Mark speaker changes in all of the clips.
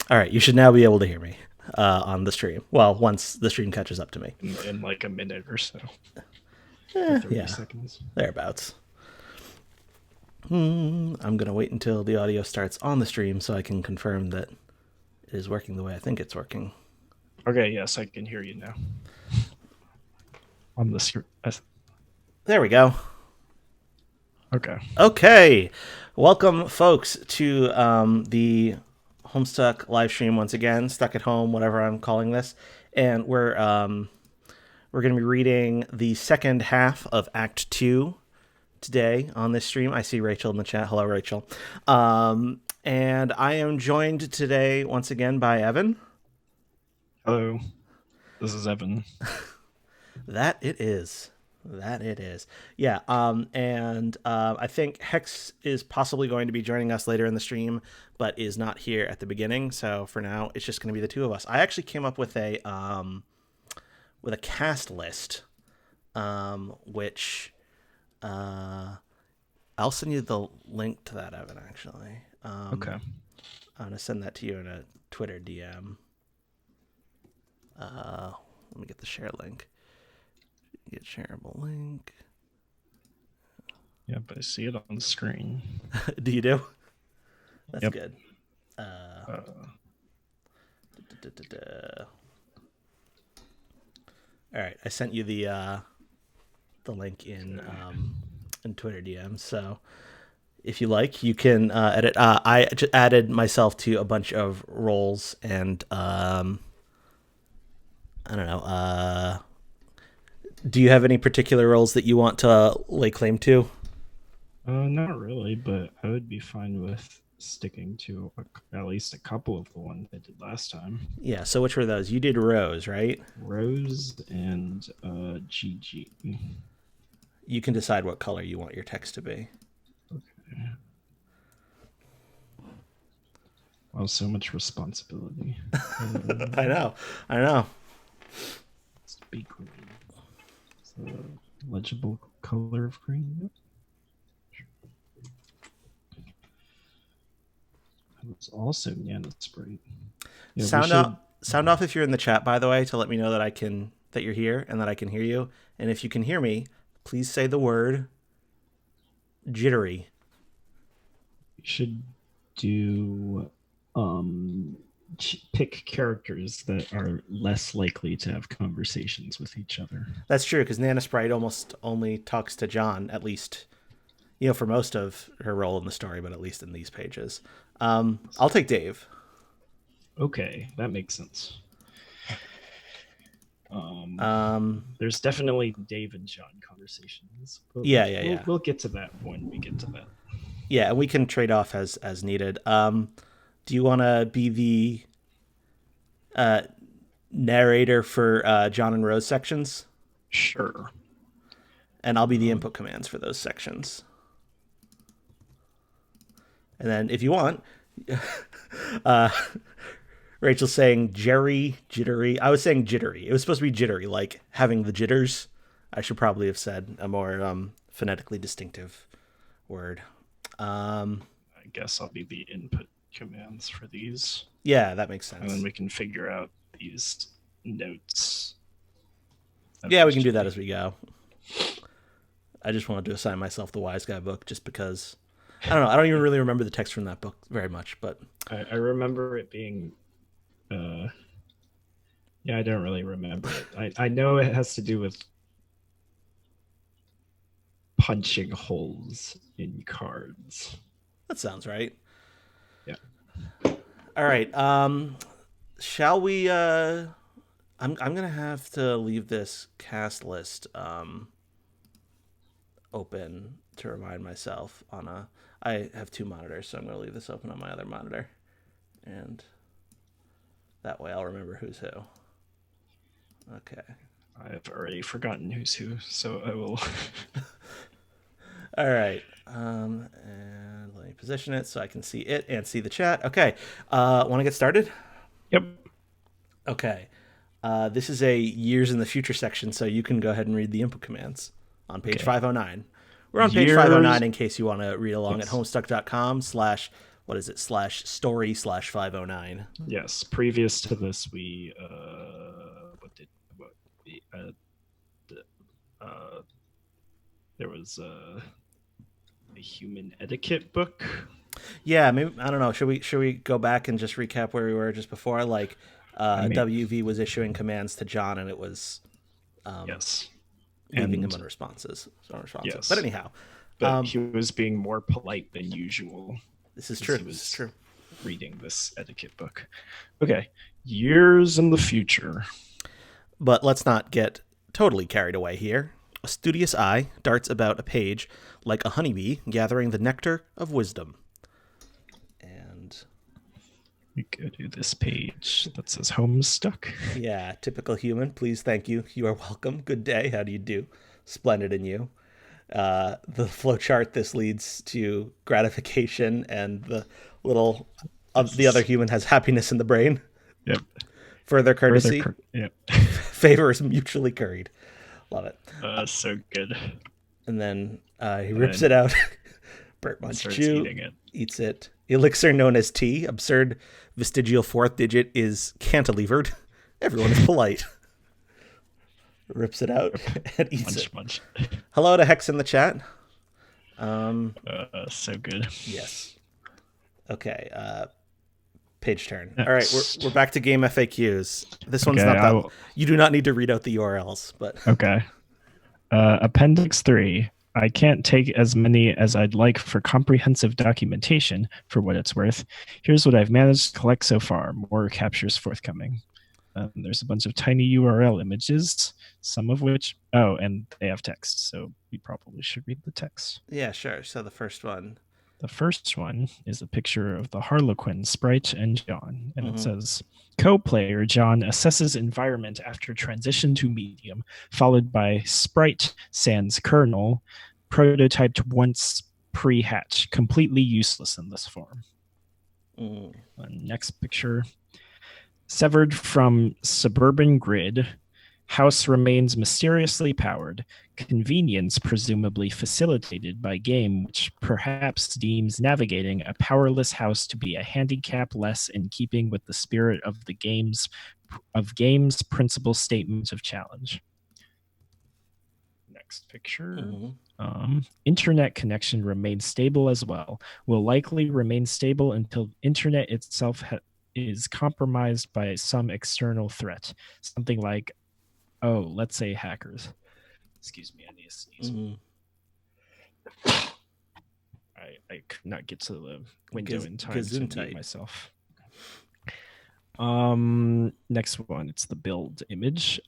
Speaker 1: All right, you should now be able to hear me on the stream. Well, once the stream catches up to me.
Speaker 2: In like a minute or so. Or 30 seconds.
Speaker 1: Thereabouts. I'm going to wait until the audio starts on the stream so I can confirm that it is working the way I think it's working.
Speaker 2: Okay, yes, I can hear you now. On the screen.
Speaker 1: There we go.
Speaker 2: Okay.
Speaker 1: Welcome, folks, to the Homestuck live stream once again. Stuck at home, whatever I'm calling this, and we're going to be reading the second half of Act 2 today on this stream. I see Rachel in the chat. Hello, Rachel. And I am joined today once again by Evan.
Speaker 2: Hello. This is Evan.
Speaker 1: That it is. Yeah. And I think Hex is possibly going to be joining us later in the stream, but is not here at the beginning. So for now, it's just going to be the two of us. I actually came up with a cast list, which I'll send you the link to that, Evan. Actually,
Speaker 2: Okay.
Speaker 1: I'm gonna send that to you in a Twitter DM. Let me get the share link. Get shareable link.
Speaker 2: Yeah, but I see it on the screen.
Speaker 1: Do you do? That's
Speaker 2: Yep.
Speaker 1: good. All right, I sent you the link in Twitter DM. So if you like, you can edit. I just added myself to a bunch of roles, and I don't know. Do you have any particular roles that you want to lay claim to?
Speaker 2: Not really, but I would be fine with sticking to at least a couple of the ones I did last time.
Speaker 1: Yeah, so which were those? You did Rose, right?
Speaker 2: Rose and GG.
Speaker 1: You can decide what color you want your text to be.
Speaker 2: Okay. Wow, so much responsibility.
Speaker 1: I know.
Speaker 2: Speak green. The legible color of green. It was also Nana Sprite. Yeah,
Speaker 1: sound off if you're in the chat, by the way, to let me know that you're here and that I can hear you. And if you can hear me, please say the word jittery.
Speaker 2: We should do pick characters that are less likely to have conversations with each other.
Speaker 1: That's true, because Nana Sprite almost only talks to John, at least, for most of her role in the story, but at least in these pages. I'll take Dave.
Speaker 2: Okay, that makes sense. There's definitely Dave and John conversations. We'll get to that when we get to that.
Speaker 1: Yeah, and we can trade off as needed. Do you want to be the narrator for John and Rose sections?
Speaker 2: Sure.
Speaker 1: And I'll be the input commands for those sections. And then if you want, Rachel's saying jittery. I was saying jittery. It was supposed to be jittery, like having the jitters. I should probably have said a more phonetically distinctive word.
Speaker 2: I guess I'll be the input commands for these.
Speaker 1: Yeah, that makes sense.
Speaker 2: And then we can figure out these notes.
Speaker 1: Yeah, we can do that as we go. I just wanted to assign myself the Wise Guy book just because, I don't know, I don't even really remember the text from that book very much, but
Speaker 2: I remember it being, I don't really remember it. I know it has to do with punching holes in cards.
Speaker 1: That sounds right.
Speaker 2: Yeah.
Speaker 1: All right. Shall we? I'm gonna have to leave this cast list open to remind myself I have two monitors, so I'm gonna leave this open on my other monitor, and that way I'll remember who's who. Okay.
Speaker 2: I've already forgotten who's who, so I will.
Speaker 1: All right. And let me position it so I can see it and see the chat. Okay. Want to get started?
Speaker 2: Yep.
Speaker 1: Okay. This is a years in the future section, so you can go ahead and read the input commands on page 509. We're on page 509 in case you want to read along at homestuck.com/live what is it, slash story slash 509.
Speaker 2: Yes. Previous to this, we what we uh, there was a human etiquette book.
Speaker 1: Yeah, maybe I don't know. Should we go back and just recap where we were just before? Like,
Speaker 2: I mean,
Speaker 1: WV was issuing commands to John, and it was
Speaker 2: yes,
Speaker 1: leaving him
Speaker 2: and
Speaker 1: unresponsive. But
Speaker 2: yes,
Speaker 1: anyhow,
Speaker 2: but he was being more polite than usual
Speaker 1: this is
Speaker 2: because
Speaker 1: true.
Speaker 2: he
Speaker 1: This is
Speaker 2: was
Speaker 1: true.
Speaker 2: reading this etiquette book. Okay, years in the future.
Speaker 1: But let's not get totally carried away here. A studious eye darts about a page like a honeybee gathering the nectar of wisdom. And
Speaker 2: We go to this page that says Homestuck.
Speaker 1: yeah, typical human. Please, thank you. You are welcome. Good day. How do you do? Splendid in you. The flowchart this leads to gratification, and the little the other human has happiness in the brain.
Speaker 2: Yep.
Speaker 1: Further courtesy.
Speaker 2: Yep.
Speaker 1: Favor is mutually curried. Love it.
Speaker 2: So good.
Speaker 1: And then he rips it out. Burt Munch Chew eats it. Elixir known as tea. Absurd vestigial fourth digit is cantilevered. Everyone is polite. Rips it out and eats it.
Speaker 2: Munch.
Speaker 1: Hello to Hex in the chat.
Speaker 2: So good.
Speaker 1: Yes. Okay. Page turn. Next. All right, we're back to game FAQs. This one's not that. You do not need to read out the URLs, but
Speaker 2: okay. Appendix 3. I can't take as many as I'd like for comprehensive documentation, for what it's worth. Here's what I've managed to collect so far. More captures forthcoming. There's a bunch of tiny URL images, some of which... Oh, and they have text, so we probably should read the text.
Speaker 1: Yeah, sure. So the first one...
Speaker 2: The first one is a picture of the Harlequin, Sprite, and John. And it says, co-player John assesses environment after transition to medium, followed by Sprite sans kernel, prototyped once pre-hatch, completely useless in this form. Next picture. Severed from suburban grid, house remains mysteriously powered. Convenience presumably facilitated by game, which perhaps deems navigating a powerless house to be a handicap less in keeping with the spirit of the game's principal statement of challenge. Next picture. Internet connection remains stable as well. Will likely remain stable until internet itself is compromised by some external threat. Something like, let's say hackers. Excuse me, I need to sneeze. I could not get to the window in time to mute myself. Next one, it's the build image.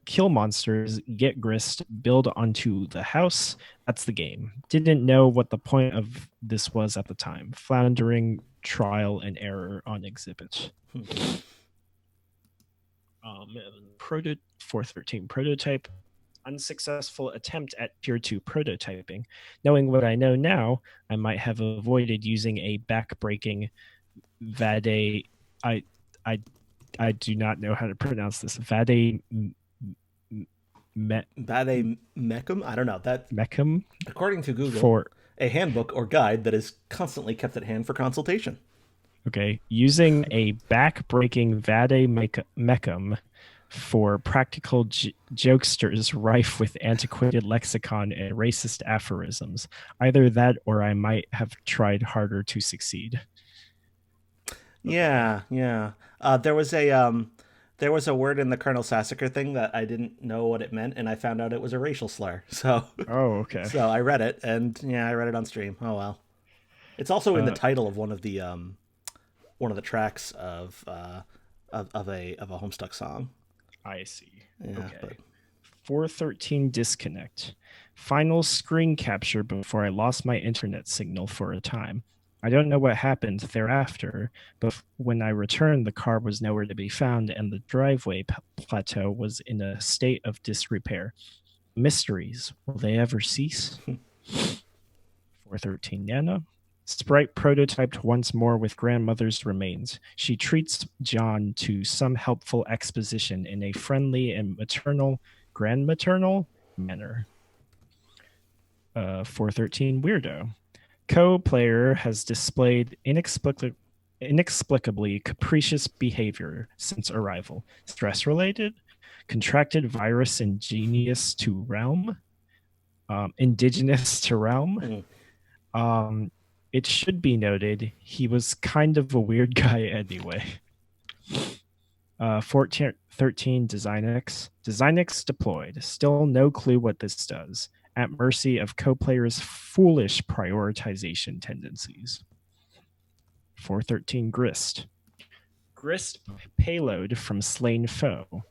Speaker 2: Kill monsters, get grist, build onto the house. That's the game. Didn't know what the point of this was at the time. Floundering, trial and error on exhibit. 413 prototype. Unsuccessful attempt at tier 2 prototyping. Knowing what I know now, I might have avoided using a back-breaking Vade. I do not know how to pronounce this. Vade
Speaker 1: Mecum? I don't know. That
Speaker 2: Mecum?
Speaker 1: According to Google, for a handbook or guide that is constantly kept at hand for consultation.
Speaker 2: Okay. Using a back-breaking Vade Mecum for practical jokesters rife with antiquated lexicon and racist aphorisms. Either that or I might have tried harder to succeed.
Speaker 1: Yeah. There was a word in the Colonel Sassacre thing that I didn't know what it meant, and I found out it was a racial slur. So
Speaker 2: okay.
Speaker 1: So I read it, and I read it on stream. Oh well. It's also in the title of one of the tracks of a Homestuck song.
Speaker 2: I see.
Speaker 1: Yeah,
Speaker 2: okay.
Speaker 1: But...
Speaker 2: 413 disconnect. Final screen capture before I lost my internet signal for a time. I don't know what happened thereafter, but when I returned, the car was nowhere to be found and the driveway plateau was in a state of disrepair. Mysteries, will they ever cease? 413 Nana. Sprite prototyped once more with grandmother's remains. She treats John to some helpful exposition in a friendly and grandmaternal manner. 413 Weirdo. Co-player has displayed inexplicably capricious behavior since arrival. Stress-related, contracted virus indigenous to realm.
Speaker 1: Mm.
Speaker 2: Um, it should be noted he was kind of a weird guy anyway. 13 Design X deployed. Still no clue what this does. At mercy of co-players' foolish prioritization tendencies. 413 Grist payload from slain foe.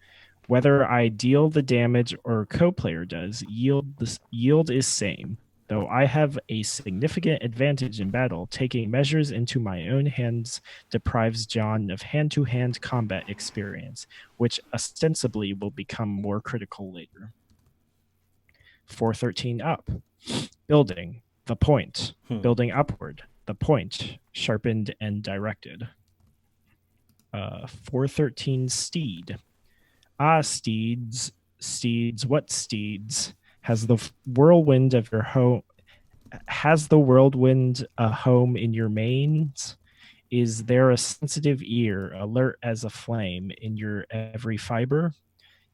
Speaker 2: Whether I deal the damage or co-player does, yield is same. Though I have a significant advantage in battle, taking measures into my own hands deprives John of hand-to-hand combat experience, which ostensibly will become more critical later. 413 up. Building, the point. Building upward, the point, sharpened and directed. 413 steed. Steeds, what steeds? Has the whirlwind a home in your manes? Is there a sensitive ear, alert as a flame, in your every fiber?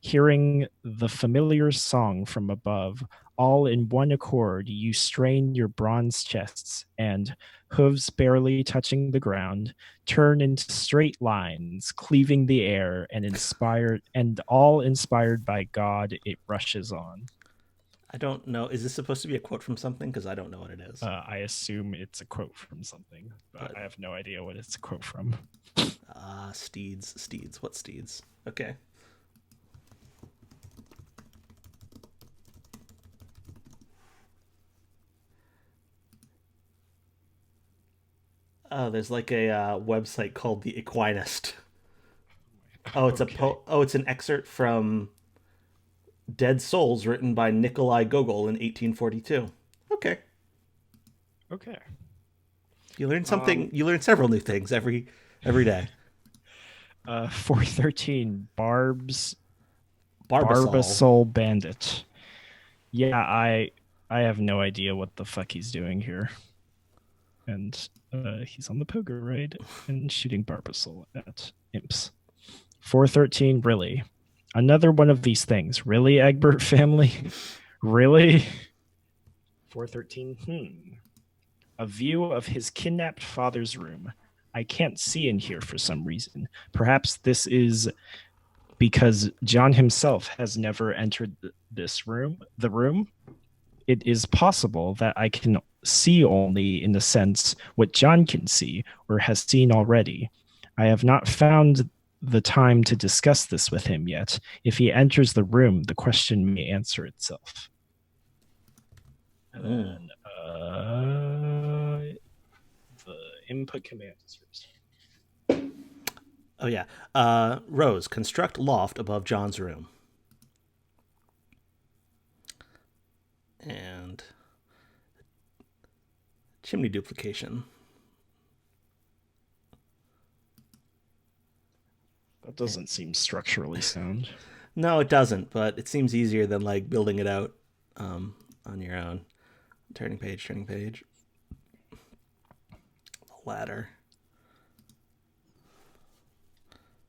Speaker 2: Hearing the familiar song from above, all in one accord, you strain your bronze chests and, hooves barely touching the ground, turn into straight lines, cleaving the air, and all inspired by God, it rushes on.
Speaker 1: I don't know. Is this supposed to be a quote from something? Because I don't know what it is.
Speaker 2: I assume it's a quote from something, but I have no idea what it's a quote from.
Speaker 1: Steeds. What steeds? Okay. Oh, there's like a website called The Equinist. Oh, it's
Speaker 2: Okay.
Speaker 1: it's an excerpt from Dead Souls written by Nikolai Gogol in 1842. Okay.
Speaker 2: Okay.
Speaker 1: You learn something. You learn several new things every day.
Speaker 2: 413
Speaker 1: Barbasol.
Speaker 2: Barbasol Bandit. Yeah, I have no idea what the fuck he's doing here. And he's on the pogo raid and shooting Barbasol at imps. 413, really? Another one of these things. Really, Egbert family? Really? 413, A view of his kidnapped father's room. I can't see in here for some reason. Perhaps this is because John himself has never entered the room. It is possible that I can see only, in a sense, what John can see or has seen already. I have not found the time to discuss this with him yet. If he enters the room, the question may answer itself. And then the input command is first.
Speaker 1: Oh yeah. Rose, construct loft above John's room. And chimney duplication.
Speaker 2: That doesn't seem structurally sound.
Speaker 1: No, it doesn't, but it seems easier than like building it out on your own. Turning page. Ladder.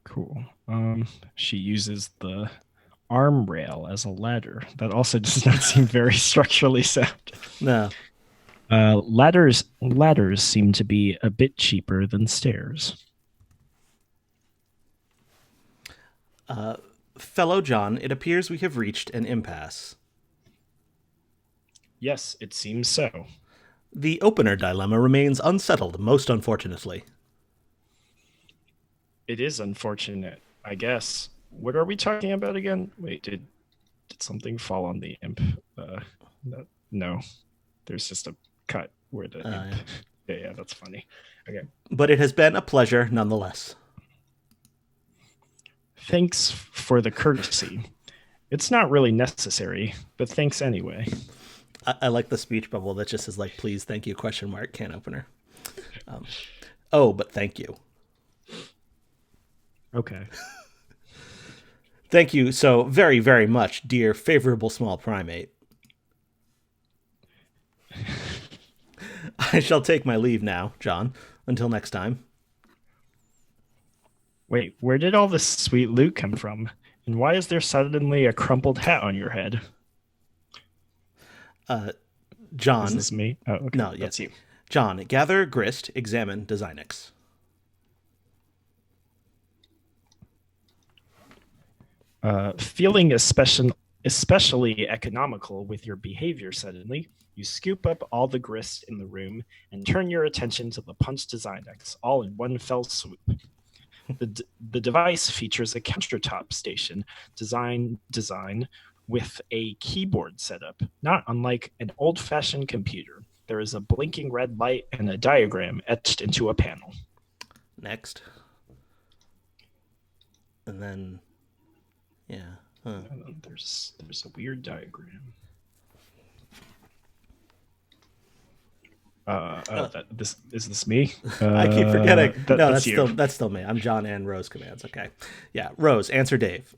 Speaker 2: Cool. She uses the arm rail as a ladder. That also does not seem very structurally sound.
Speaker 1: No.
Speaker 2: Ladders seem to be a bit cheaper than stairs.
Speaker 1: Fellow John, it appears we have reached an impasse.
Speaker 2: Yes, it seems so.
Speaker 1: The opener dilemma remains unsettled, most unfortunately.
Speaker 2: It is unfortunate, I guess. What are we talking about again? Wait, did something fall on the imp? No. There's just a cut where the imp. Yeah, that's funny. Okay.
Speaker 1: But it has been a pleasure nonetheless.
Speaker 2: Thanks for the courtesy. It's not really necessary, but thanks anyway.
Speaker 1: I like the speech bubble that just says like, please, thank you, ? Can opener. But thank you.
Speaker 2: Okay.
Speaker 1: Thank you so very, very much, dear favorable small primate. I shall take my leave now, John. Until next time.
Speaker 2: Wait, where did all this sweet loot come from? And why is there suddenly a crumpled hat on your head? Is
Speaker 1: John.
Speaker 2: this me? Oh, okay.
Speaker 1: No,
Speaker 2: That's
Speaker 1: yes.
Speaker 2: you.
Speaker 1: John, gather grist, examine, designix.
Speaker 2: Feeling especially economical with your behavior suddenly, you scoop up all the grist in the room and turn your attention to the punch design decks, all in one fell swoop. The device features a countertop station design with a keyboard setup, not unlike an old-fashioned computer. There is a blinking red light and a diagram etched into a panel.
Speaker 1: Next. And then, yeah. Huh.
Speaker 2: There's a weird diagram. This is this me?
Speaker 1: I keep forgetting. No,
Speaker 2: That's you.
Speaker 1: that's still me. I'm John and Rose commands. Okay. Yeah, Rose, answer Dave.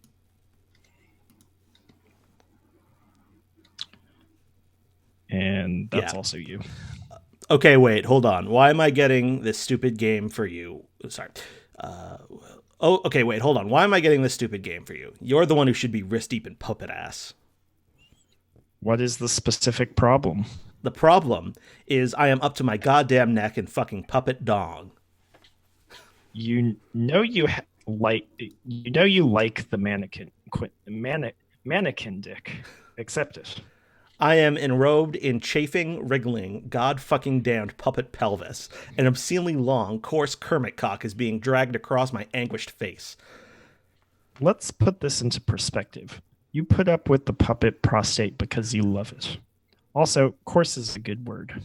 Speaker 2: And that's
Speaker 1: Yeah.
Speaker 2: also you.
Speaker 1: Okay, wait, hold on. Why am I getting this stupid game for you? Sorry. Oh, okay, wait, hold on. Why am I getting this stupid game for you? You're the one who should be wrist deep in puppet ass.
Speaker 2: What is the specific problem?
Speaker 1: The problem is I am up to my goddamn neck in fucking puppet dong.
Speaker 2: You know you like the mannequin dick. Accept it.
Speaker 1: I am enrobed in chafing, wriggling, god fucking damned puppet pelvis. An obscenely long, coarse Kermit cock is being dragged across my anguished face.
Speaker 2: Let's put this into perspective. You put up with the puppet prostate because you love it. Also, coarse is a good word.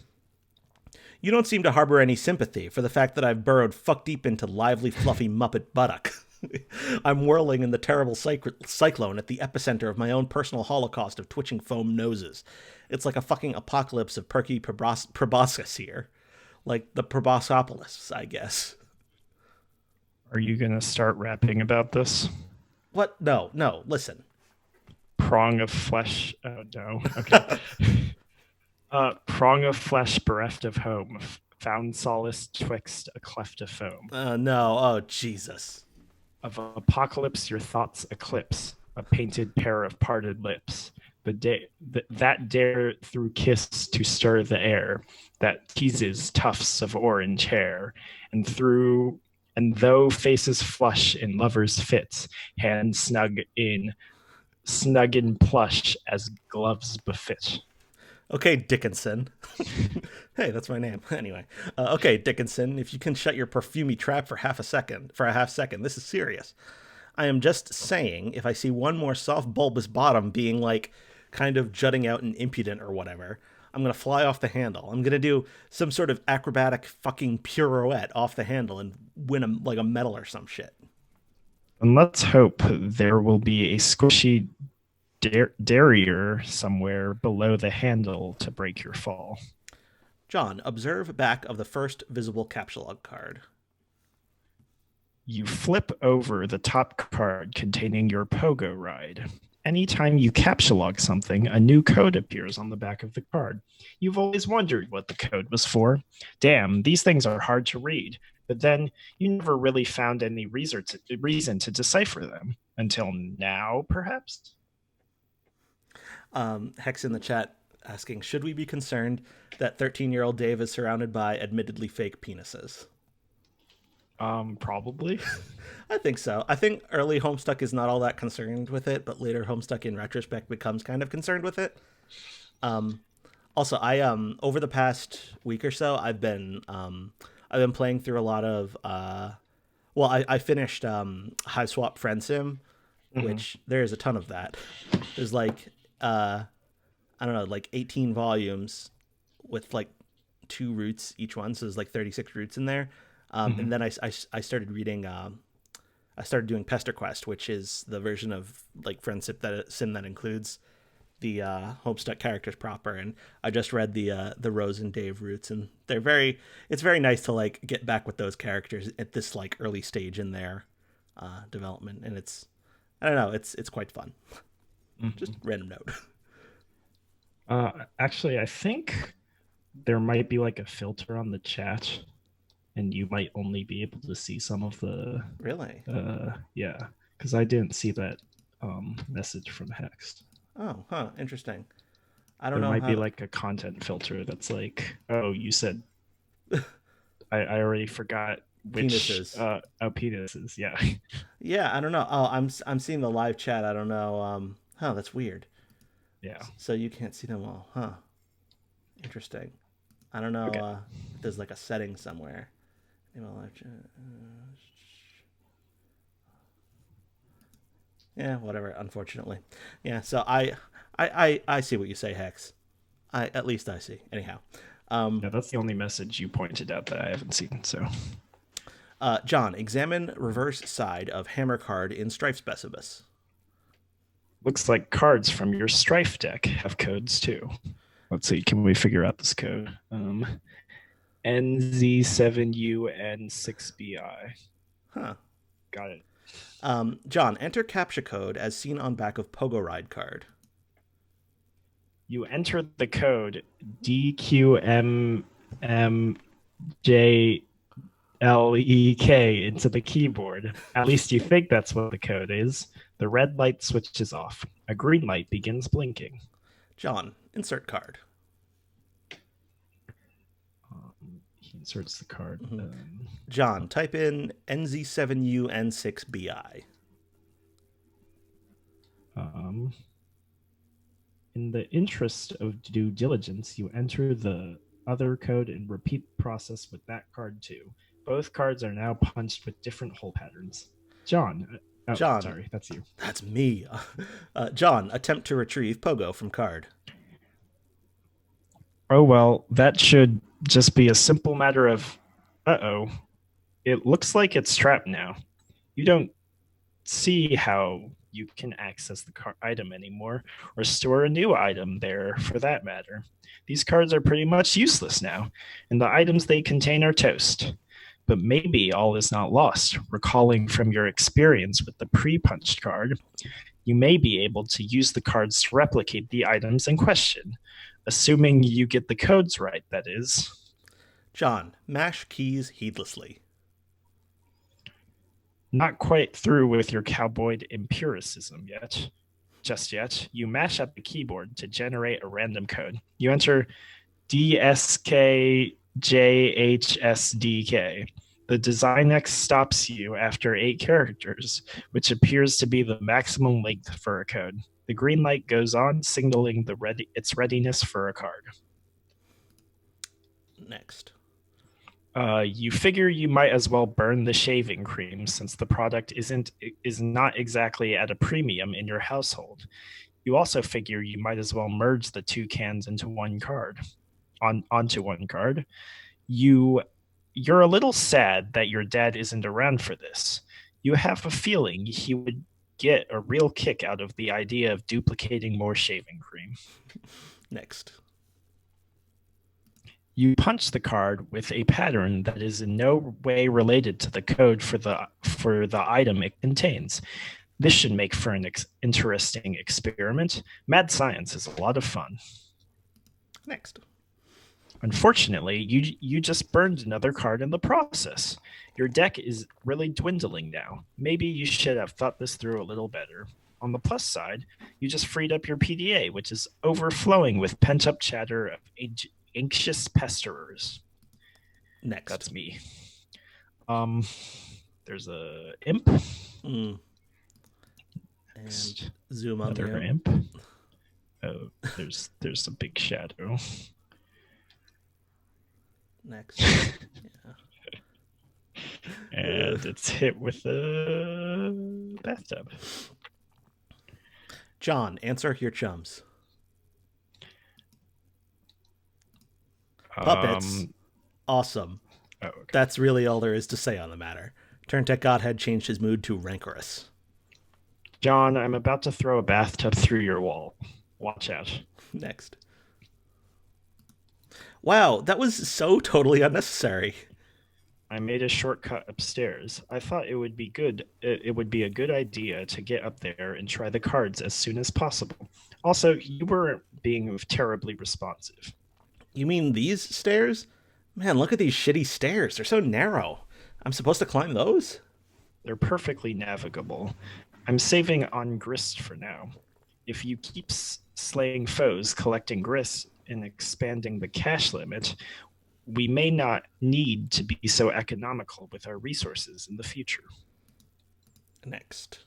Speaker 1: You don't seem to harbor any sympathy for the fact that I've burrowed fuck deep into lively, fluffy Muppet buttock. I'm whirling in the terrible cyclone at the epicenter of my own personal holocaust of twitching foam noses. It's like a fucking apocalypse of perky proboscis here. Like the proboscopolis, I guess.
Speaker 2: Are you going to start rapping about this?
Speaker 1: What? No, no, listen.
Speaker 2: Prong of flesh. Oh, no. Okay. Prong of flesh bereft of home. Found solace twixt a cleft of foam.
Speaker 1: No, oh, Jesus.
Speaker 2: Of apocalypse, your thoughts eclipse. A painted pair of parted lips. That dare through kiss to stir the air. That teases tufts of orange hair. And though faces flush in lovers' fits, hands snug in plush as gloves befit.
Speaker 1: Okay, Dickinson. Hey, that's my name. Anyway, okay, Dickinson, if you can shut your perfumey trap for a half second, this is serious. I am just saying, if I see one more soft bulbous bottom being like kind of jutting out and impudent or whatever, I'm gonna fly off the handle. I'm gonna do some sort of acrobatic fucking pirouette off the handle and win like a medal or some shit.
Speaker 2: And let's hope there will be a squishy derriere somewhere below the handle to break your fall.
Speaker 1: John, observe back of the first visible capsulog card.
Speaker 2: You flip over the top card containing your pogo ride. Anytime you capsulog something, a new code appears on the back of the card. You've always wondered what the code was for. Damn, these things are hard to read. But then you never really found any reason to decipher them. Until now, perhaps?
Speaker 1: Hex in the chat asking, should we be concerned that 13-year-old Dave is surrounded by admittedly fake penises?
Speaker 2: Probably.
Speaker 1: I think so. I think early Homestuck is not all that concerned with it, but later Homestuck in retrospect becomes kind of concerned with it. Also, I over the past week or so, I've been playing through a lot of I finished Hive Swap Friend Sim, which there's a ton of that. There's like I don't know, like 18 volumes with like 2 roots each one, so there's like 36 roots in there. And then I started reading. I started doing Pester Quest, which is the version of like Friendship sim that includes the Homestuck characters proper. And I just read the Rose and Dave roots, and it's very nice to like get back with those characters at this like early stage in their development, and I don't know, it's quite fun. Just random note.
Speaker 2: Actually, I think there might be like a filter on the chat, and you might only be able to see some of the
Speaker 1: Really?
Speaker 2: yeah, because I didn't see that message from Hex.
Speaker 1: Oh, huh. Interesting. I don't
Speaker 2: There
Speaker 1: know
Speaker 2: might
Speaker 1: how
Speaker 2: be
Speaker 1: to.
Speaker 2: like a content filter that's like, oh, you said I already forgot which
Speaker 1: Penises.
Speaker 2: penises. Yeah.
Speaker 1: Yeah, I don't know. Oh, I'm seeing the live chat. I don't know. Huh, that's weird.
Speaker 2: Yeah.
Speaker 1: So you can't see them all, huh? Interesting. I don't know
Speaker 2: Okay.
Speaker 1: if there's like a setting somewhere. Email live chat. Yeah, whatever. Unfortunately, yeah. So I see what you say, Hex. I at least I see. Anyhow,
Speaker 2: Yeah, that's the only message you pointed out that I haven't seen. So
Speaker 1: John, examine reverse side of hammer card in Strife Specibus.
Speaker 2: looks like cards from your Strife deck have codes too. Let's see. Can we figure out this code? NZ7UN6BI.
Speaker 1: Huh.
Speaker 2: Got it.
Speaker 1: John, enter captcha code as seen on back of Pogo Ride card.
Speaker 2: You enter the code DQMMJLEK into the keyboard. At least you think that's what the code is. The red light switches off. A green light begins blinking.
Speaker 1: John, insert card.
Speaker 2: He inserts the card.
Speaker 1: Mm-hmm. John, type in NZ7UN6BI.
Speaker 2: In the interest of due diligence, you enter the other code and repeat the process with that card too. Both cards are now punched with different hole patterns. John, oh,
Speaker 1: John,
Speaker 2: sorry, that's you.
Speaker 1: that's me. John, attempt to retrieve Pogo from card.
Speaker 2: Oh, well, that should just be a simple matter of, uh-oh, it looks like it's trapped now. You don't see how you can access the item anymore or store a new item there for that matter. These cards are pretty much useless now, and the items they contain are toast. But maybe all is not lost. Recalling from your experience with the pre-punched card, you may be able to use the cards to replicate the items in question, assuming you get the codes right, that is.
Speaker 1: John, mash keys heedlessly.
Speaker 2: Not quite through with your cowboy empiricism yet. Just yet. You mash up the keyboard to generate a random code. You enter DSKJHSDK. The design X stops you after 8 characters, which appears to be the maximum length for a code. The green light goes on, signaling its readiness for a card.
Speaker 1: Next.
Speaker 2: You figure you might as well burn the shaving cream since the product is not exactly at a premium in your household. You also figure you might as well merge the 2 cans into one card. Onto one card. You're a little sad that your dad isn't around for this. You have a feeling he would get a real kick out of the idea of duplicating more shaving cream.
Speaker 1: Next.
Speaker 2: You punch the card with a pattern that is in no way related to the code for the item it contains. This should make for an interesting experiment. Mad science is a lot of fun.
Speaker 1: Next.
Speaker 2: Unfortunately, you just burned another card in the process. Your deck is really dwindling now. Maybe you should have thought this through a little better. On the plus side, you just freed up your PDA, which is overflowing with pent-up chatter of anxious pesterers.
Speaker 1: Next.
Speaker 2: That's me. There's a imp.
Speaker 1: And zoom on
Speaker 2: Another
Speaker 1: the
Speaker 2: imp. Oh, there's a big shadow.
Speaker 1: Next. Yeah.
Speaker 2: And it's hit with a bathtub.
Speaker 1: John, answer your chums. Puppets. Awesome.
Speaker 2: Oh, okay.
Speaker 1: That's really all there is to say on the matter. Turntech Godhead changed his mood to rancorous.
Speaker 2: John, I'm about to throw a bathtub through your wall. Watch out.
Speaker 1: Next. Wow, that was so totally unnecessary.
Speaker 2: I made a shortcut upstairs. I thought it would be good. It would be a good idea to get up there and try the cards as soon as possible. Also, you weren't being terribly responsive.
Speaker 1: You mean these stairs? Man, look at these shitty stairs. They're so narrow. I'm supposed to climb those?
Speaker 2: They're perfectly navigable. I'm saving on grist for now. If you keep slaying foes, collecting grist, and expanding the cash limit, we may not need to be so economical with our resources in the future.
Speaker 1: Next.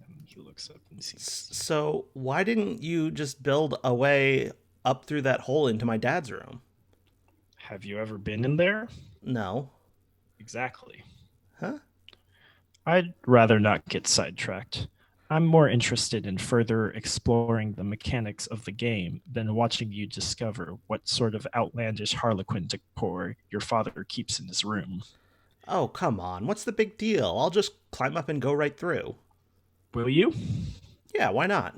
Speaker 2: And he looks up and sees.
Speaker 1: So, why didn't you just build a way up through that hole into my dad's room?
Speaker 2: Have you ever been in there?
Speaker 1: No.
Speaker 2: Exactly.
Speaker 1: Huh?
Speaker 2: I'd rather not get sidetracked. I'm more interested in further exploring the mechanics of the game than watching you discover what sort of outlandish harlequin decor your father keeps in his room.
Speaker 1: Oh, come on. What's the big deal? I'll just climb up and go right through.
Speaker 2: Will you?
Speaker 1: Yeah, why not?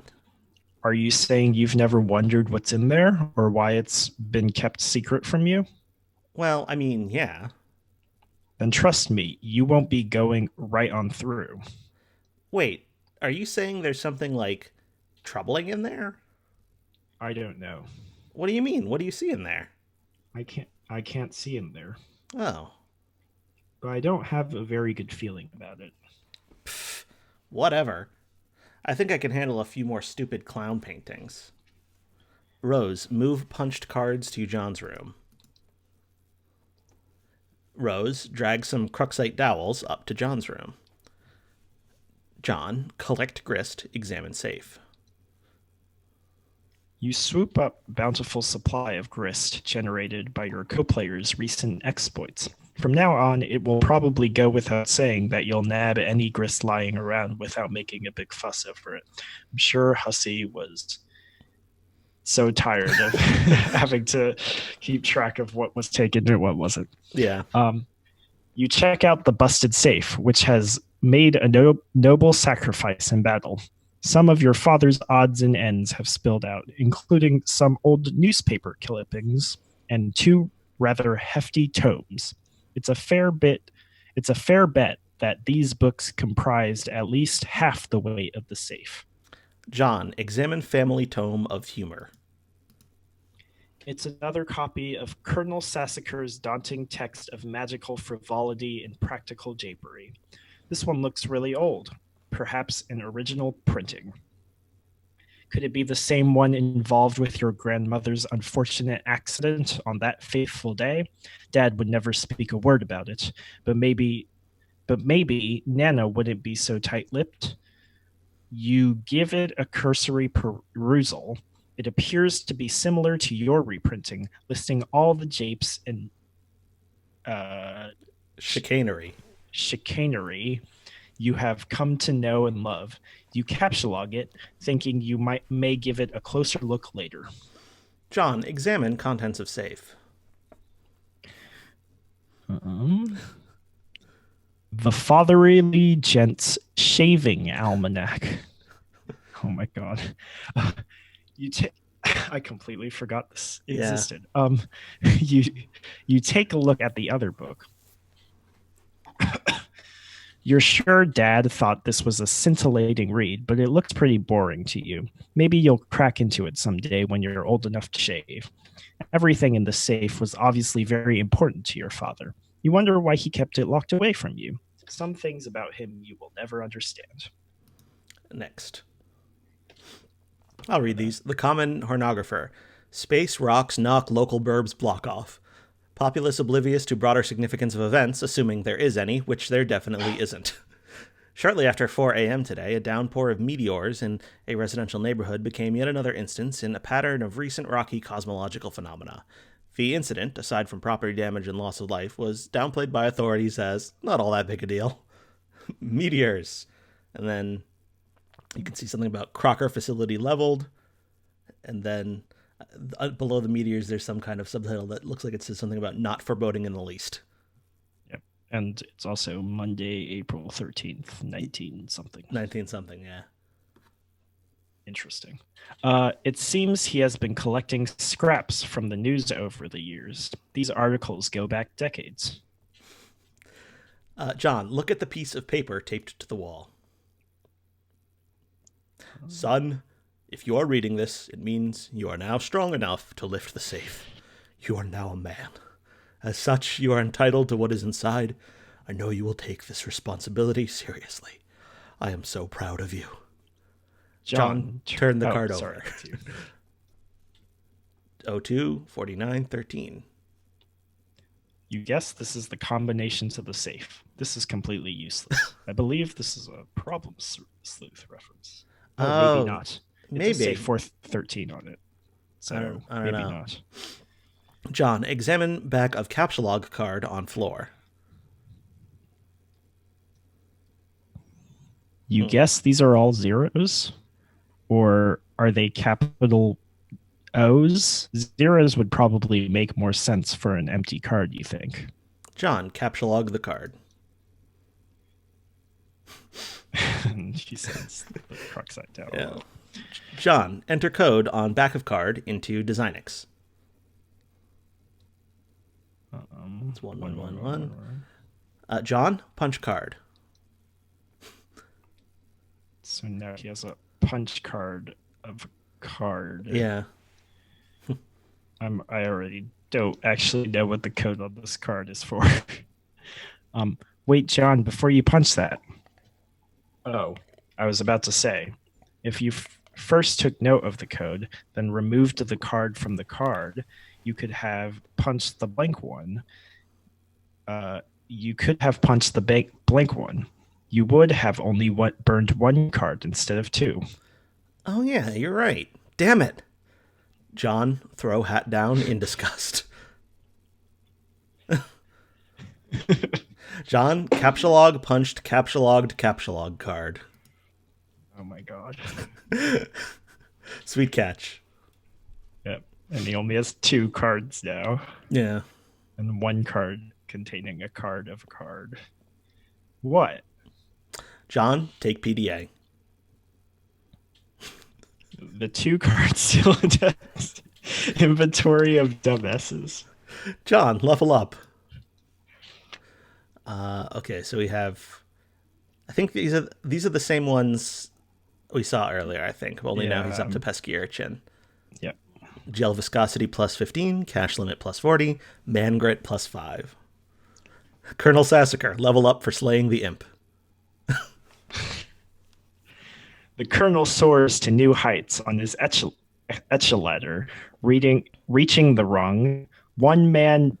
Speaker 2: Are you saying you've never wondered what's in there or why it's been kept secret from you?
Speaker 1: Well, I mean, yeah.
Speaker 2: Then trust me, you won't be going right on through.
Speaker 1: Wait, are you saying there's something like troubling in there?
Speaker 2: I don't know.
Speaker 1: What do you mean? What do you see in there?
Speaker 2: I can't see in there,
Speaker 1: Oh,
Speaker 2: but I don't have a very good feeling about it.
Speaker 1: whatever. I think I can handle a few more stupid clown paintings. Rose, move punched cards to John's room. Rose, drag some Cruxite dowels up to John's room. John, collect grist, examine safe.
Speaker 2: You swoop up bountiful supply of grist generated by your co-player's recent exploits. From now on, it will probably go without saying that you'll nab any grist lying around without making a big fuss over it. I'm sure Hussey was so tired of having to keep track of what was taken and what wasn't.
Speaker 1: Yeah.
Speaker 2: You check out the busted safe, which has made a noble sacrifice in battle. Some of your father's odds and ends have spilled out, including some old newspaper clippings and two rather hefty tomes. It's a fair bet that these books comprised at least half the weight of the safe.
Speaker 1: John, examine family tome of humor.
Speaker 2: It's another copy of Colonel Sassacre's daunting text of magical frivolity and practical japery. This one looks really old, perhaps an original printing. Could it be the same one involved with your grandmother's unfortunate accident on that fateful day? Dad would never speak a word about it, but maybe Nana wouldn't be so tight-lipped. You give it a cursory perusal. It appears to be similar to your reprinting, listing all the japes and
Speaker 1: Chicanery.
Speaker 2: chicanery you have come to know and love. You capsulog it, thinking you may give it a closer look later.
Speaker 1: John, examine contents of safe.
Speaker 2: The Fatherly Gent's Shaving Almanac. Oh my god. You take I completely forgot this existed. Yeah. You take a look at the other book. You're sure Dad thought this was a scintillating read, but it looked pretty boring to you. Maybe you'll crack into it someday when you're old enough to shave. Everything in the safe was obviously very important to your father. You wonder why he kept it locked away from you. Some things about him you will never understand.
Speaker 1: Next. I'll read these. The Common Hornographer. Space rocks knock local burbs block off. Populace oblivious to broader significance of events, assuming there is any, which there definitely isn't. Shortly after 4 a.m. today, a downpour of meteors in a residential neighborhood became yet another instance in a pattern of recent rocky cosmological phenomena. The incident, aside from property damage and loss of life, was downplayed by authorities as not all that big a deal. Meteors. And then you can see something about Crocker facility leveled. And then below the meteors, there's some kind of subtitle that looks like it says something about not foreboding in the least.
Speaker 2: Yep. And it's also Monday, April 13th, 19 something.
Speaker 1: 19 something, yeah.
Speaker 2: Interesting. It seems he has been collecting scraps from the news over the years. These articles go back decades.
Speaker 1: John, look at the piece of paper taped to the wall. Son, If you are reading this, it means you are now strong enough to lift the safe. You are now a man. As such, you are entitled to what is inside. I know you will take this responsibility seriously. I am so proud of you. John, turn the card over. 02 49 13.
Speaker 2: You guess this is the combination to the safe. This is completely useless. I believe this is a problem sleuth reference. Oh, maybe not.
Speaker 1: Maybe.
Speaker 2: It does say 413 on it. So
Speaker 1: I don't
Speaker 2: maybe
Speaker 1: know.
Speaker 2: not.
Speaker 1: John, examine back of capsulog card on floor.
Speaker 2: You guess these are all zeros? Or are they capital O's? Zeros would probably make more sense for an empty card, you think?
Speaker 1: John, capsulog the card.
Speaker 2: She sends the crux side down.
Speaker 1: Yeah. John, enter code on back of card into Designix. It's 1111. John, punch card.
Speaker 2: So now he has a punch card of a card.
Speaker 1: Yeah.
Speaker 2: I already don't actually know what the code on this card is for. Wait, John, before you punch that. Oh, I was about to say, if you first took note of the code, then removed the card from the card, you could have punched the blank one. You could have punched the blank one. You would have only burned one card instead of two.
Speaker 1: Oh, yeah, you're right. Damn it. John, throw hat down in disgust. John, capsulog punched capsulog card.
Speaker 2: Oh my god.
Speaker 1: Sweet catch.
Speaker 2: Yep. And he only has 2 cards now.
Speaker 1: Yeah.
Speaker 2: And 1 card containing a card of a card. What?
Speaker 1: John, take PDA.
Speaker 2: The 2 cards still attached. Inventory of dumbasses.
Speaker 1: John, level up. Okay, so we have. I think these are the same ones we saw earlier. I think only now he's up to pesky urchin.
Speaker 2: Yep.
Speaker 1: Gel viscosity plus 15, cash limit plus 40, man grit plus 5. Colonel Sassacre, level up for slaying the imp.
Speaker 2: The colonel soars to new heights on his ladder, reaching the rung. One man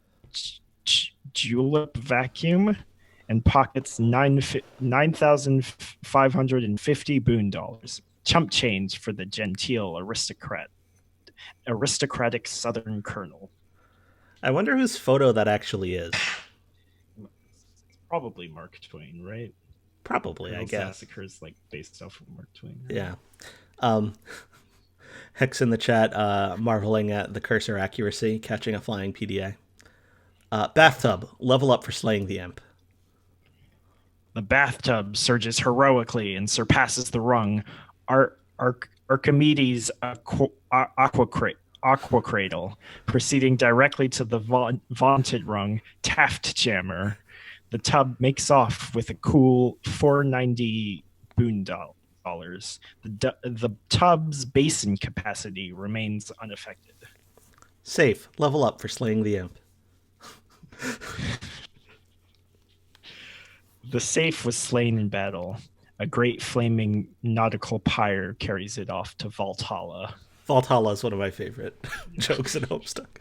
Speaker 2: julep vacuum and pockets 9,550 boon dollars. Chump change for the genteel aristocratic Southern colonel.
Speaker 1: I wonder whose photo that actually is.
Speaker 2: It's probably Mark Twain, right?
Speaker 1: Probably, Colonel I guess.
Speaker 2: Sassacre's like based off of Mark Twain.
Speaker 1: Right? Yeah. Hex in the chat, marveling at the cursor accuracy, catching a flying PDA. Bathtub, level up for slaying the imp.
Speaker 2: The bathtub surges heroically and surpasses the rung. Archimedes' aqua cradle, proceeding directly to the vaunted rung, Taft Jammer. The tub makes off with a cool 490 boon dollars. The tub's basin capacity remains unaffected.
Speaker 1: Safe, level up for slaying the imp.
Speaker 2: The safe was slain in battle. A great flaming nautical pyre carries it off to Valhalla.
Speaker 1: Valhalla is one of my favorite jokes in Homestuck.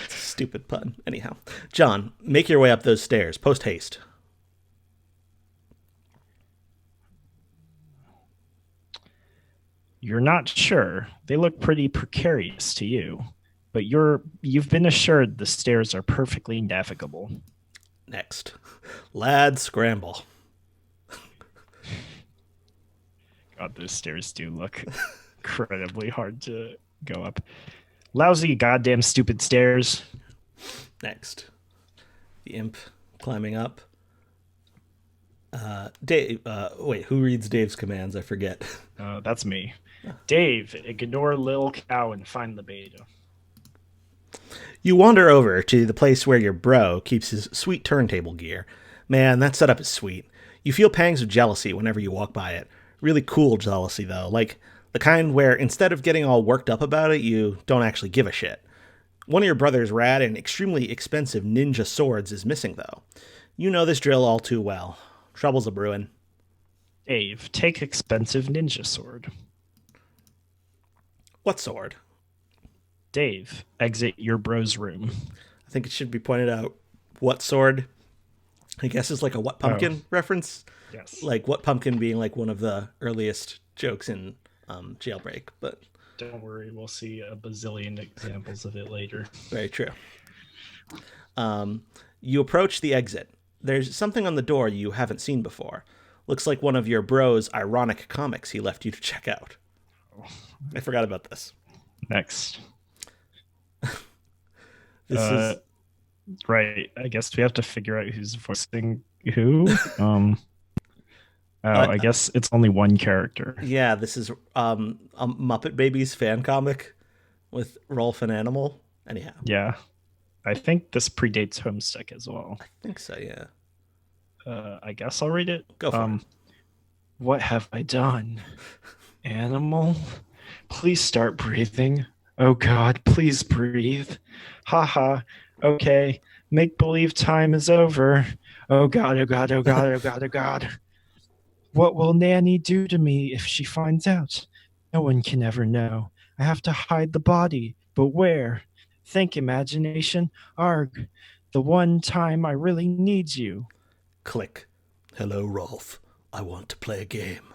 Speaker 1: It's a stupid pun. Anyhow. John, make your way up those stairs. Post haste.
Speaker 2: You're not sure. They look pretty precarious to you. But you've been assured the stairs are perfectly navigable.
Speaker 1: Next. Lad, scramble.
Speaker 2: God, those stairs do look incredibly hard to go up. Lousy, goddamn stupid stairs.
Speaker 1: Next. The imp climbing up. Dave, wait, who reads Dave's commands? I forget.
Speaker 2: That's me. Dave, ignore Lil Cow and find the beta.
Speaker 1: You wander over to the place where your bro keeps his sweet turntable gear. Man, that setup is sweet. You feel pangs of jealousy whenever you walk by it. Really cool jealousy, though. Like The kind where instead of getting all worked up about it, you don't actually give a shit. One of your brother's rad and extremely expensive ninja swords is missing, though. You know this drill all too well. Trouble's a brewing.
Speaker 2: Dave, take expensive ninja sword.
Speaker 1: What sword?
Speaker 2: Dave, exit your bro's room.
Speaker 1: I think it should be pointed out what sword. I guess is like a what pumpkin reference.
Speaker 2: Yes.
Speaker 1: Like what pumpkin being like one of the earliest jokes in Jailbreak, but
Speaker 2: don't worry, we'll see a bazillion examples of it later.
Speaker 1: Very true. You approach the exit. There's something on the door you haven't seen before. Looks like one of your bro's ironic comics he left you to check out. I forgot about this.
Speaker 2: Next.
Speaker 1: This is
Speaker 2: right. I guess we have to figure out who's voicing who. I guess it's only one character.
Speaker 1: Yeah, this is a Muppet Babies fan comic with Rolf and Animal. Anyhow.
Speaker 2: Yeah. I think this predates Homestuck as well.
Speaker 1: I think so, yeah.
Speaker 2: I guess I'll read it.
Speaker 1: Go for it.
Speaker 2: What have I done? Animal? Please start breathing. Oh God, please breathe. Haha. Okay. Make believe time is over. Oh God, oh God, oh God, oh God, oh God. What will Nanny do to me if she finds out? No one can ever know. I have to hide the body, but where? Think, imagination. Arg, the one time I really need you.
Speaker 1: Click. Hello, Rolf. I want to play a game.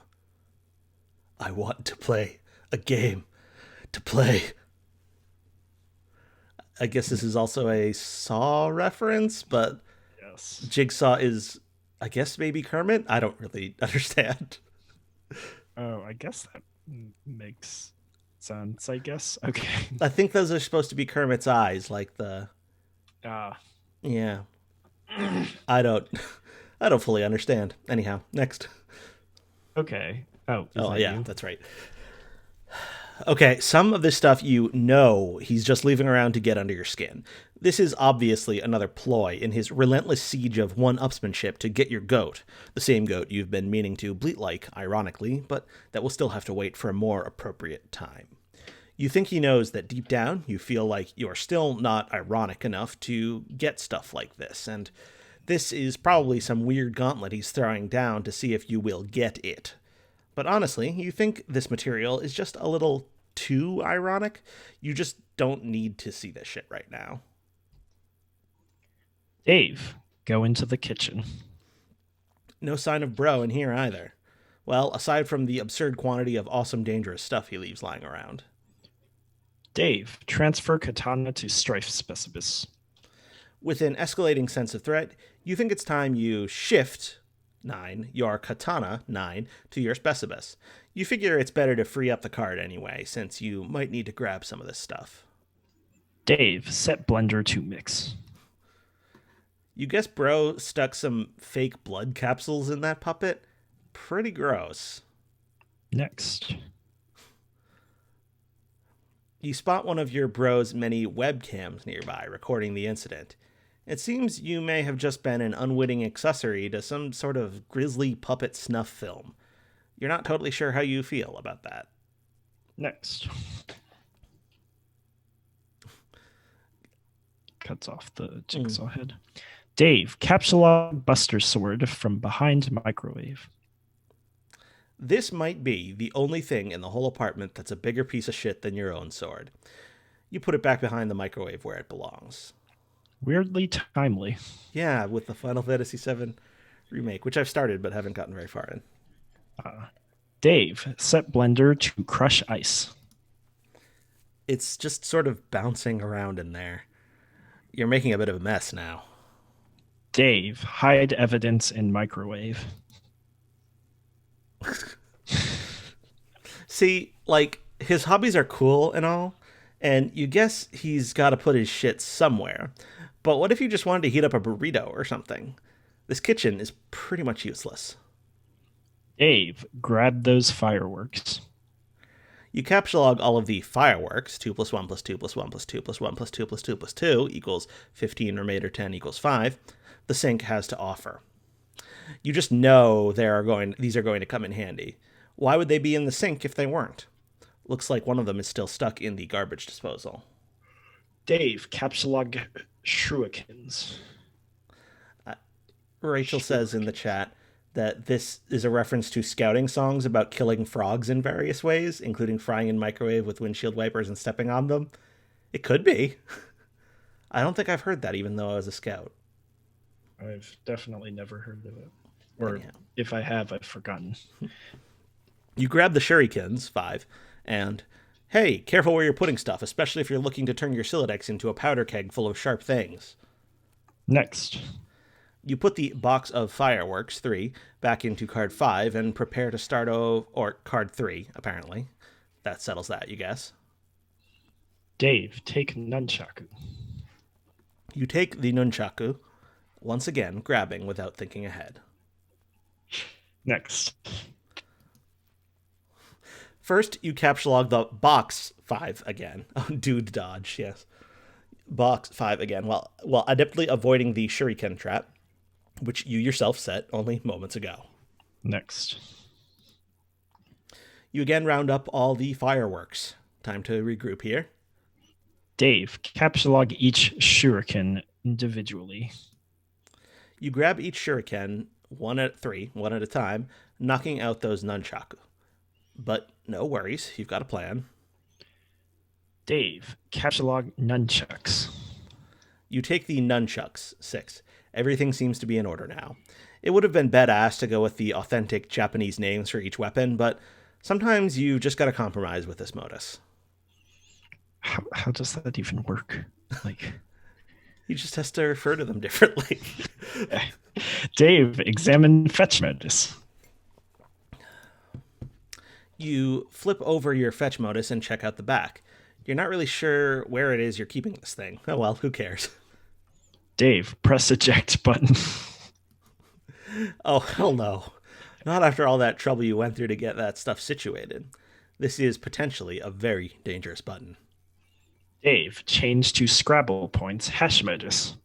Speaker 1: I want to play a game. To play. I guess this is also a Saw reference, but
Speaker 2: yes.
Speaker 1: Jigsaw is, I guess, maybe Kermit? I don't really understand.
Speaker 2: Oh, I guess that makes sense, I guess. Okay.
Speaker 1: I think those are supposed to be Kermit's eyes, like the... Yeah. I don't fully understand. Anyhow, next.
Speaker 2: Okay. Oh,
Speaker 1: yeah,
Speaker 2: you?
Speaker 1: That's right. Okay, some of this stuff you know he's just leaving around to get under your skin. This is obviously another ploy in his relentless siege of one-upsmanship to get your goat, the same goat you've been meaning to bleat-like, ironically, but that will still have to wait for a more appropriate time. You think he knows that deep down you feel like you're still not ironic enough to get stuff like this, and this is probably some weird gauntlet he's throwing down to see if you will get it. But honestly, you think this material is just a little too ironic. You just don't need to see this shit right now.
Speaker 2: Dave, go into the kitchen.
Speaker 1: No sign of bro in here either. Well, aside from the absurd quantity of awesome dangerous stuff he leaves lying around.
Speaker 2: Dave, transfer katana to strife specibus.
Speaker 1: With an escalating sense of threat, you think it's time you shift 9, your katana 9, to your specibus. You figure it's better to free up the card anyway, since you might need to grab some of this stuff.
Speaker 2: Dave, set blender to mix.
Speaker 1: You guess bro stuck some fake blood capsules in that puppet? Pretty gross.
Speaker 2: Next.
Speaker 1: You spot one of your bro's many webcams nearby recording the incident. It seems you may have just been an unwitting accessory to some sort of grisly puppet snuff film. You're not totally sure how you feel about that.
Speaker 2: Next. Cuts off the jigsaw head. Dave, capsulog buster sword from behind microwave.
Speaker 1: This might be the only thing in the whole apartment that's a bigger piece of shit than your own sword. You put it back behind the microwave where it belongs.
Speaker 2: Weirdly timely.
Speaker 1: Yeah, with the Final Fantasy VII remake, which I've started but haven't gotten very far in.
Speaker 2: Dave, set blender to crush ice.
Speaker 1: It's just sort of bouncing around in there. You're making a bit of a mess now.
Speaker 2: Dave, hide evidence in microwave.
Speaker 1: See, like, his hobbies are cool and all, and you guess he's got to put his shit somewhere. But what if you just wanted to heat up a burrito or something? This kitchen is pretty much useless.
Speaker 2: Dave, grab those fireworks.
Speaker 1: You capsulog all of the fireworks, 2 plus 1 plus 2 plus 1 plus 2 plus 1 plus 2 plus 2 plus 2 equals 15 remainder 10 equals 5, the sink has to offer. You just know these are going to come in handy. Why would they be in the sink if they weren't? Looks like one of them is still stuck in the garbage disposal.
Speaker 2: Dave, capsulog shurikens.
Speaker 1: Rachel says in the chat that this is a reference to scouting songs about killing frogs in various ways, including frying in microwave with windshield wipers and stepping on them. It could be. I don't think I've heard that, even though I was a scout.
Speaker 2: I've definitely never heard of it. Or
Speaker 1: Anyhow.
Speaker 2: if I have, I've forgotten.
Speaker 1: You grab the shurikens, 5, and hey, careful where you're putting stuff, especially if you're looking to turn your Silodex into a powder keg full of sharp things.
Speaker 2: Next.
Speaker 1: You put the box of fireworks, 3, back into card 5 and prepare to start or card 3, apparently. That settles that, you guess.
Speaker 2: Dave, take nunchaku.
Speaker 1: You take the nunchaku, once again grabbing without thinking ahead.
Speaker 2: Next.
Speaker 1: First, you capsulog the box 5 again. Oh, dude dodge, yes. Box 5 again, while adeptly avoiding the shuriken trap, which you yourself set only moments ago.
Speaker 2: Next.
Speaker 1: You again round up all the fireworks. Time to regroup here.
Speaker 2: Dave, capsulog each shuriken individually.
Speaker 1: You grab each shuriken one at a time, knocking out those nunchaku. But no worries, you've got a plan.
Speaker 2: Dave, capsulog nunchucks.
Speaker 1: You take the nunchucks, 6. Everything seems to be in order now. It would have been badass to go with the authentic Japanese names for each weapon, but sometimes you just gotta compromise with this modus.
Speaker 2: How does that even work? Like,
Speaker 1: he just has to refer to them differently.
Speaker 2: Dave, examine fetch modus.
Speaker 1: You flip over your fetch modus and check out the back. You're not really sure where it is you're keeping this thing. Oh well, who cares?
Speaker 2: Dave, press eject button.
Speaker 1: Oh, hell no. Not after all that trouble you went through to get that stuff situated. This is potentially a very dangerous button.
Speaker 2: Dave, change to Scrabble points hash modus.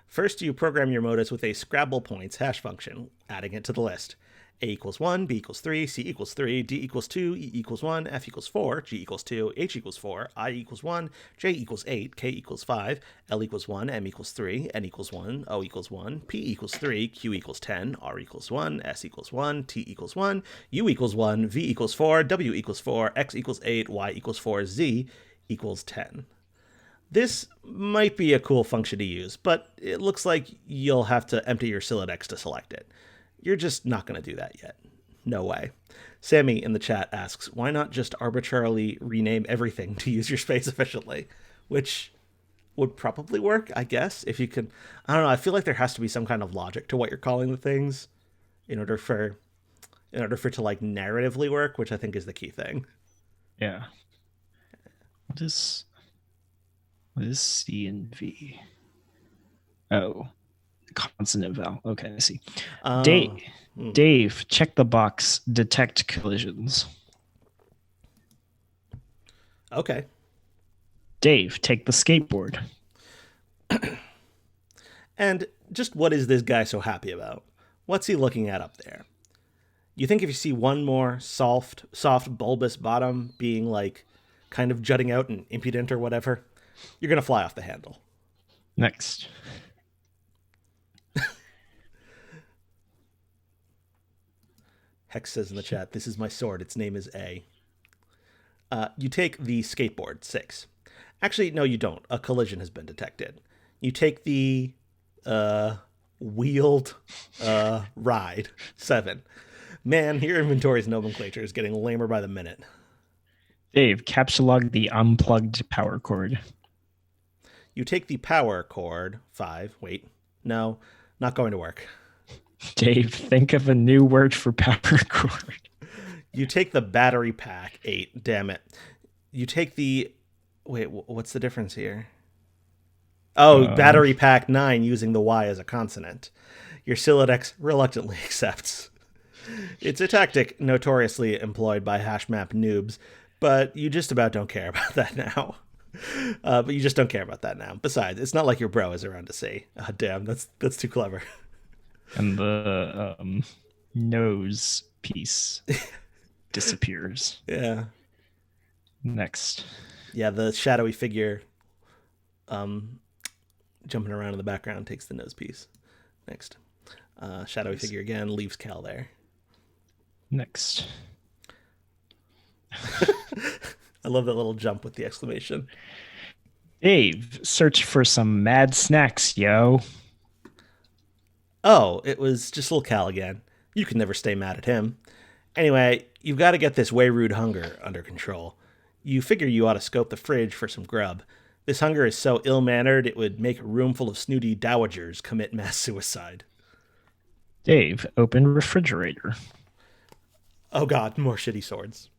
Speaker 1: First, you program your modus with a Scrabble points hash function, adding it to the list. A equals 1, B equals 3, C equals 3, D equals 2, E equals 1, F equals 4, G equals 2, H equals 4, I equals 1, J equals 8, K equals 5, L equals 1, M equals 3, N equals 1, O equals 1, P equals 3, Q equals 10, R equals 1, S equals 1, T equals 1, U equals 1, V equals 4, W equals 4, X equals 8, Y equals 4, Z equals 10. This might be a cool function to use, but it looks like you'll have to empty your Silodex to select it. You're just not going to do that yet. No way. Sammy in the chat asks, why not just arbitrarily rename everything to use your space efficiently? Which would probably work, I guess, if you could. I don't know, I feel like there has to be some kind of logic to what you're calling the things in order for it to like narratively work, which I think is the key thing.
Speaker 2: Yeah. What is C and V? Oh. Consonant vowel. Okay, I see. Dave, check the box. Detect collisions.
Speaker 1: Okay.
Speaker 2: Dave, take the skateboard.
Speaker 1: And just what is this guy so happy about? What's he looking at up there? You think if you see one more soft, bulbous bottom being like kind of jutting out and impudent or whatever, you're going to fly off the handle.
Speaker 2: Next.
Speaker 1: Hex says in the chat, this is my sword. Its name is A. You take the skateboard, 6. Actually, no, you don't. A collision has been detected. You take the wheeled ride, 7. Man, your inventory's nomenclature is getting lamer by the minute.
Speaker 2: Dave, capsulog the unplugged power cord.
Speaker 1: You take the power cord, 5. Wait, no, not going to work.
Speaker 2: Dave, think of a new word for power cord.
Speaker 1: You take the battery pack, 8. Damn it. You take the... Wait, what's the difference here? Oh, battery pack 9 using the Y as a consonant. Your Silodex reluctantly accepts. It's a tactic notoriously employed by hashmap noobs, but you just about don't care about that now. Besides, it's not like your bro is around to see. Oh, damn, that's too clever.
Speaker 2: And the nose piece. disappears.
Speaker 1: Yeah.
Speaker 2: Next.
Speaker 1: Yeah, the shadowy figure jumping around in the background takes the nose piece. Next. Shadowy figure again leaves Cal there.
Speaker 2: Next.
Speaker 1: I love that little jump with the exclamation.
Speaker 2: Dave, search for some mad snacks, yo.
Speaker 1: Oh, it was just little Cal again. You can never stay mad at him. Anyway, you've got to get this way rude hunger under control. You figure you ought to scope the fridge for some grub. This hunger is so ill-mannered it would make a room full of snooty dowagers commit mass suicide.
Speaker 2: Dave, open refrigerator.
Speaker 1: Oh god, more shitty swords.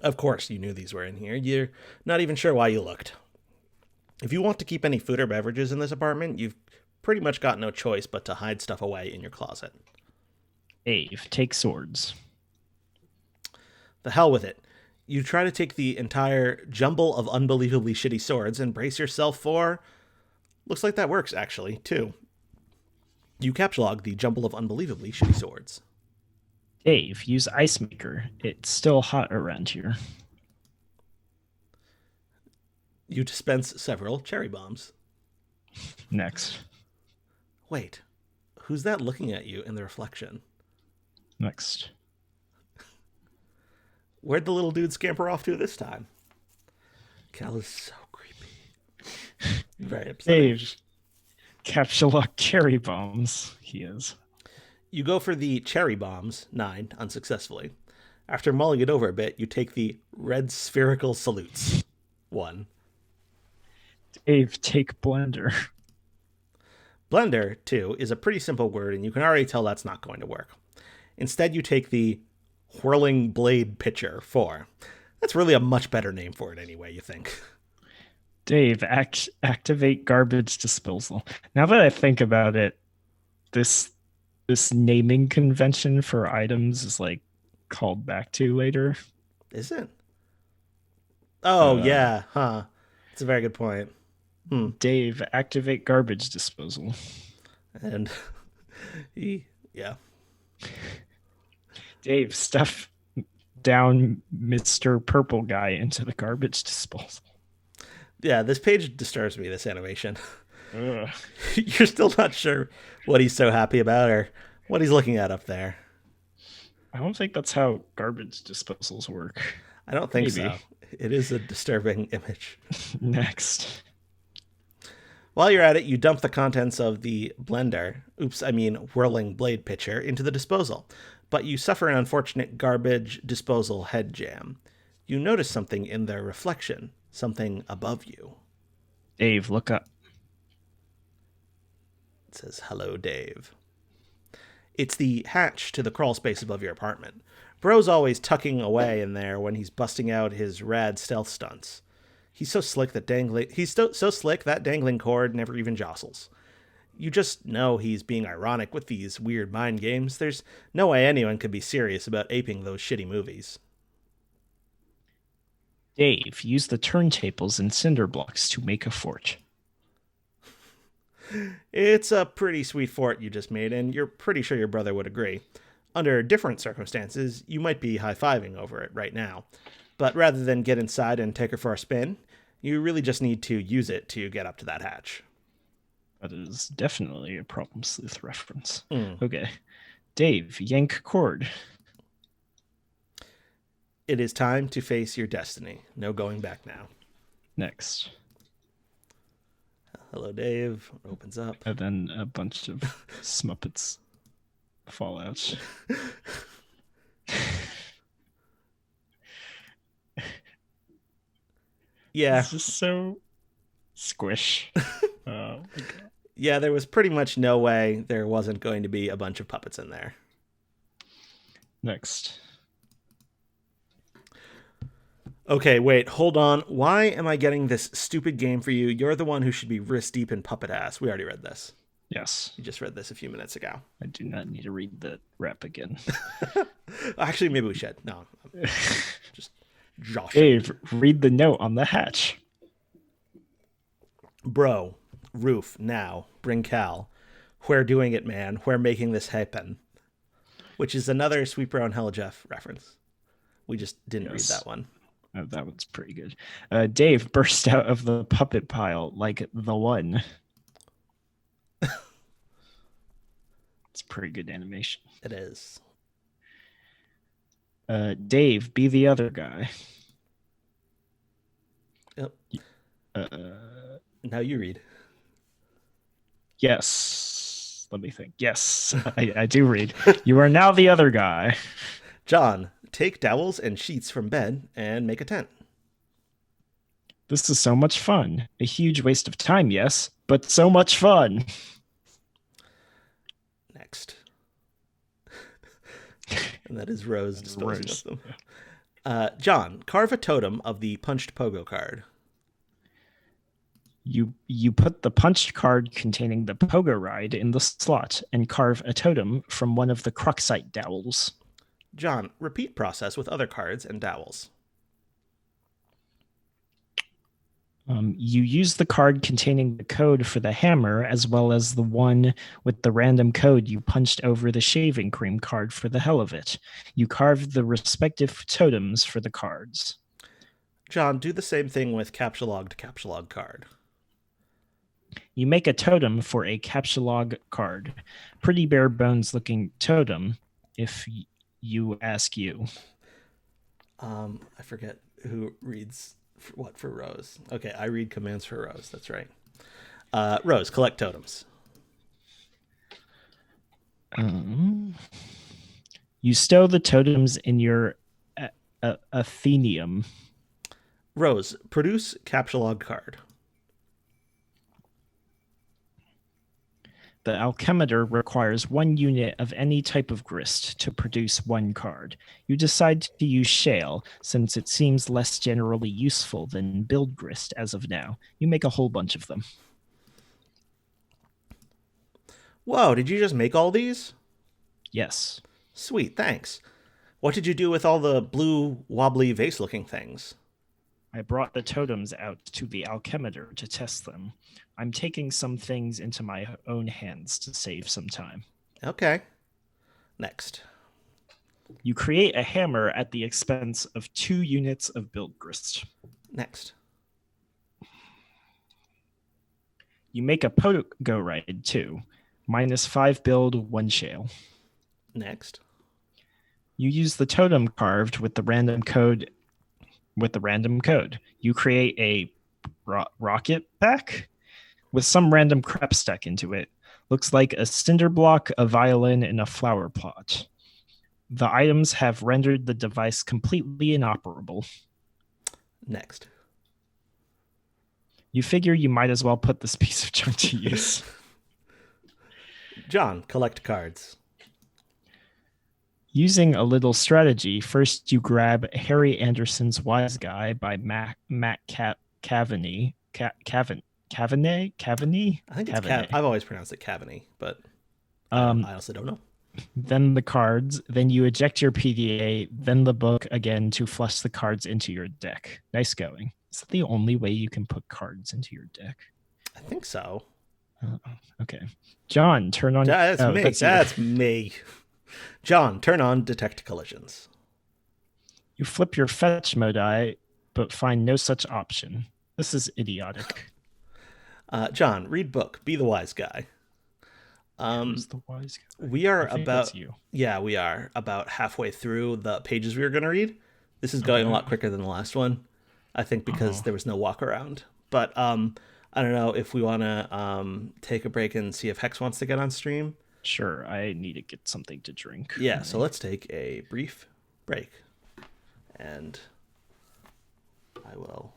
Speaker 1: Of course you knew these were in here. You're not even sure why you looked. If you want to keep any food or beverages in this apartment, you've pretty much got no choice but to hide stuff away in your closet.
Speaker 2: Dave, take swords.
Speaker 1: The hell with it. You try to take the entire jumble of unbelievably shitty swords and brace yourself for... Looks like that works, actually, too. You captchalogue the jumble of unbelievably shitty swords.
Speaker 2: Dave, use ice maker. It's still hot around here.
Speaker 1: You dispense several cherry bombs.
Speaker 2: Next.
Speaker 1: Wait, who's that looking at you in the reflection?
Speaker 2: Next.
Speaker 1: Where'd the little dude scamper off to this time? Cal is so creepy. Very upsetting.
Speaker 2: Dave, captchalogue cherry bombs. He is.
Speaker 1: You go for the cherry bombs, 9, unsuccessfully. After mulling it over a bit, you take the red spherical salutes, 1.
Speaker 2: Dave, take blender.
Speaker 1: Blender, 2, is a pretty simple word, and you can already tell that's not going to work. Instead, you take the whirling blade pitcher, 4. That's really a much better name for it anyway, you think.
Speaker 2: Dave, activate garbage disposal. Now that I think about it, this naming convention for items is like called back to later.
Speaker 1: Is it? Oh, yeah, huh. It's a very good point.
Speaker 2: Dave, activate garbage disposal.
Speaker 1: And yeah.
Speaker 2: Dave, stuff down Mr. Purple Guy into the garbage disposal.
Speaker 1: Yeah, this page disturbs me, this animation. You're still not sure what he's so happy about or what he's looking at up there.
Speaker 2: I don't think that's how garbage disposals work.
Speaker 1: I don't think so. It is a disturbing image.
Speaker 2: Next.
Speaker 1: While you're at it, you dump the contents of the whirling blade pitcher into the disposal. But you suffer an unfortunate garbage disposal head jam. You notice something in their reflection, something above you.
Speaker 2: Dave, look up.
Speaker 1: It says, "Hello, Dave." It's the hatch to the crawl space above your apartment. Bro's always tucking away in there when he's busting out his rad stealth stunts. He's so slick that dangling cord never even jostles. You just know he's being ironic with these weird mind games. There's no way anyone could be serious about aping those shitty movies.
Speaker 2: Dave, use the turntables and cinder blocks to make a fort.
Speaker 1: It's a pretty sweet fort you just made, and you're pretty sure your brother would agree. Under different circumstances, you might be high-fiving over it right now. But rather than get inside and take her for a spin, you really just need to use it to get up to that hatch.
Speaker 2: That is definitely a Problem Sleuth reference. Okay. Dave, yank cord.
Speaker 1: It is time to face your destiny. No going back now.
Speaker 2: Next.
Speaker 1: Hello, Dave. Opens up.
Speaker 2: And then a bunch of Smuppets fall out.
Speaker 1: Yeah.
Speaker 2: This is so squish. Oh my god.
Speaker 1: Yeah, there was pretty much no way there wasn't going to be a bunch of puppets in there.
Speaker 2: Next.
Speaker 1: Okay, wait, hold on. Why am I getting this stupid game for you? You're the one who should be wrist deep in puppet ass. We already read this.
Speaker 2: Yes.
Speaker 1: You just read this a few minutes ago.
Speaker 2: I do not need to read the rap again.
Speaker 1: Actually, maybe we should. No. Just Josh.
Speaker 2: Dave, read the note on the hatch.
Speaker 1: Bro, roof, now, bring Cal. We're doing it, man. We're making this happen. Which is another Sweet Bro and Hella Jeff reference. We just didn't read
Speaker 2: Yes.
Speaker 1: that one.
Speaker 2: Oh, that one's pretty good. Dave burst out of the puppet pile like the one. It's pretty good animation.
Speaker 1: It is.
Speaker 2: Dave, be the other guy.
Speaker 1: Yep.
Speaker 2: Uh,
Speaker 1: Now you read.
Speaker 2: yes. Let me think. Yes, I do read. You are now the other guy.
Speaker 1: John, take dowels and sheets from bed and make a tent.
Speaker 2: This is so much fun. A huge waste of time, yes, but so much fun.
Speaker 1: Next. And that is Rose disposing of them. John, carve a totem of the punched pogo card.
Speaker 2: You put the punched card containing the pogo ride in the slot and carve a totem from one of the Cruxite dowels.
Speaker 1: John, repeat process with other cards and dowels.
Speaker 2: You use the card containing the code for the hammer as well as the one with the random code you punched over the shaving cream card for the hell of it. You carve the respective totems for the cards.
Speaker 1: John, do the same thing with captcha-logged card.
Speaker 2: You make a totem for a captcha-log card. Pretty bare bones looking totem, if you ask you.
Speaker 1: I forget who reads what for Rose. Okay, I read commands for Rose. That's right. Rose, collect totems.
Speaker 2: You stow the totems in your Athenium.
Speaker 1: Rose, produce captcha-log card.
Speaker 2: The alchemitor requires 1 unit of any type of grist to produce 1 card. You decide to use shale since it seems less generally useful than build grist as of now. You make a whole bunch of them.
Speaker 1: Whoa, did you just make all these?
Speaker 2: Yes.
Speaker 1: Sweet, thanks. What did you do with all the blue, wobbly vase-looking things?
Speaker 2: I brought the totems out to the alchemitor to test them. I'm taking some things into my own hands to save some time.
Speaker 1: Okay. Next.
Speaker 2: You create a hammer at the expense of 2 units of build grist.
Speaker 1: Next.
Speaker 2: You make a pogo ride too. -5 build, 1 shale.
Speaker 1: Next.
Speaker 2: You use the totem carved with the random code. You create a rocket pack with some random crap stuck into it. Looks like a cinder block, a violin, and a flower pot. The items have rendered the device completely inoperable.
Speaker 1: Next.
Speaker 2: You figure you might as well put this piece of junk to use.
Speaker 1: John, collect cards.
Speaker 2: Using a little strategy, first you grab Harry Anderson's Wise Guy by Matt Cavaney. Cavaney?
Speaker 1: I think it's I've always pronounced it Cavaney, but I also don't know.
Speaker 2: Then the cards, then you eject your PDA, then the book again to flush the cards into your deck. Nice going. Is that the only way you can put cards into your deck?
Speaker 1: I think so.
Speaker 2: Okay. John, turn on...
Speaker 1: That's me. That's me. John, turn on detect collisions.
Speaker 2: You flip your fetch modi, but find no such option. This is idiotic.
Speaker 1: John, read book. Be the wise guy.
Speaker 2: Who's the wise guy?
Speaker 1: We are
Speaker 2: about you.
Speaker 1: Yeah, we are about halfway through the pages we were going to read. This is going a lot quicker than the last one, I think, because there was no walk around. But I don't know if we want to take a break and see if Hex wants to get on stream.
Speaker 2: Sure, I need to get something to drink.
Speaker 1: Yeah, so let's take a brief break, and I will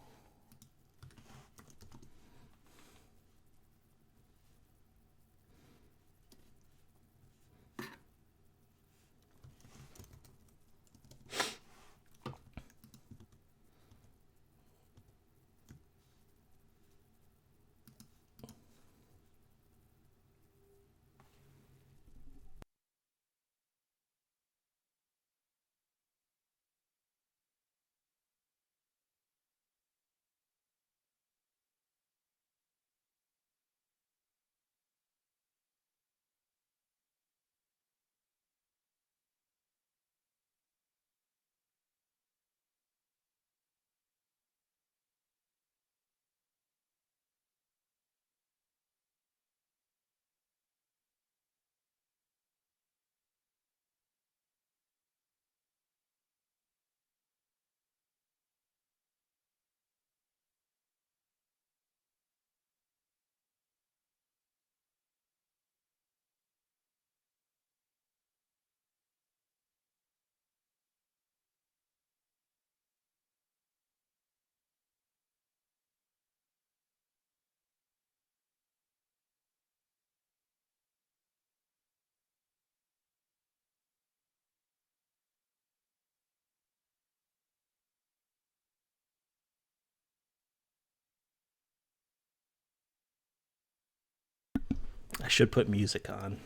Speaker 1: I should put music on.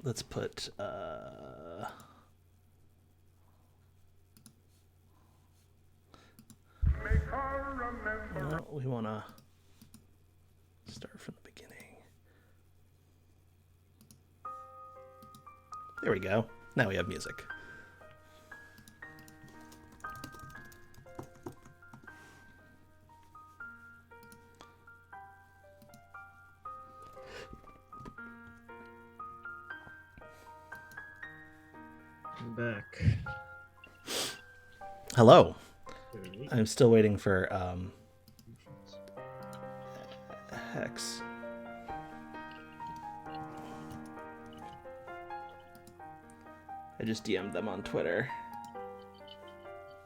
Speaker 1: Let's put no, we want to start from the beginning. There we go. Now we have music.
Speaker 2: I'm back.
Speaker 1: Hello. I'm still waiting for Hex. I just DM'd them on Twitter.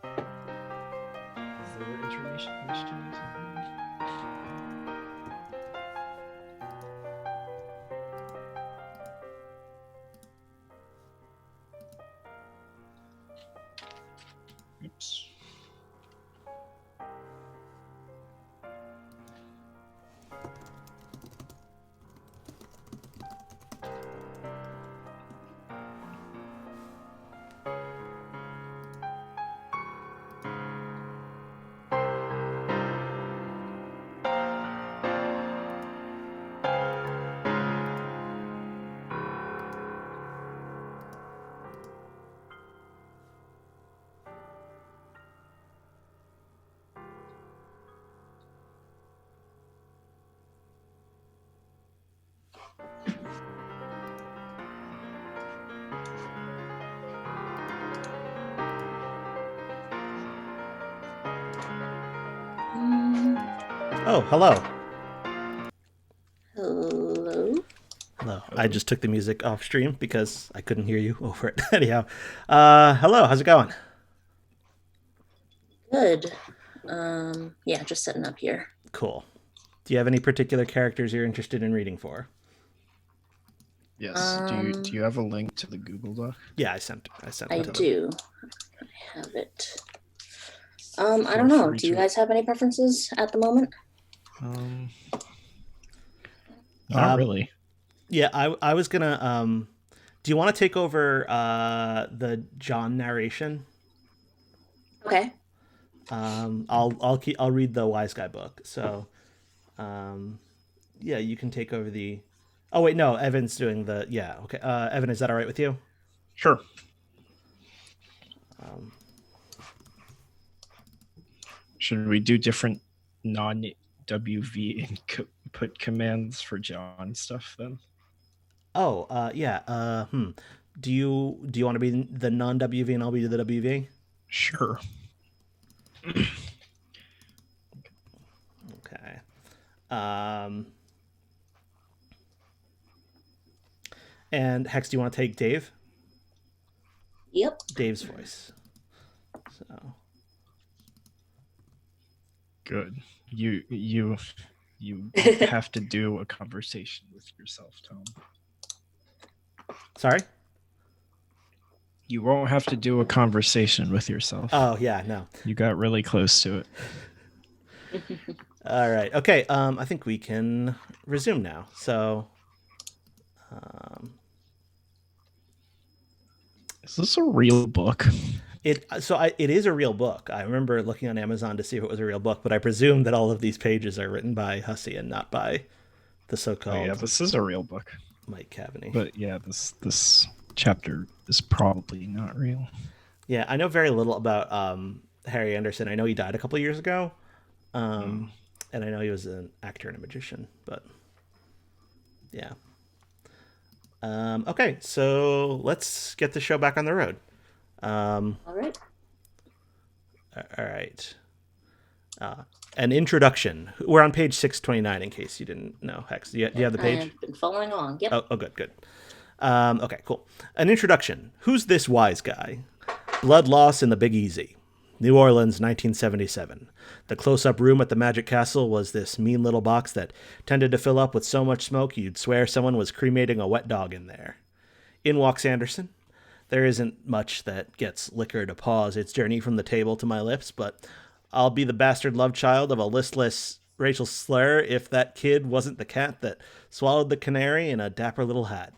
Speaker 2: Is there information questions? Oops.
Speaker 1: Oh, hello.
Speaker 3: Hello.
Speaker 1: Hello. I just took the music off stream because I couldn't hear you over it. Anyhow, hello. How's it going?
Speaker 3: Good. Yeah, just setting up here.
Speaker 1: Cool. Do you have any particular characters you're interested in reading for?
Speaker 2: Yes. Do you have a link to the Google Doc?
Speaker 1: Yeah, I sent
Speaker 3: I
Speaker 1: it to them.
Speaker 3: do. I have it. I don't know. Do you guys have any preferences at the moment?
Speaker 2: Not really.
Speaker 1: Yeah, I was gonna. Do you want to take over the John narration?
Speaker 3: Okay.
Speaker 1: I'll read the Wise Guy book. So, yeah, you can take over the. Oh wait, no, Evan's doing the. Yeah, okay. Evan, is that all right with you?
Speaker 2: Sure. Should we do different non-WV input commands for John stuff then?
Speaker 1: Oh, yeah. Do you want to be the non-WV and I'll be the WV?
Speaker 2: Sure.
Speaker 1: Okay. And Hex, do you want to take Dave?
Speaker 3: Yep.
Speaker 1: Dave's voice. So.
Speaker 2: Good. You have to do a conversation with yourself, Tom.
Speaker 1: Sorry?
Speaker 2: You won't have to do a conversation with yourself.
Speaker 1: Oh, yeah, no.
Speaker 2: You got really close to it.
Speaker 1: All right. Okay, I think we can resume now. So,
Speaker 2: is this a real book?
Speaker 1: it is a real book. I remember looking on Amazon to see if it was a real book, but I presume that all of these pages are written by Hussey and not by the so-called.
Speaker 2: Oh, yeah, this is a real book.
Speaker 1: Mike Cavaney.
Speaker 2: But yeah, this chapter is probably not real.
Speaker 1: Yeah, I know very little about Harry Anderson. I know he died a couple of years ago, and I know he was an actor and a magician. But yeah. Okay, so let's get the show back on the road.
Speaker 3: All right.
Speaker 1: All right. An introduction. We're on page 629 in case you didn't know. Hex, do you have the page?
Speaker 3: I've been following along. Yep.
Speaker 1: Oh, good. Okay, cool. An introduction. Who's this wise guy? Blood loss in the Big Easy. New Orleans, 1977. The close-up room at the Magic Castle was this mean little box that tended to fill up with so much smoke you'd swear someone was cremating a wet dog in there. In walks Anderson. There isn't much that gets liquor to pause its journey from the table to my lips, but I'll be the bastard love child of a listless Rachel Slur if that kid wasn't the cat that swallowed the canary in a dapper little hat.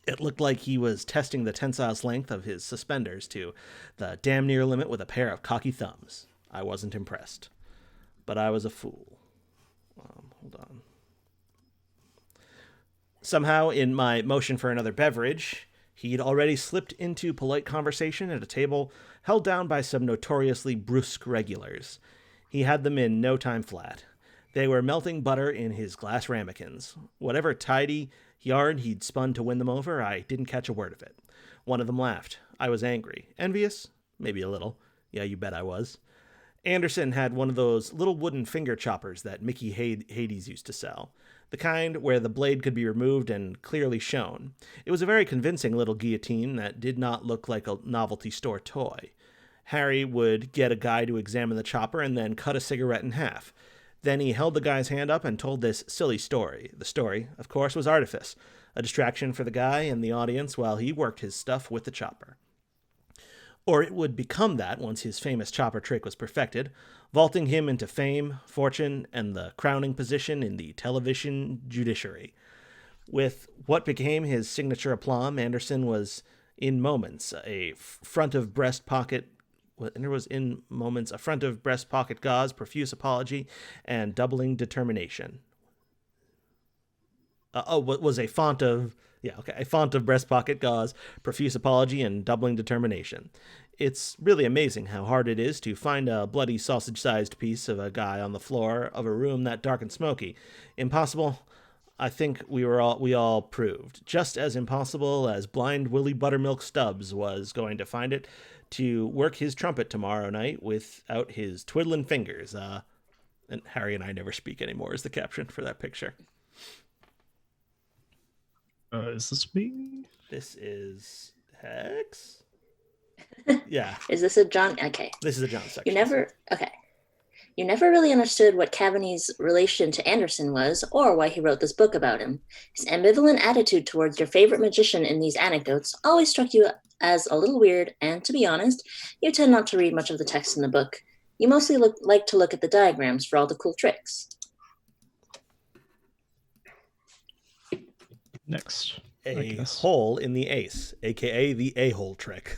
Speaker 1: It looked like he was testing the tensile length of his suspenders to the damn near limit with a pair of cocky thumbs. I wasn't impressed. But I was a fool. Hold on. Somehow, in my motion for another beverage, he'd already slipped into polite conversation at a table held down by some notoriously brusque regulars. He had them in no time flat. They were melting butter in his glass ramekins. Whatever tidy yarn he'd spun to win them over, I didn't catch a word of it. One of them laughed. I was angry. Envious? Maybe a little. Yeah, you bet I was. Anderson had one of those little wooden finger choppers that Mickey Hades used to sell. The kind where the blade could be removed and clearly shown. It was a very convincing little guillotine that did not look like a novelty store toy. Harry would get a guy to examine the chopper and then cut a cigarette in half. Then he held the guy's hand up and told this silly story. The story, of course, was artifice, a distraction for the guy and the audience while he worked his stuff with the chopper. Or it would become that once his famous chopper trick was perfected, vaulting him into fame, fortune, and the crowning position in the television judiciary. With what became his signature aplomb, Anderson was in moments a front of breast pocket gauze, profuse apology, and doubling determination. A font of breast pocket gauze, profuse apology, and doubling determination. It's really amazing how hard it is to find a bloody sausage-sized piece of a guy on the floor of a room that dark and smoky. Impossible? I think we all proved. Just as impossible as blind Willie Buttermilk Stubbs was going to find it to work his trumpet tomorrow night without his twiddling fingers. And Harry and I never speak anymore is the caption for that picture.
Speaker 2: Is this me?
Speaker 1: This is Hex? Yeah.
Speaker 3: Is this a John? Okay.
Speaker 1: This is a John section.
Speaker 3: You never really understood what Cavani's relation to Anderson was, or why he wrote this book about him. His ambivalent attitude towards your favorite magician in these anecdotes always struck you as a little weird, and to be honest, you tend not to read much of the text in the book. You mostly like to look at the diagrams for all the cool tricks.
Speaker 2: Next.
Speaker 1: A hole in the ace, aka the a-hole trick.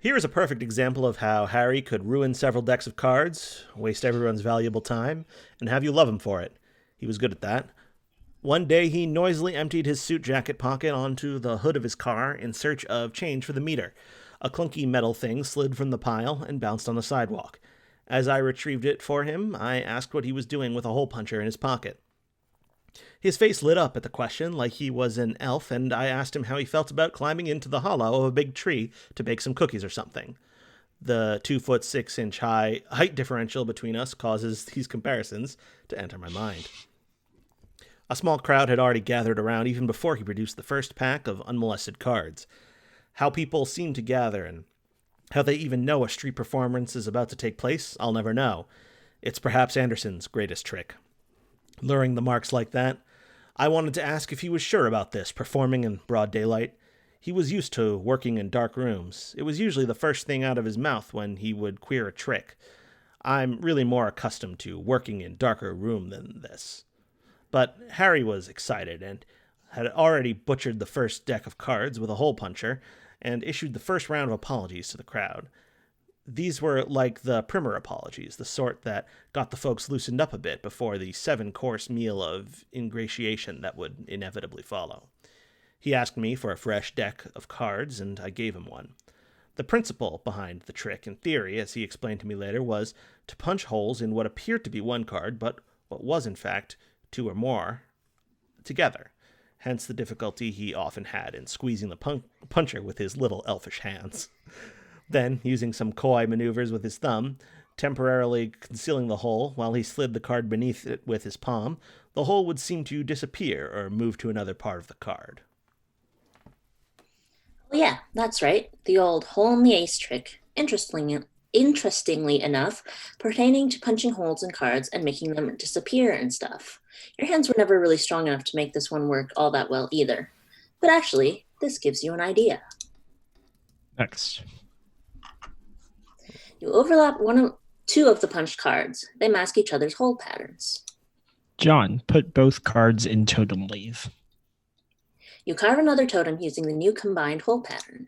Speaker 1: Here is a perfect example of how Harry could ruin several decks of cards, waste everyone's valuable time, and have you love him for it. He was good at that. One day he noisily emptied his suit jacket pocket onto the hood of his car in search of change for the meter. A clunky metal thing slid from the pile and bounced on the sidewalk. As I retrieved it for him, I asked what he was doing with a hole puncher in his pocket. His face lit up at the question like he was an elf, and I asked him how he felt about climbing into the hollow of a big tree to bake some cookies or something. The 2'6" height differential between us causes these comparisons to enter my mind. A small crowd had already gathered around even before he produced the first pack of unmolested cards. How people seem to gather and how they even know a street performance is about to take place, I'll never know. It's perhaps Anderson's greatest trick. Luring the marks like that, I wanted to ask if he was sure about this, performing in broad daylight. He was used to working in dark rooms. It was usually the first thing out of his mouth when he would queer a trick. I'm really more accustomed to working in darker room than this. But Harry was excited and had already butchered the first deck of cards with a hole puncher and issued the first round of apologies to the crowd. These were like the primer apologies, the sort that got the folks loosened up a bit before the 7-course meal of ingratiation that would inevitably follow. He asked me for a fresh deck of cards, and I gave him one. The principle behind the trick, in theory, as he explained to me later, was to punch holes in what appeared to be one card, but what was, in fact, 2 or more together. Hence the difficulty he often had in squeezing the puncher with his little elfish hands. Then, using some coy maneuvers with his thumb, temporarily concealing the hole while he slid the card beneath it with his palm, the hole would seem to disappear or move to another part of the card.
Speaker 3: Well, yeah, that's right. The old hole in the ace trick. Interestingly enough, pertaining to punching holes in cards and making them disappear and stuff. Your hands were never really strong enough to make this one work all that well either. But actually, this gives you an idea.
Speaker 2: Next.
Speaker 3: You overlap two of the punched cards. They mask each other's hold patterns.
Speaker 2: John, put both cards in totem lathe.
Speaker 3: You carve another totem using the new combined hold pattern.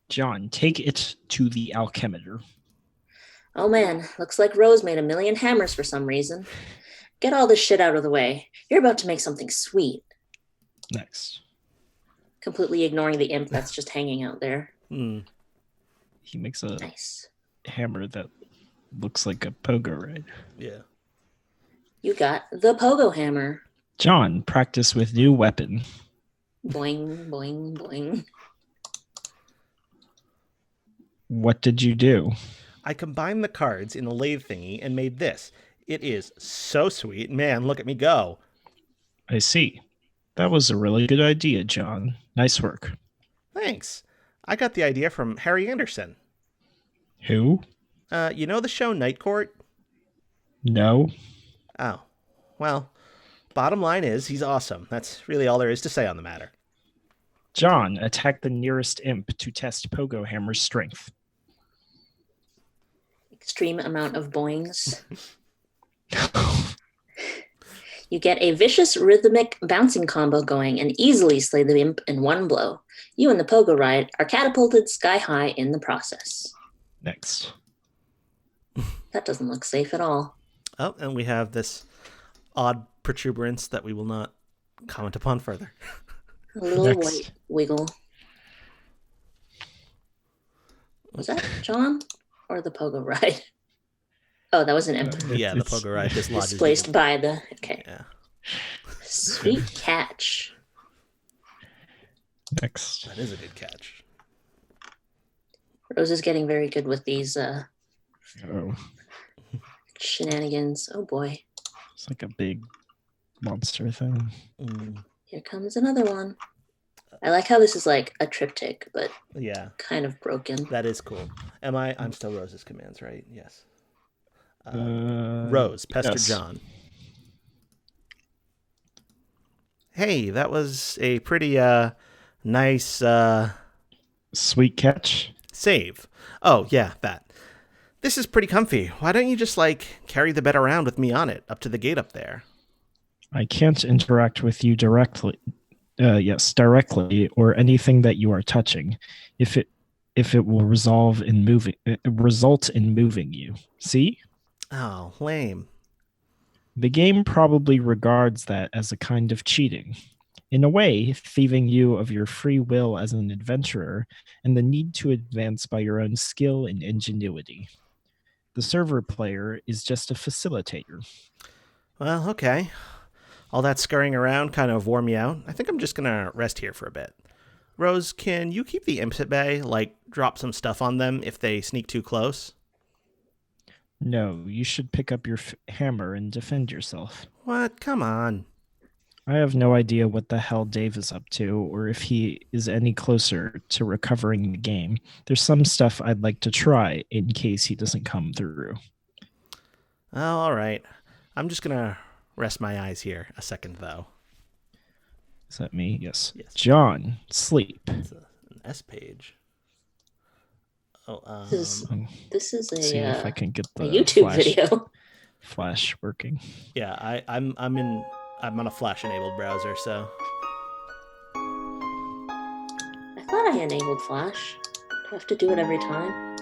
Speaker 2: John, take it to the alchemitor.
Speaker 3: Oh man, looks like Rose made 1,000,000 hammers for some reason. Get all this shit out of the way. You're about to make something sweet.
Speaker 2: Next.
Speaker 3: Completely ignoring the imp that's just hanging out there.
Speaker 2: He makes a
Speaker 3: Nice.
Speaker 2: hammer that looks like a pogo ride.
Speaker 1: Yeah.
Speaker 3: You got the pogo hammer.
Speaker 2: John, practice with new weapon.
Speaker 3: Boing, boing, boing.
Speaker 2: What did you do?
Speaker 1: I combined the cards in the lathe thingy and made this. It is so sweet. Man, look at me go.
Speaker 2: I see. That was a really good idea, John. Nice work.
Speaker 1: Thanks. I got the idea from Harry Anderson.
Speaker 2: Who?
Speaker 1: You know the show Night Court?
Speaker 2: No.
Speaker 1: Oh, well, bottom line is he's awesome. That's really all there is to say on the matter.
Speaker 2: John, attack the nearest imp to test Pogo Hammer's strength.
Speaker 3: Extreme amount of boings. You get a vicious rhythmic bouncing combo going and easily slay the imp in one blow. You and the pogo ride are catapulted sky high in the process.
Speaker 2: Next.
Speaker 3: That doesn't look safe at all.
Speaker 1: Oh, and we have this odd protuberance that we will not comment upon further.
Speaker 3: A little
Speaker 2: Next.
Speaker 3: white wiggle. Was that John or the pogo ride? Oh, that was an imp.
Speaker 1: Yeah, the pogo ride dislodges
Speaker 3: Displaced
Speaker 1: you.
Speaker 3: by the... Okay.
Speaker 1: Yeah.
Speaker 3: Sweet catch.
Speaker 2: Next.
Speaker 1: That is a good catch.
Speaker 3: Rose is getting very good with these
Speaker 2: Oh,
Speaker 3: shenanigans. Oh boy.
Speaker 2: it's like a big monster thing.
Speaker 3: Here comes another one. I like how this is like a triptych, but
Speaker 1: Yeah,
Speaker 3: kind of broken.
Speaker 1: that is cool. I'm still Rose's commands, right? Yes. Rose, Pester
Speaker 2: yes.
Speaker 1: John. Hey, that was a pretty nice
Speaker 2: Sweet catch.
Speaker 1: save. Oh, yeah, that. This is pretty comfy. Why don't you just, carry the bed around with me on it up to the gate up there?
Speaker 2: I can't interact with you directly. Directly, or anything that you are touching. If it will result in moving you. See?
Speaker 1: Oh, lame.
Speaker 2: The game probably regards that as a kind of cheating. In a way, thieving you of your free will as an adventurer and the need to advance by your own skill and ingenuity. The server player is just a facilitator.
Speaker 1: Well, okay. All that scurrying around kind of wore me out. I think I'm just going to rest here for a bit. Rose, can you keep the imps at bay? Drop some stuff on them if they sneak too close?
Speaker 2: No, you should pick up your hammer and defend yourself.
Speaker 1: What? Come on.
Speaker 2: I have no idea what the hell Dave is up to, or if he is any closer to recovering the game. There's some stuff I'd like to try in case he doesn't come through.
Speaker 1: Oh, all right. I'm just going to rest my eyes here a second, though.
Speaker 2: Is that me? Yes.
Speaker 1: Yes.
Speaker 2: John, sleep.
Speaker 1: It's an S page. Oh,
Speaker 3: This is
Speaker 2: See if I can get
Speaker 3: a
Speaker 2: the
Speaker 3: YouTube video.
Speaker 2: flash working.
Speaker 1: yeah, I'm on a Flash enabled browser, so
Speaker 3: I thought I enabled Flash. Do I have to do it every time?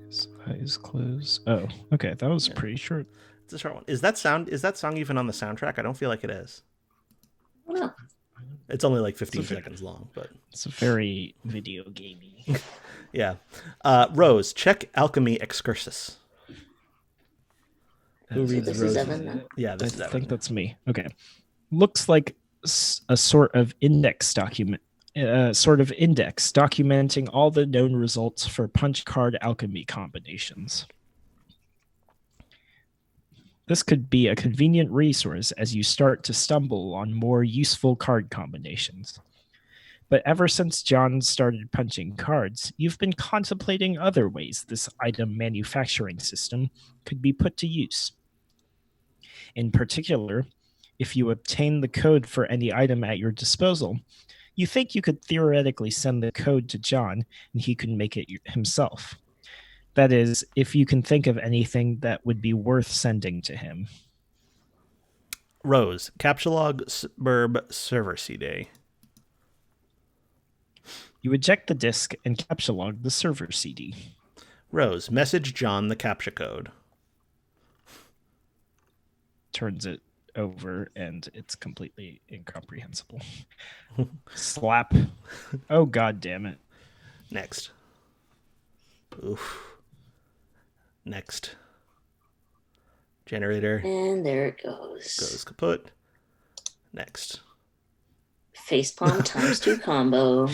Speaker 2: His eyes closed. Oh, okay. That was pretty short.
Speaker 1: it's a short one. Is that song even on the soundtrack? I don't feel like it is.
Speaker 3: I don't know.
Speaker 1: It's only 15 seconds long, but
Speaker 2: It's very video gamey.
Speaker 1: yeah. Rose, check Alchemy Excursus. Who reads
Speaker 3: this
Speaker 1: Rose?
Speaker 3: is Evan now?
Speaker 1: Yeah,
Speaker 2: I
Speaker 1: this is Evan.
Speaker 2: think that's me. Okay. Looks like a sort of index documenting all the known results for punch card alchemy combinations. This could be a convenient resource as you start to stumble on more useful card combinations. But ever since John started punching cards, you've been contemplating other ways this item manufacturing system could be put to use. In particular, If you obtain the code for any item at your disposal, you think you could theoretically send the code to John and he could make it himself. That is, if you can think of anything that would be worth sending to him.
Speaker 1: Rose, Captcha Burb server CD.
Speaker 2: You eject the disk and captcha log the server CD.
Speaker 1: Rose, message John the captcha code.
Speaker 2: Turns it over and it's completely incomprehensible. Slap. Oh, god damn it.
Speaker 1: Next. Oof. Next. Generator.
Speaker 3: And there it goes.
Speaker 1: Goes kaput. Next.
Speaker 3: Facepalm times 2 combo.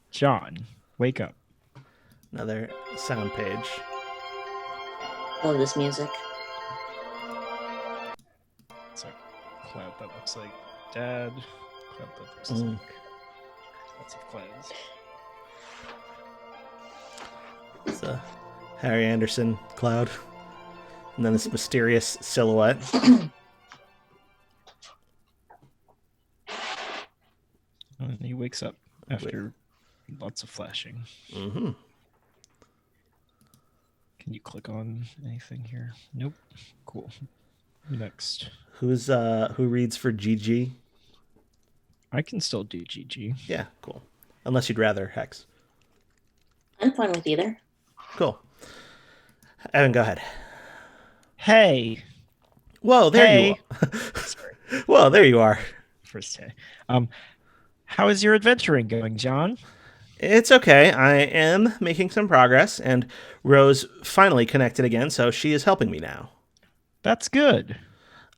Speaker 2: John, wake up.
Speaker 1: Another sound page.
Speaker 3: Love this music.
Speaker 2: It's a cloud that looks like Dad. Cloud that looks like lots of clouds.
Speaker 1: It's a Harry Anderson cloud. And then this mysterious silhouette.
Speaker 2: And he wakes up after lots of flashing.
Speaker 1: Mm-hmm.
Speaker 2: Can you click on anything here? Nope. Cool. Next.
Speaker 1: Who reads for GG?
Speaker 2: I can still do GG.
Speaker 1: Yeah, cool. Unless you'd rather Hex.
Speaker 3: I'm fine with either.
Speaker 1: Cool. Evan, go ahead.
Speaker 2: Hey.
Speaker 1: Whoa, there you are.
Speaker 2: Sorry.
Speaker 1: Whoa, there you are.
Speaker 2: First hey. How is your adventuring going, John?
Speaker 1: It's okay. I am making some progress, and Rose finally connected again, so she is helping me now.
Speaker 2: That's good.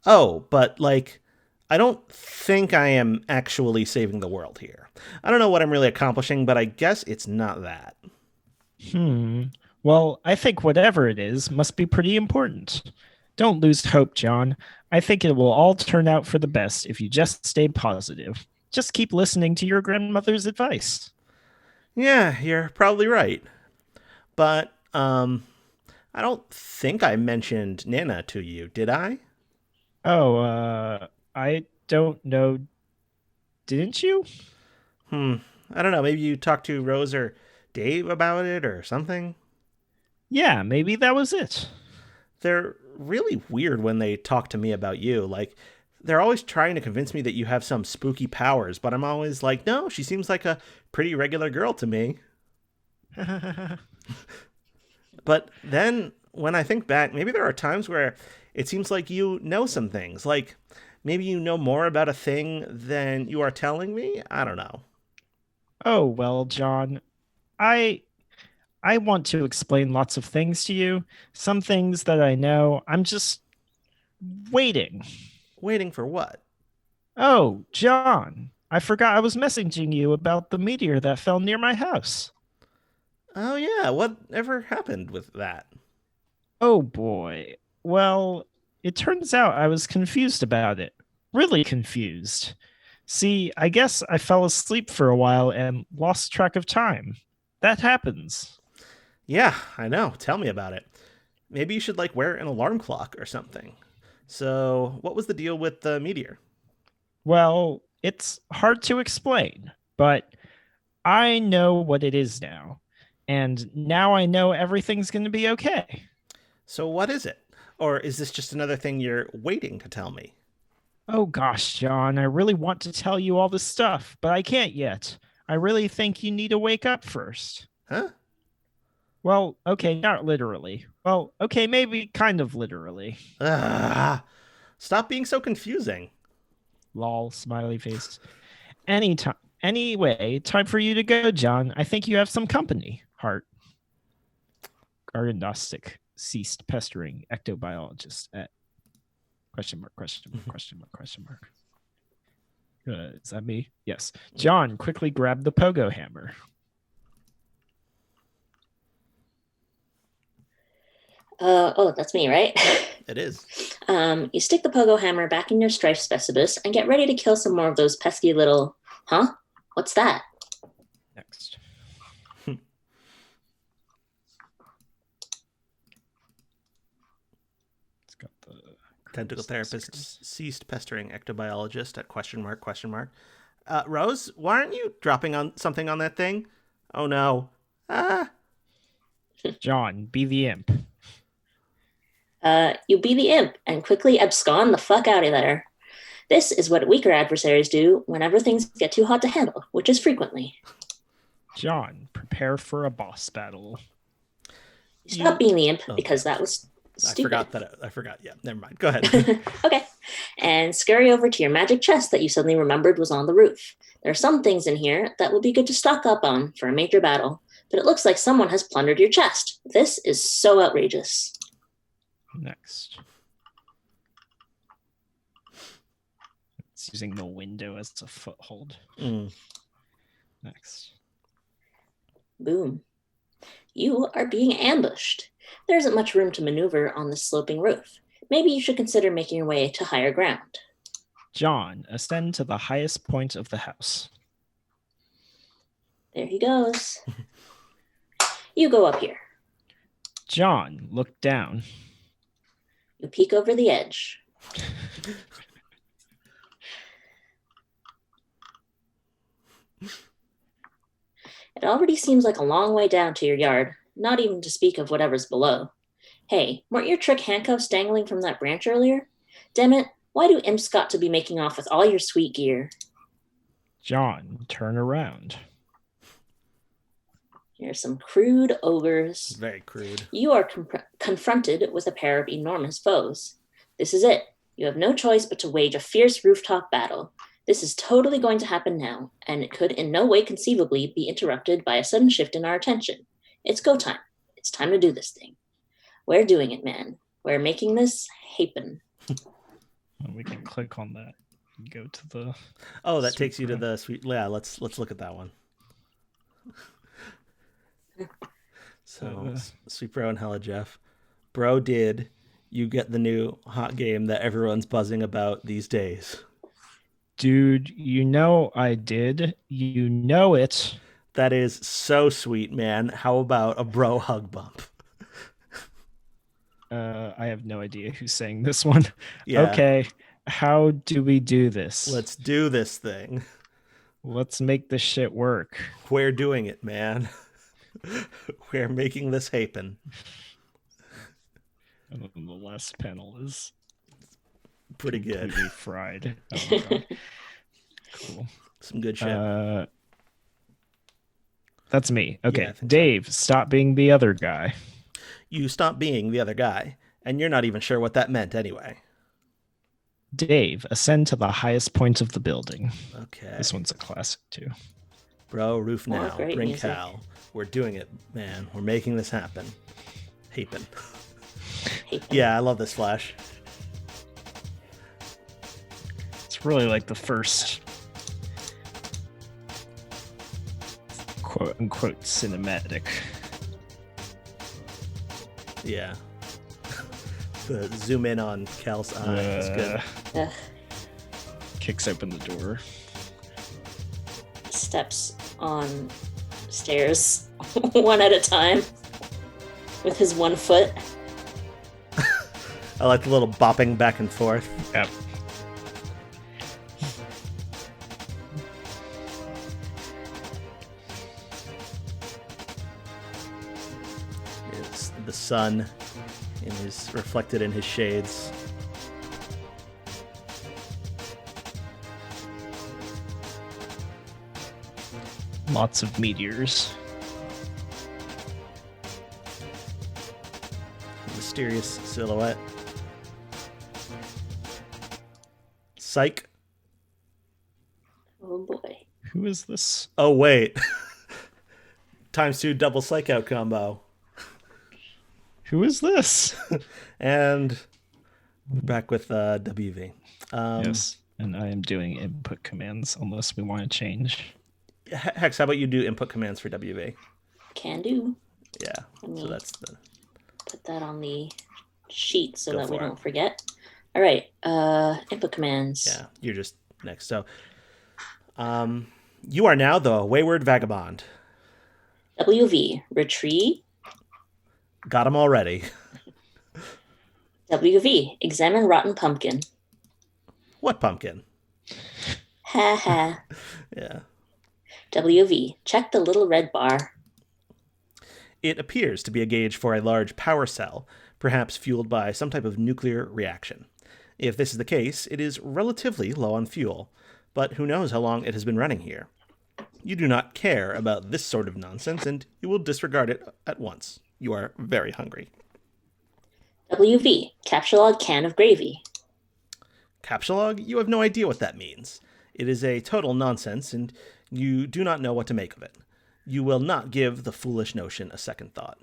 Speaker 1: Oh, but, I don't think I am actually saving the world here. I don't know what I'm really accomplishing, but I guess it's not that.
Speaker 2: Well, I think whatever it is must be pretty important. Don't lose hope, John. I think it will all turn out for the best if you just stay positive. Just keep listening to your grandmother's advice.
Speaker 1: Yeah, you're probably right. But, I don't think I mentioned Nana to you, did I?
Speaker 2: Oh, I don't know. Didn't you?
Speaker 1: I don't know. Maybe you talked to Rose or Dave about it or something?
Speaker 2: Yeah, maybe that was it.
Speaker 1: They're really weird when they talk to me about you. They're always trying to convince me that you have some spooky powers, but I'm always like, no, she seems like a pretty regular girl to me. But then, when I think back, maybe there are times where it seems like you know some things. Maybe you know more about a thing than you are telling me? I don't know.
Speaker 2: Oh, well, John, I want to explain lots of things to you. Some things that I know, I'm just waiting.
Speaker 1: Waiting for what?
Speaker 2: Oh, John, I forgot I was messaging you about the meteor that fell near my house.
Speaker 1: Oh, yeah. Whatever happened with that?
Speaker 2: Oh, boy. Well, it turns out I was confused about it. Really confused. See, I guess I fell asleep for a while and lost track of time. That happens.
Speaker 1: Yeah, I know. Tell me about it. Maybe you should, wear an alarm clock or something. So, what was the deal with the meteor?
Speaker 2: Well, it's hard to explain, but I know what it is now. And now I know everything's going to be okay.
Speaker 1: So, what is it? Or is this just another thing you're waiting to tell me?
Speaker 2: Oh gosh, John, I really want to tell you all this stuff, but I can't yet. I really think you need to wake up first.
Speaker 1: Huh?
Speaker 2: Well, okay, not literally. Well, okay, maybe kind of literally.
Speaker 1: Stop being so confusing.
Speaker 2: Lol, smiley face. Anyway, time for you to go, John. I think you have some company. Heart. Garden Gnostic ceased pestering ectobiologist at question mark. Is that me? Yes. John, quickly grab the pogo hammer.
Speaker 3: That's me, right?
Speaker 1: It is.
Speaker 3: You stick the pogo hammer back in your strife specibus and get ready to kill some more of those pesky little... Huh? What's that?
Speaker 2: Next. It's got the
Speaker 1: tentacle therapist ceased pestering ectobiologist at question mark. Rose, why aren't you dropping on something on that thing? Oh no.
Speaker 2: John, be the imp.
Speaker 3: You be the imp and quickly abscond the fuck out of there. This is what weaker adversaries do whenever things get too hot to handle, which is frequently.
Speaker 2: John, prepare for a boss battle.
Speaker 3: Stop being the imp because that was stupid.
Speaker 1: I forgot. Yeah, never mind. Go ahead.
Speaker 3: Okay. And scurry over to your magic chest that you suddenly remembered was on the roof. There are some things in here that will be good to stock up on for a major battle, but it looks like someone has plundered your chest. This is so outrageous.
Speaker 2: Next. It's using the window as a foothold. Next.
Speaker 3: Boom. You are being ambushed. There isn't much room to maneuver on this sloping roof. Maybe you should consider making your way to higher ground.
Speaker 2: John, ascend to the highest point of the house.
Speaker 3: There he goes. You go up here.
Speaker 2: John, look down.
Speaker 3: You peek over the edge. It already seems like a long way down to your yard, not even to speak of whatever's below. Hey, weren't your trick handcuffs dangling from that branch earlier? Damn it, why do imps got to be making off with all your sweet gear?
Speaker 2: John, turn around.
Speaker 3: Here's some crude ogres.
Speaker 1: Very crude.
Speaker 3: You are confronted with a pair of enormous foes. This is it. You have no choice but to wage a fierce rooftop battle. This is totally going to happen now, and it could in no way conceivably be interrupted by a sudden shift in our attention. It's go time. It's time to do this thing. We're doing it, man. We're making this happen.
Speaker 2: We can click on that and go to the...
Speaker 1: Oh, that takes you to the sweet... Yeah, let's look at that one. So, Sweet Bro and Hella Jeff. Bro did you get the new hot game that everyone's buzzing about these days?
Speaker 2: Dude, you know I did. You know it.
Speaker 1: That is so sweet, man. How about a bro hug bump?
Speaker 2: I have no idea who's saying this one.
Speaker 1: Yeah.
Speaker 2: Okay, how do we do this?
Speaker 1: Let's do this thing.
Speaker 2: Let's make this shit work.
Speaker 1: We're doing it, man. We're making this happen.
Speaker 2: And then the last panel is
Speaker 1: pretty good.
Speaker 2: Completely fried. Oh my God. Cool.
Speaker 1: Some good shit.
Speaker 2: That's me. Okay,
Speaker 1: Yeah,
Speaker 2: Dave, stop being the other guy.
Speaker 1: You stop being the other guy, and you're not even sure what that meant anyway.
Speaker 2: Dave, ascend to the highest point of the building.
Speaker 1: Okay.
Speaker 2: This one's a classic too.
Speaker 1: Bro, roof
Speaker 3: More
Speaker 1: now.
Speaker 3: great
Speaker 1: Bring
Speaker 3: music.
Speaker 1: Cal. We're doing it, man. We're making this happen. Happen. Yeah, I love this flash.
Speaker 2: It's really like the first quote unquote cinematic.
Speaker 1: Yeah. The zoom in on Cal's eye is good.
Speaker 3: Ugh.
Speaker 2: Kicks open the door.
Speaker 3: Steps on stairs one at a time with his 1 foot.
Speaker 1: I like the little bopping back and forth.
Speaker 2: Yep.
Speaker 1: It's the sun is reflected in his shades.
Speaker 2: Lots of meteors.
Speaker 1: Mysterious silhouette. Psych.
Speaker 3: Oh boy.
Speaker 2: Who is this?
Speaker 1: Oh, wait. ×2 double psych out combo.
Speaker 2: Who is this?
Speaker 1: And we're back with WV.
Speaker 2: Yes. And I am doing input commands unless we want to change.
Speaker 1: Hex, how about you do input commands for WV?
Speaker 3: Can do.
Speaker 1: Yeah. So that's the...
Speaker 3: Put that on the sheet so
Speaker 1: Go
Speaker 3: that we
Speaker 1: for it.
Speaker 3: don't forget. All right. Input commands.
Speaker 1: Yeah, you're just next. So, you are now the wayward vagabond.
Speaker 3: WV. Retreat.
Speaker 1: Got him already.
Speaker 3: WV, examine rotten pumpkin.
Speaker 1: What pumpkin?
Speaker 3: Ha ha.
Speaker 1: Yeah.
Speaker 3: WV, check the little red bar.
Speaker 1: It appears to be a gauge for a large power cell, perhaps fueled by some type of nuclear reaction. If this is the case, it is relatively low on fuel, but who knows how long it has been running here. You do not care about this sort of nonsense, and you will disregard it at once. You are very hungry.
Speaker 3: WV, capsulog can of gravy.
Speaker 1: Capsulog, you have no idea what that means. It is a total nonsense, and you do not know what to make of it. You will not give the foolish notion a second thought.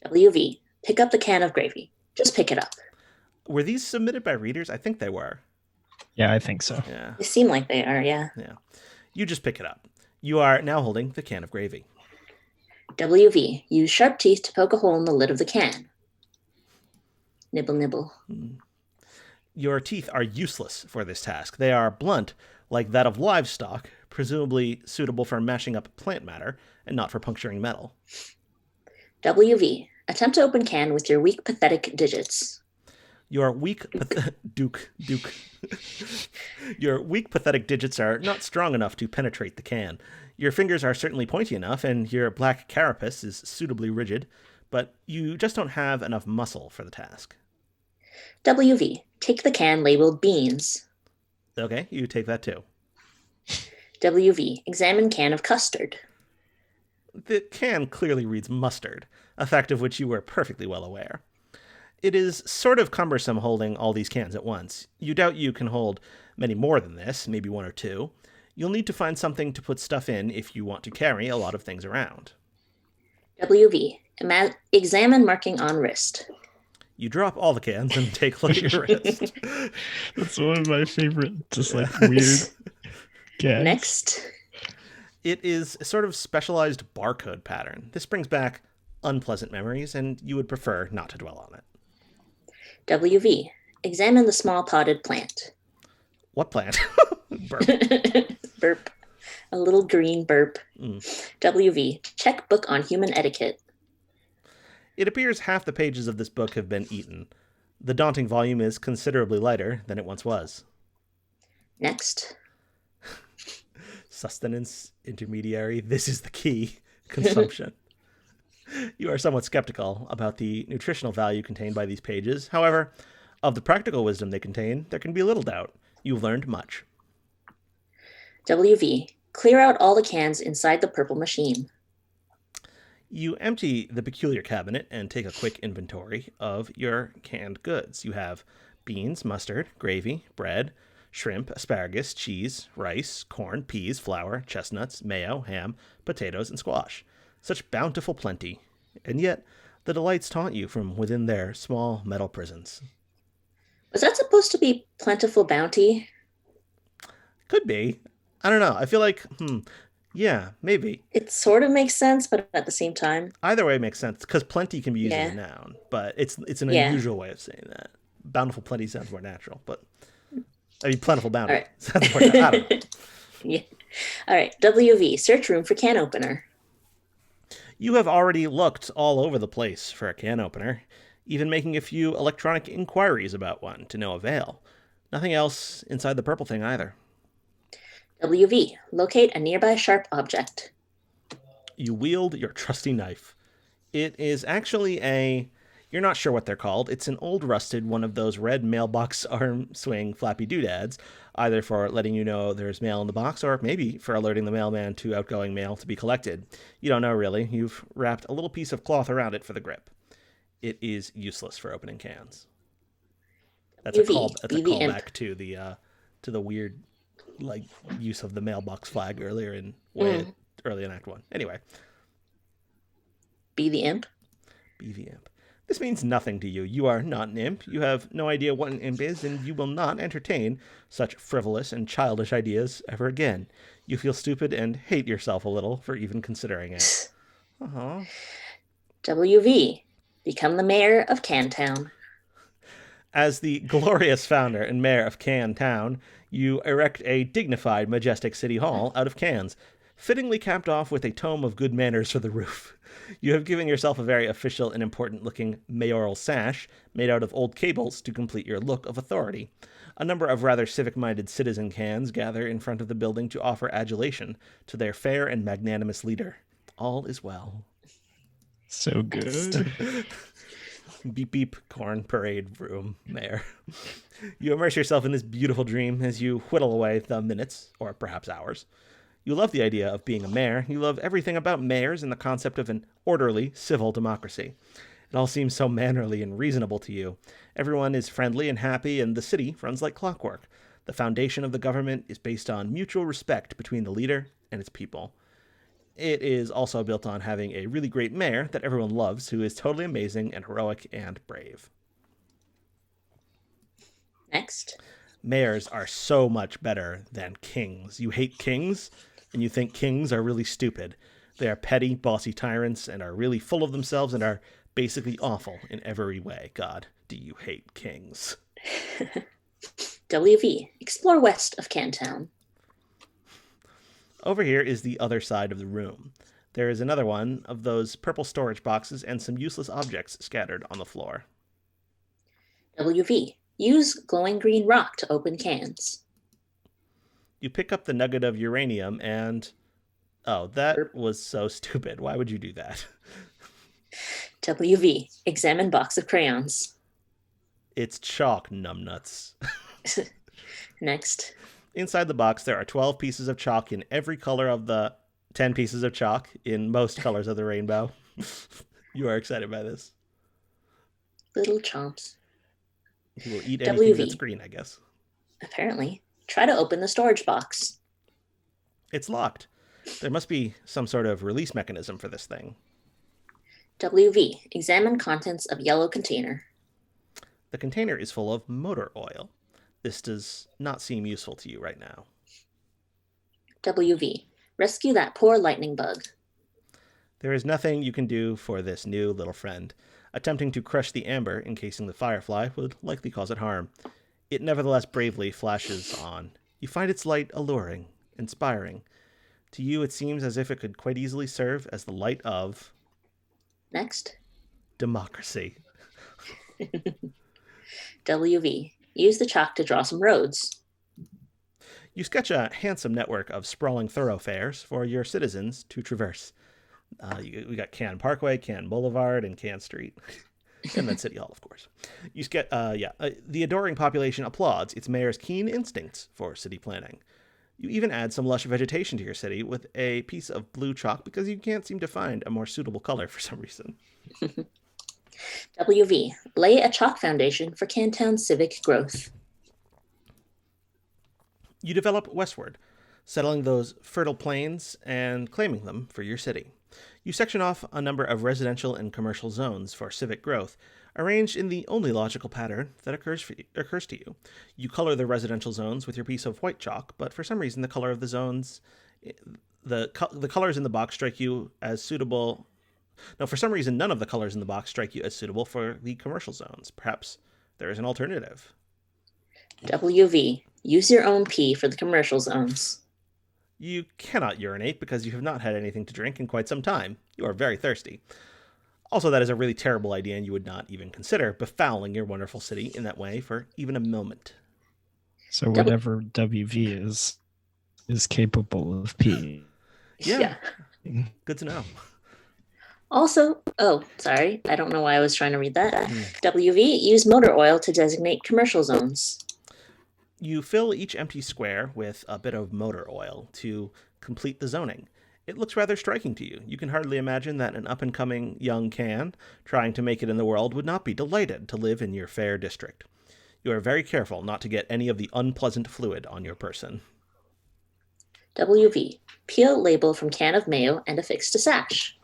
Speaker 3: WV, pick up the can of gravy. Just pick it up.
Speaker 1: Were these submitted by readers? I think they were.
Speaker 2: Yeah, I think so.
Speaker 1: Yeah.
Speaker 3: They seem like they are, yeah.
Speaker 1: Yeah. You just pick it up. You are now holding the can of gravy.
Speaker 3: WV, use sharp teeth to poke a hole in the lid of the can. Nibble, nibble.
Speaker 1: Your teeth are useless for this task. They are blunt, like that of livestock, presumably suitable for mashing up plant matter and not for puncturing metal.
Speaker 3: WV, attempt to open can with your weak, pathetic digits.
Speaker 1: Your weak, Duke. Your weak, pathetic digits are not strong enough to penetrate the can. Your fingers are certainly pointy enough, and your black carapace is suitably rigid, but you just don't have enough muscle for the task.
Speaker 3: WV, take the can labeled beans.
Speaker 1: Okay, you take that too.
Speaker 3: WV, examine can of custard.
Speaker 1: The can clearly reads mustard, a fact of which you were perfectly well aware. It is sort of cumbersome holding all these cans at once. You doubt you can hold many more than this, maybe one or two. You'll need to find something to put stuff in if you want to carry a lot of things around.
Speaker 3: WV, examine marking on wrist.
Speaker 1: You drop all the cans and take a look at your wrist.
Speaker 2: That's one of my favorite, just like weird cans.
Speaker 3: Next.
Speaker 1: It is a sort of specialized barcode pattern. This brings back unpleasant memories, and you would prefer not to dwell on it.
Speaker 3: WV, examine the small potted plant.
Speaker 1: What plant? Burp.
Speaker 3: Burp. A little green burp. WV, check book on human etiquette.
Speaker 1: It appears half the pages of this book have been eaten. The daunting volume is considerably lighter than it once was.
Speaker 3: Next.
Speaker 1: Sustenance, intermediary, this is the key. Consumption. You are somewhat skeptical about the nutritional value contained by these pages. However, of the practical wisdom they contain, there can be little doubt. You've learned much.
Speaker 3: WV, clear out all the cans inside the purple machine.
Speaker 1: You empty the peculiar cabinet and take a quick inventory of your canned goods. You have beans, mustard, gravy, bread, shrimp, asparagus, cheese, rice, corn, peas, flour, chestnuts, mayo, ham, potatoes, and squash. Such bountiful plenty, and yet the delights taunt you from within their small metal prisons.
Speaker 3: Was that supposed to be plentiful bounty?
Speaker 1: Could be. I don't know. I feel like, yeah, maybe.
Speaker 3: It sort of makes sense, but at the same time.
Speaker 1: Either way makes sense, because plenty can be used as a noun, but it's an unusual way of saying that. Bountiful plenty sounds more natural, but I mean, plentiful bounty.
Speaker 3: All right.
Speaker 1: Sounds more natural. I don't know.
Speaker 3: Yeah. All right. WV, search room for can opener.
Speaker 1: You have already looked all over the place for a can opener, even making a few electronic inquiries about one to no avail. Nothing else inside the purple thing either.
Speaker 3: WV, locate a nearby sharp object.
Speaker 1: You wield your trusty knife. It is actually you're not sure what they're called. It's an old rusted one of those red mailbox arm swing flappy doodads, either for letting you know there's mail in the box or maybe for alerting the mailman to outgoing mail to be collected. You don't know really. You've wrapped a little piece of cloth around it for the grip. It is useless for opening cans. That's a callback to the weird use of the mailbox flag earlier in early in Act 1. Anyway.
Speaker 3: Be the imp.
Speaker 1: Be the imp. This means nothing to you. You are not an imp. You have no idea what an imp is, and you will not entertain such frivolous and childish ideas ever again. You feel stupid and hate yourself a little for even considering it.
Speaker 3: WV, become the mayor of Cantown.
Speaker 1: As the glorious founder and mayor of Can Town, you erect a dignified, majestic city hall out of cans, fittingly capped off with a tome of good manners for the roof. You have given yourself a very official and important-looking mayoral sash made out of old cables to complete your look of authority. A number of rather civic-minded citizen cans gather in front of the building to offer adulation to their fair and magnanimous leader. All is well.
Speaker 2: So good.
Speaker 1: Beep beep, corn parade room, mayor. You immerse yourself in this beautiful dream as you whittle away the minutes, or perhaps hours. You love the idea of being a mayor. You love everything about mayors and the concept of an orderly, civil democracy. It all seems so mannerly and reasonable to you. Everyone is friendly and happy, and the city runs like clockwork. The foundation of the government is based on mutual respect between the leader and its people. It is also built on having a really great mayor that everyone loves, who is totally amazing and heroic and brave.
Speaker 3: Next.
Speaker 1: Mayors are so much better than kings. You hate kings, and you think kings are really stupid. They are petty, bossy tyrants and are really full of themselves and are basically awful in every way. God, do you hate kings?
Speaker 3: WV. Explore west of Cantown.
Speaker 1: Over here is the other side of the room. There is another one of those purple storage boxes and some useless objects scattered on the floor.
Speaker 3: WV. Use glowing green rock to open cans.
Speaker 1: You pick up the nugget of uranium and... Oh, that was so stupid. Why would you do that?
Speaker 3: WV. Examine box of crayons.
Speaker 1: It's chalk, numbnuts.
Speaker 3: Next.
Speaker 1: Inside the box, there are 12 pieces of chalk in every color of the 10 pieces of chalk in most colors of the rainbow. You are excited by this.
Speaker 3: Little chomps.
Speaker 1: You will eat anything
Speaker 3: WV.
Speaker 1: that's green, I guess.
Speaker 3: Apparently. Try to open the storage box.
Speaker 1: It's locked. There must be some sort of release mechanism for this thing.
Speaker 3: WV. Examine contents of yellow container.
Speaker 1: The container is full of motor oil. This does not seem useful to you right now.
Speaker 3: WV. Rescue that poor lightning bug.
Speaker 1: There is nothing you can do for this new little friend. Attempting to crush the amber encasing the firefly would likely cause it harm. It nevertheless bravely flashes on. You find its light alluring, inspiring. To you, it seems as if it could quite easily serve as the light of...
Speaker 3: Next.
Speaker 1: democracy.
Speaker 3: WV. Use the chalk to draw some roads.
Speaker 1: You sketch a handsome network of sprawling thoroughfares for your citizens to traverse. We got Cannes Parkway, Cannes Boulevard, and Cannes Street. And then City Hall, of course. The adoring population applauds its mayor's keen instincts for city planning. You even add some lush vegetation to your city with a piece of blue chalk because you can't seem to find a more suitable color for some reason.
Speaker 3: WV. Lay a chalk foundation for Cantown's civic growth.
Speaker 1: You develop westward, settling those fertile plains and claiming them for your city. You section off a number of residential and commercial zones for civic growth, arranged in the only logical pattern that occurs to you. You color the residential zones with your piece of white chalk, but for some reason the color of the zones, the colors in the box strike you as suitable. No, for some reason none of the colors in the box strike you as suitable for the commercial zones. Perhaps there is an alternative.
Speaker 3: WV. Use your own pee for the commercial zones.
Speaker 1: You cannot urinate because you have not had anything to drink in quite some time. You are very thirsty. Also, that is a really terrible idea, and you would not even consider befouling your wonderful city in that way for even a moment.
Speaker 2: So whatever WV is capable of peeing.
Speaker 1: Yeah. Good to know.
Speaker 3: Also, sorry, I don't know why I was trying to read that. WV. Use motor oil to designate commercial zones.
Speaker 1: You fill each empty square with a bit of motor oil to complete the zoning. It looks rather striking to you. You can hardly imagine that an up-and-coming young can, trying to make it in the world, would not be delighted to live in your fair district. You are very careful not to get any of the unpleasant fluid on your person.
Speaker 3: WV. Peel label from can of mayo and affix to sash.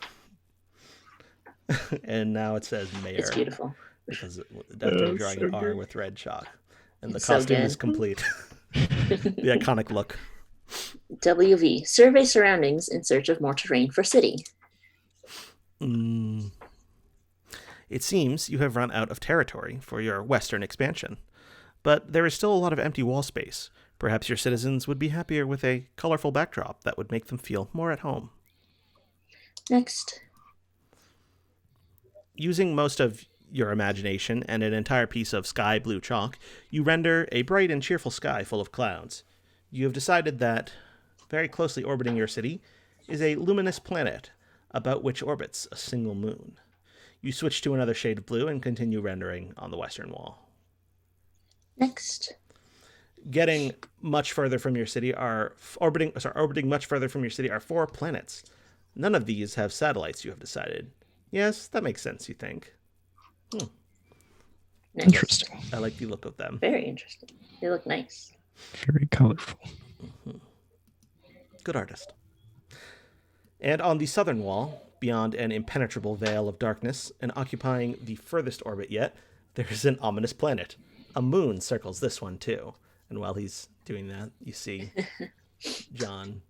Speaker 1: And now it says mayor.
Speaker 3: It's beautiful.
Speaker 1: Because after drawing an R with red chalk. And the
Speaker 3: It's so
Speaker 1: costume
Speaker 3: good.
Speaker 1: is complete. The iconic look.
Speaker 3: WV. Survey surroundings in search of more terrain for city.
Speaker 1: It seems you have run out of territory for your western expansion. But there is still a lot of empty wall space. Perhaps your citizens would be happier with a colorful backdrop that would make them feel more at home.
Speaker 3: Next.
Speaker 1: Using most of your imagination and an entire piece of sky blue chalk, you render a bright and cheerful sky full of clouds. You have decided that very closely orbiting your city is a luminous planet about which orbits a single moon. You switch to another shade of blue and continue rendering on the western wall.
Speaker 3: Next.
Speaker 1: Getting much further from your city orbiting much further from your city are 4 planets. None of these have satellites, you have decided. Yes, that makes sense, you think.
Speaker 3: Next.
Speaker 2: Interesting.
Speaker 1: I like the look of them.
Speaker 3: Very interesting. They look nice.
Speaker 2: Very colorful.
Speaker 1: Good artist. And on the southern wall, beyond an impenetrable veil of darkness and occupying the furthest orbit yet, there is an ominous planet. A moon circles this one, too. And while he's doing that, you see John.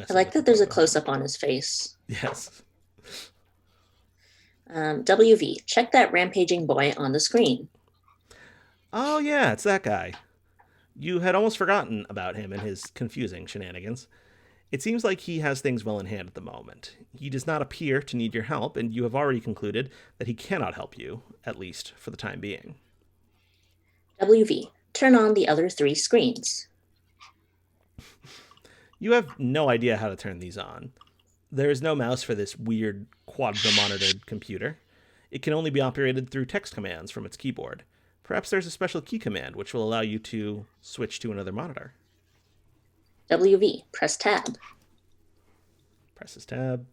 Speaker 3: I like that there's a close-up on his face.
Speaker 1: Yes.
Speaker 3: WV, check that rampaging boy on the screen.
Speaker 1: Oh, yeah, it's that guy. You had almost forgotten about him and his confusing shenanigans. It seems like he has things well in hand at the moment. He does not appear to need your help, and you have already concluded that he cannot help you, at least for the time being.
Speaker 3: WV, turn on the other 3 screens.
Speaker 1: You have no idea how to turn these on. There is no mouse for this weird quadro-monitored computer. It can only be operated through text commands from its keyboard. Perhaps there's a special key command which will allow you to switch to another monitor.
Speaker 3: WV, press tab.
Speaker 1: Presses tab.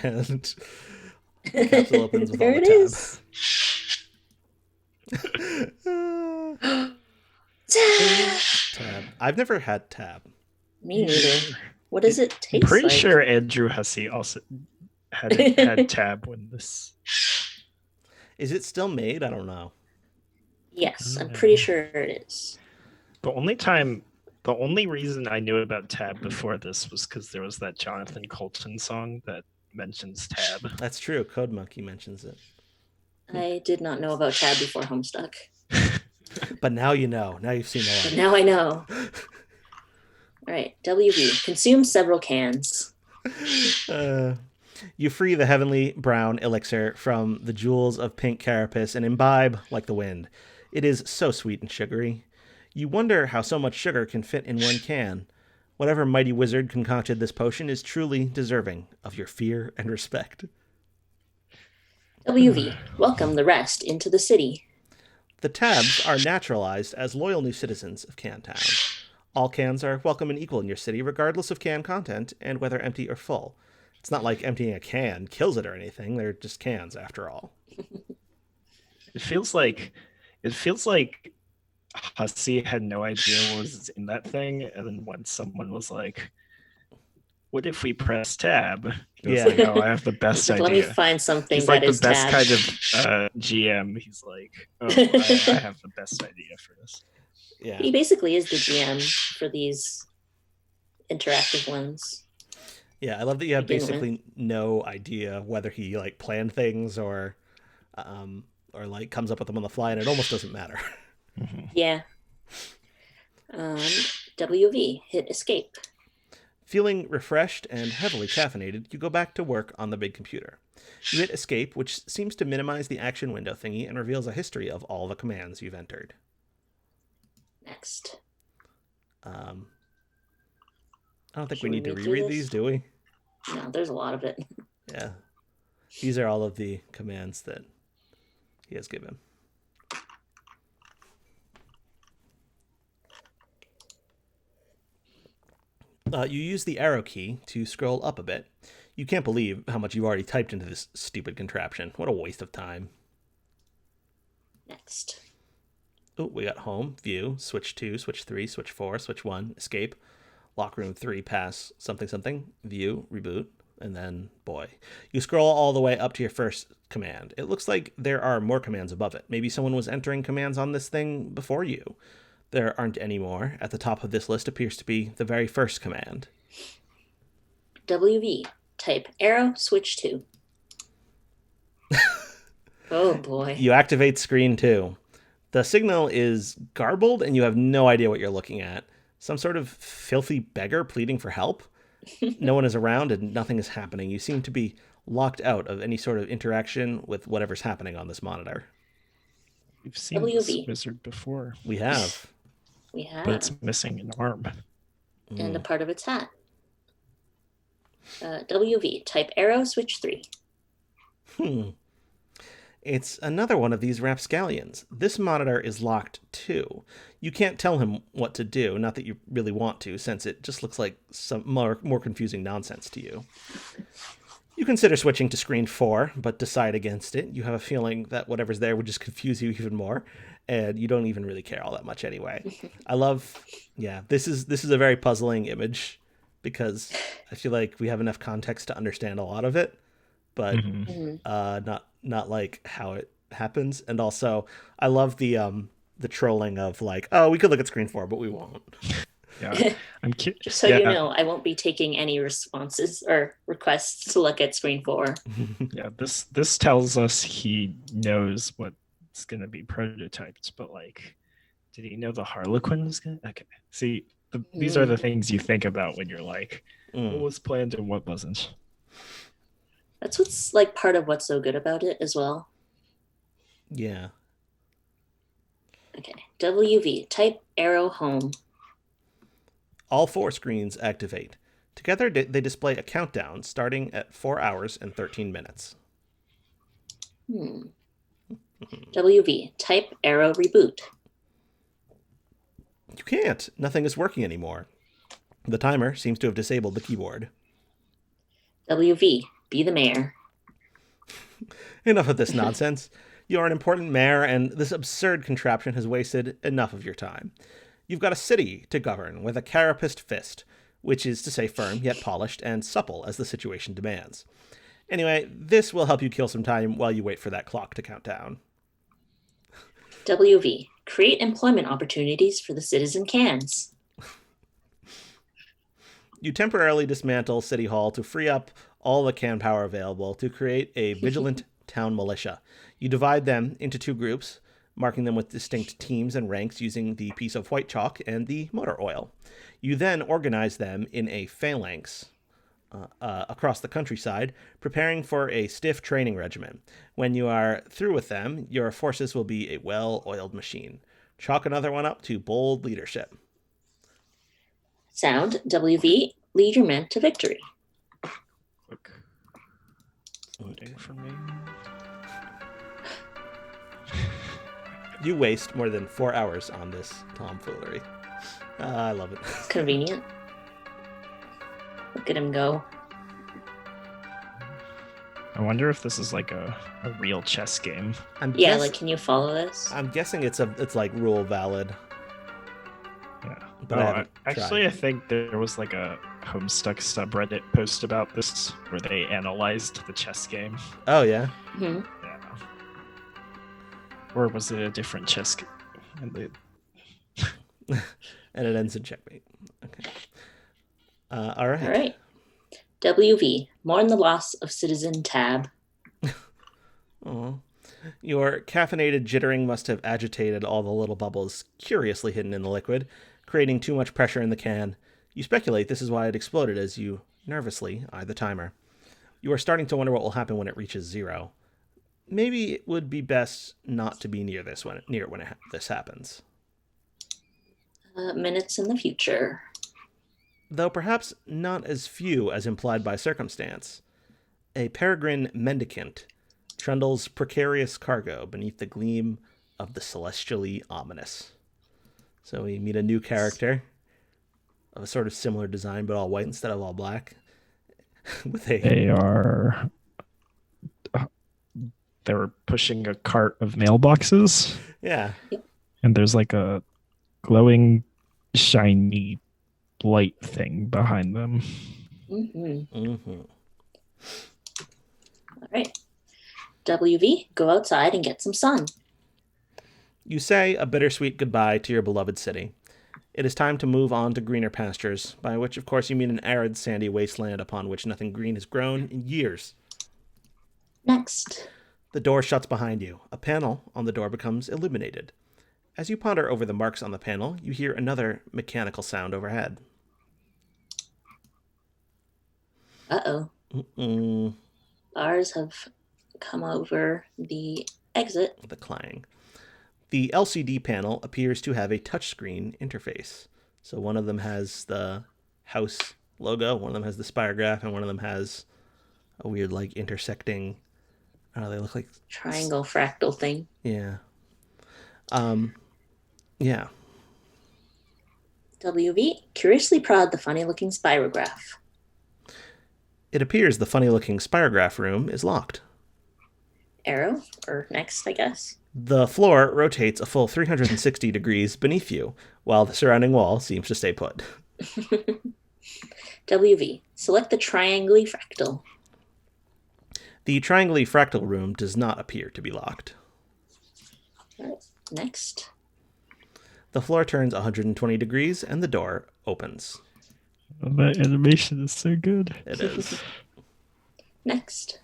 Speaker 1: And capsule opens with
Speaker 3: There
Speaker 1: all
Speaker 3: it
Speaker 1: the
Speaker 3: is.
Speaker 1: tab. I've never had tab.
Speaker 3: Me neither. What does it
Speaker 2: I'm
Speaker 3: taste
Speaker 2: pretty
Speaker 3: like?
Speaker 2: sure Andrew Hussey also had tab when this.
Speaker 1: Is it still made? I don't know.
Speaker 3: Yes, I'm pretty sure it is.
Speaker 2: The only reason I knew about tab before this was because there was that Jonathan Colton song that mentions tab.
Speaker 1: That's true. Code Monkey mentions it.
Speaker 3: I did not know about tab before Homestuck.
Speaker 1: But now you know. Now you've seen the
Speaker 3: But
Speaker 1: light.
Speaker 3: now I know. All right, WV, consume several cans.
Speaker 1: You free the heavenly brown elixir from the jewels of pink carapace and imbibe like the wind. It is so sweet and sugary. You wonder how so much sugar can fit in one can. Whatever mighty wizard concocted this potion is truly deserving of your fear and respect.
Speaker 3: WV, welcome the rest into the city.
Speaker 1: The tabs are naturalized as loyal new citizens of Cantown. All cans are welcome and equal in your city, regardless of can content and whether empty or full. It's not like emptying a can kills it or anything. They're just cans, after all.
Speaker 2: It feels like Hussey had no idea what was in that thing, and then when someone was like, "What if we press tab?" He was like, "Oh, I have the best
Speaker 3: Like,
Speaker 2: idea."
Speaker 3: let me find something
Speaker 2: He's
Speaker 3: that
Speaker 2: like the
Speaker 3: is
Speaker 2: best
Speaker 3: tab.
Speaker 2: kind of GM. He's like, "Oh, I have the best idea for this."
Speaker 1: Yeah.
Speaker 3: He basically is the GM for these interactive ones.
Speaker 1: Yeah, I love that you have
Speaker 3: Begin with.
Speaker 1: basically no idea whether he like planned things or like comes up with them on the fly, and it almost doesn't matter.
Speaker 3: Yeah. WV, hit escape.
Speaker 1: Feeling refreshed and heavily caffeinated, you go back to work on the big computer. You hit escape, which seems to minimize the action window thingy and reveals a history of all the commands you've entered.
Speaker 3: Next.
Speaker 1: I don't think
Speaker 3: Should
Speaker 1: we
Speaker 3: we
Speaker 1: need to
Speaker 3: read through
Speaker 1: reread
Speaker 3: this?
Speaker 1: these, do we?
Speaker 3: No, there's a lot of it.
Speaker 1: Yeah. These are all of the commands that he has given. You use the arrow key to scroll up a bit. You can't believe how much you've already typed into this stupid contraption. What a waste of time.
Speaker 3: Next.
Speaker 1: Oh, we got home, view, switch 2, switch 3, switch 4, switch 1, escape, lock room 3, pass, something, something, view, reboot, and then, boy. You scroll all the way up to your first command. It looks like there are more commands above it. Maybe someone was entering commands on this thing before you. There aren't any more. At the top of this list appears to be the very first command.
Speaker 3: WV, type arrow, switch 2. Oh boy.
Speaker 1: You activate screen 2. The signal is garbled and you have no idea what you're looking at. Some sort of filthy beggar pleading for help? No one is around and nothing is happening. You seem to be locked out of any sort of interaction with whatever's happening on this monitor.
Speaker 2: We've seen this
Speaker 3: WV.
Speaker 2: wizard before,
Speaker 1: We have.
Speaker 3: We have.
Speaker 2: but it's missing an arm.
Speaker 3: And a part of its hat. WV. Type arrow, switch 3.
Speaker 1: It's another one of these rapscallions. This monitor is locked too. You can't tell him what to do, not that you really want to, since it just looks like some more confusing nonsense to you. You consider switching to screen 4, but decide against it. You have a feeling that whatever's there would just confuse you even more, and you don't even really care all that much anyway. This is a very puzzling image, because I feel like we have enough context to understand a lot of it, but not like how it happens. And also, I love the trolling of like, oh, we could look at screen 4, but we won't.
Speaker 2: Yeah,
Speaker 3: Just so you know, I won't be taking any responses or requests to look at screen 4.
Speaker 2: Yeah, this tells us he knows what's going to be prototyped, but like, did he know the Harlequin was going to? Okay, see, these are the things you think about when you're like, what was planned and what wasn't.
Speaker 3: That's what's like part of what's so good about it as well.
Speaker 1: Yeah.
Speaker 3: Okay, WV. Type arrow home.
Speaker 1: All 4 screens activate. Together, they display a countdown starting at 4 hours and 13 minutes.
Speaker 3: WV. Type arrow reboot.
Speaker 1: You can't. Nothing is working anymore. The timer seems to have disabled the keyboard.
Speaker 3: WV. Be the mayor.
Speaker 1: Enough of this nonsense. You are an important mayor, and this absurd contraption has wasted enough of your time. You've got a city to govern with a carapaced fist, which is to say firm, yet polished, and supple as the situation demands. Anyway, this will help you kill some time while you wait for that clock to count down.
Speaker 3: WV. Create employment opportunities for the citizen cans.
Speaker 1: You temporarily dismantle City Hall to free up all the can power available to create a vigilant town militia. You divide them into 2 groups, marking them with distinct teams and ranks using the piece of white chalk and the motor oil. You then organize them in a phalanx across the countryside, preparing for a stiff training regimen. When you are through with them, your forces will be a well-oiled machine. Chalk another one up to bold leadership.
Speaker 3: Sound. WV. Lead your men to victory.
Speaker 2: Quick loading for me.
Speaker 1: You waste more than 4 hours on this tomfoolery. I love it.
Speaker 3: It's convenient. Look at him go.
Speaker 2: I wonder if this is like a real chess game.
Speaker 3: Like, can you follow this?
Speaker 1: I'm guessing it's like rule valid.
Speaker 2: Yeah.
Speaker 1: But
Speaker 2: I think there was like a Homestuck subreddit post about this where they analyzed the chess game.
Speaker 1: Oh, yeah?
Speaker 3: Mm-hmm.
Speaker 2: Yeah. Or was it a different chess game?
Speaker 1: And it ends in checkmate. Okay. All right.
Speaker 3: All right. WV. Mourn the loss of Citizen Tab.
Speaker 1: Oh, your caffeinated jittering must have agitated all the little bubbles curiously hidden in the liquid, creating too much pressure in the can. You speculate this is why it exploded as you nervously eye the timer. You are starting to wonder what will happen when it reaches 0. Maybe it would be best not to be near this when this happens.
Speaker 3: Minutes in the future.
Speaker 1: Though perhaps not as few as implied by circumstance. A peregrine mendicant trundles precarious cargo beneath the gleam of the celestially ominous. So we meet a new character of a sort of similar design, but all white instead of all black.
Speaker 2: They were pushing a cart of mailboxes.
Speaker 1: Yeah.
Speaker 2: And there's like a glowing, shiny light thing behind them.
Speaker 3: All right. WV, go outside and get some sun.
Speaker 1: You say a bittersweet goodbye to your beloved city. It is time to move on to greener pastures, by which, of course, you mean an arid, sandy wasteland upon which nothing green has grown in years.
Speaker 3: Next.
Speaker 1: The door shuts behind you. A panel on the door becomes illuminated. As you ponder over the marks on the panel, you hear another mechanical sound overhead.
Speaker 3: Uh-oh.
Speaker 1: Mm-mm.
Speaker 3: Ours have come over the exit.
Speaker 1: The clang. The LCD panel appears to have a touchscreen interface. So one of them has the house logo, one of them has the spirograph, and one of them has a weird, like, intersecting. I don't know, they look like
Speaker 3: Triangle fractal thing.
Speaker 1: Yeah. Yeah.
Speaker 3: WV, curiously prod the funny-looking spirograph.
Speaker 1: It appears the funny-looking spirograph room is locked.
Speaker 3: Arrow, or next, I guess.
Speaker 1: The floor rotates a full 360 degrees beneath you, while the surrounding wall seems to stay put.
Speaker 3: WV, select the triangle fractal.
Speaker 1: The triangle fractal room does not appear to be locked.
Speaker 3: All right, next.
Speaker 1: The floor turns 120 degrees and the door opens.
Speaker 2: Oh, that animation is so good.
Speaker 1: It is.
Speaker 3: Next.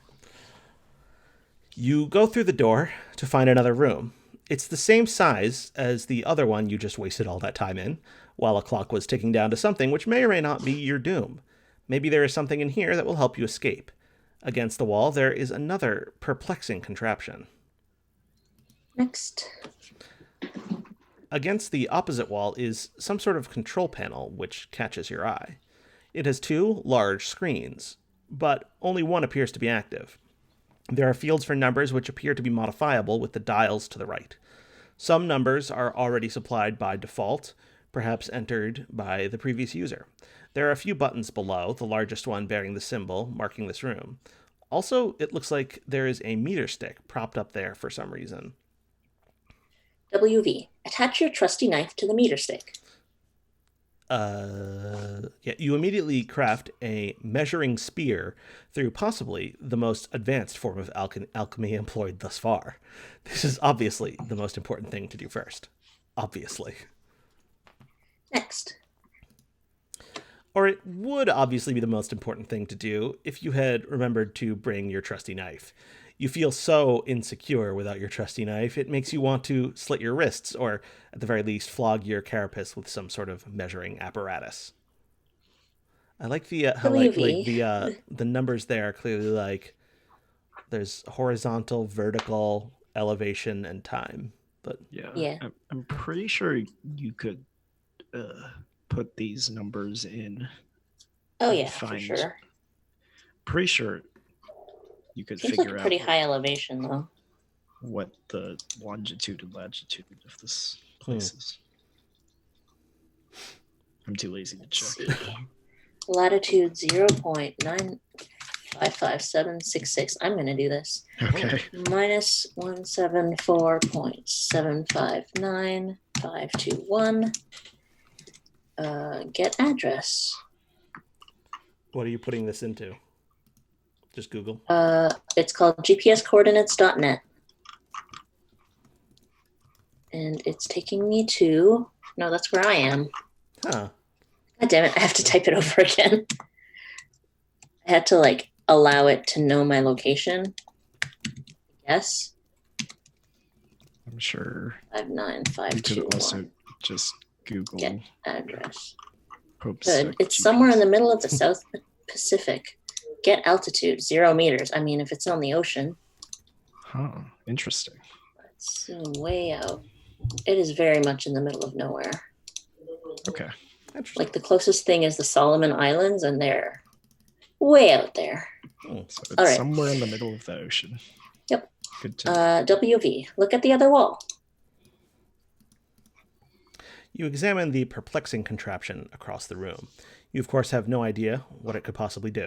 Speaker 1: You go through the door to find another room. It's the same size as the other one you just wasted all that time in, while a clock was ticking down to something which may or may not be your doom. Maybe there is something in here that will help you escape. Against the wall, there is another perplexing contraption.
Speaker 3: Next.
Speaker 1: Against the opposite wall is some sort of control panel which catches your eye. It has two large screens, but only one appears to be active. There are fields for numbers which appear to be modifiable with the dials to the right. Some numbers are already supplied by default, perhaps entered by the previous user. There are a few buttons below, the largest one bearing the symbol marking this room. Also, it looks like there is a meter stick propped up there for some reason.
Speaker 3: WV, attach your trusty knife to the meter stick.
Speaker 1: Yeah, you immediately craft a measuring spear through possibly the most advanced form of alchemy employed thus far. This is obviously the most important thing to do first. Obviously.
Speaker 3: Next.
Speaker 1: Or it would obviously be the most important thing to do if you had remembered to bring your trusty knife. You feel so insecure without your trusty knife, it makes you want to slit your wrists, or at the very least flog your carapace with some sort of measuring apparatus. I like the how like the numbers there are clearly like there's horizontal, vertical, elevation, and time. But
Speaker 3: yeah.
Speaker 2: I'm pretty sure you could put these numbers in.
Speaker 3: Oh yeah, for sure.
Speaker 2: Pretty sure you could
Speaker 3: Seems
Speaker 2: figure
Speaker 3: like a pretty high elevation, though.
Speaker 2: What the longitude and latitude of this place is. I'm too lazy to check.
Speaker 3: Latitude 0.955766. I'm going to do this.
Speaker 2: Okay.
Speaker 3: Minus 174.759521. Get address.
Speaker 1: What are you putting this into? Just Google?
Speaker 3: It's called gpscoordinates.net. And it's taking me to... No, that's where I am.
Speaker 1: Huh.
Speaker 3: God damn it, I have to type it over again. I had to, like, allow it to know my location. Yes.
Speaker 2: I'm sure
Speaker 3: 59521.
Speaker 2: you could also just Google
Speaker 3: get address.
Speaker 2: Homestuck
Speaker 3: Good. It's
Speaker 2: GPS.
Speaker 3: somewhere in the middle of the South Pacific. Get altitude 0 meters. I mean, if it's on the ocean.
Speaker 2: Huh. Interesting.
Speaker 3: Let's zoom way out. It is very much in the middle of nowhere.
Speaker 2: Okay.
Speaker 3: Like the closest thing is the Solomon Islands, and they're way out there.
Speaker 2: So it's
Speaker 3: All right.
Speaker 2: somewhere in the middle of the ocean.
Speaker 3: Yep.
Speaker 2: Good to know.
Speaker 3: WV, look at the other wall.
Speaker 1: You examine the perplexing contraption across the room. You, of course, have no idea what it could possibly do.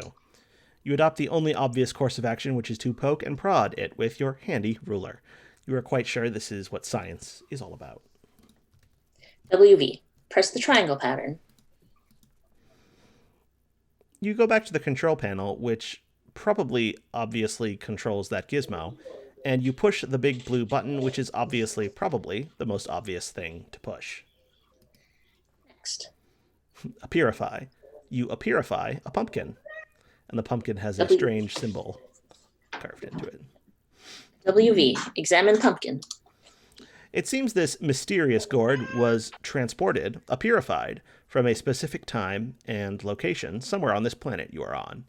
Speaker 1: You adopt the only obvious course of action, which is to poke and prod it with your handy ruler. You are quite sure this is what science is all about.
Speaker 3: WV, press the triangle pattern.
Speaker 1: You go back to the control panel, which probably obviously controls that gizmo, and you push the big blue button, which is obviously probably the most obvious thing to push.
Speaker 3: Next.
Speaker 1: Appearify. You appearify a pumpkin, and the pumpkin has a strange symbol carved into it.
Speaker 3: WV, examine pumpkin.
Speaker 1: It seems this mysterious gourd was transported, appearified, from a specific time and location somewhere on this planet you are on.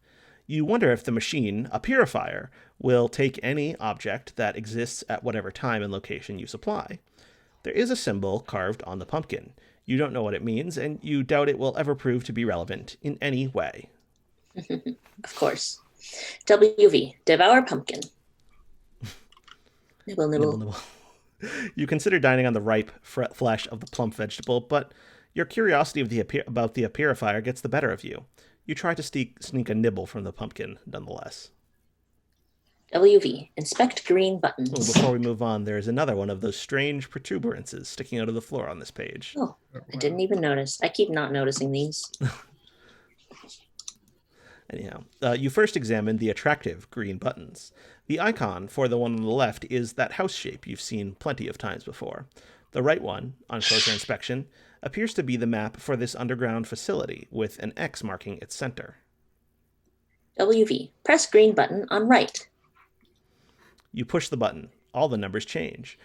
Speaker 1: You wonder if the machine, a purifier, will take any object that exists at whatever time and location you supply. There is a symbol carved on the pumpkin. You don't know what it means, and you doubt it will ever prove to be relevant in any way.
Speaker 3: Of course. WV, devour pumpkin. Nibble, nibble.
Speaker 1: Nibble, nibble. You consider dining on the ripe flesh of the plump vegetable, but your curiosity about the purifier gets the better of you. You try to sneak a nibble from the pumpkin, nonetheless.
Speaker 3: WV, inspect green buttons.
Speaker 1: Oh, before we move on, there's another one of those strange protuberances sticking out of the floor on this page.
Speaker 3: Oh, I didn't even notice. I keep not noticing these.
Speaker 1: Anyhow, you first examine the attractive green buttons. The icon for the one on the left is that house shape you've seen plenty of times before. The right one, on closer inspection, appears to be the map for this underground facility, with an X marking its center.
Speaker 3: WV, press green button on right.
Speaker 1: You push the button. All the numbers change.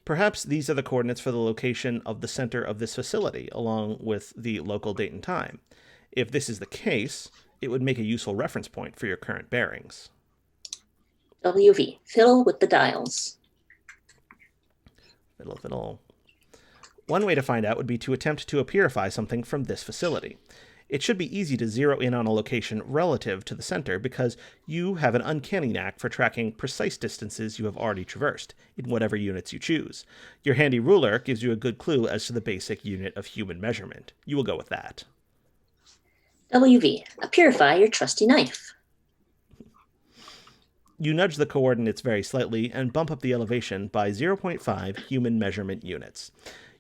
Speaker 1: Perhaps these are the coordinates for the location of the center of this facility, along with the local date and time. If this is the case, it would make a useful reference point for your current bearings.
Speaker 3: WV, fiddle with the dials.
Speaker 1: Fiddle, fiddle. One way to find out would be to attempt to purify something from this facility. It should be easy to zero in on a location relative to the center because you have an uncanny knack for tracking precise distances you have already traversed, in whatever units you choose. Your handy ruler gives you a good clue as to the basic unit of human measurement. You will go with that.
Speaker 3: WV, purify your trusty knife.
Speaker 1: You nudge the coordinates very slightly and bump up the elevation by 0.5 human measurement units.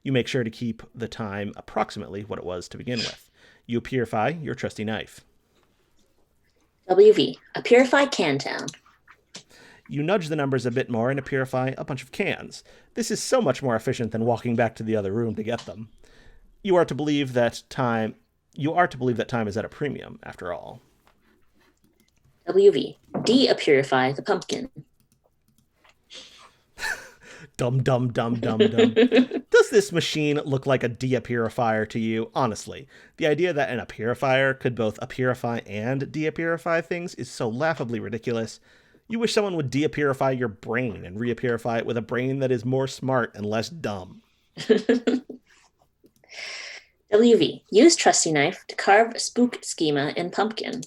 Speaker 1: You make sure to keep the time approximately what it was to begin with. You purify your trusty knife.
Speaker 3: WV, purify Cantown.
Speaker 1: You nudge the numbers a bit more and purify a bunch of cans. This is so much more efficient than walking back to the other room to get them. You are to believe that time is at a premium, after all.
Speaker 3: WV, de-purify the pumpkin.
Speaker 1: Dum, dum, dum, dum, dum. Does this machine look like a de-purifier to you? Honestly, the idea that an purifier could both purify and de-purify things is so laughably ridiculous. You wish someone would de-purify your brain and re-purify it with a brain that is more smart and less dumb.
Speaker 3: WV, use trusty knife to carve a spook schema in pumpkin.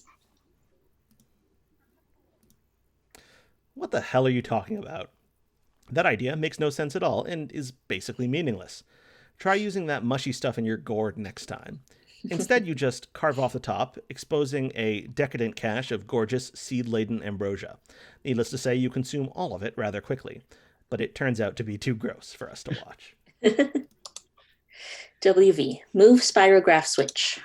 Speaker 1: What the hell are you talking about? That idea makes no sense at all and is basically meaningless. Try using that mushy stuff in your gourd next time. Instead, you just carve off the top, exposing a decadent cache of gorgeous seed-laden ambrosia. Needless to say, you consume all of it rather quickly, but it turns out to be too gross for us to watch.
Speaker 3: WV, move spirograph switch.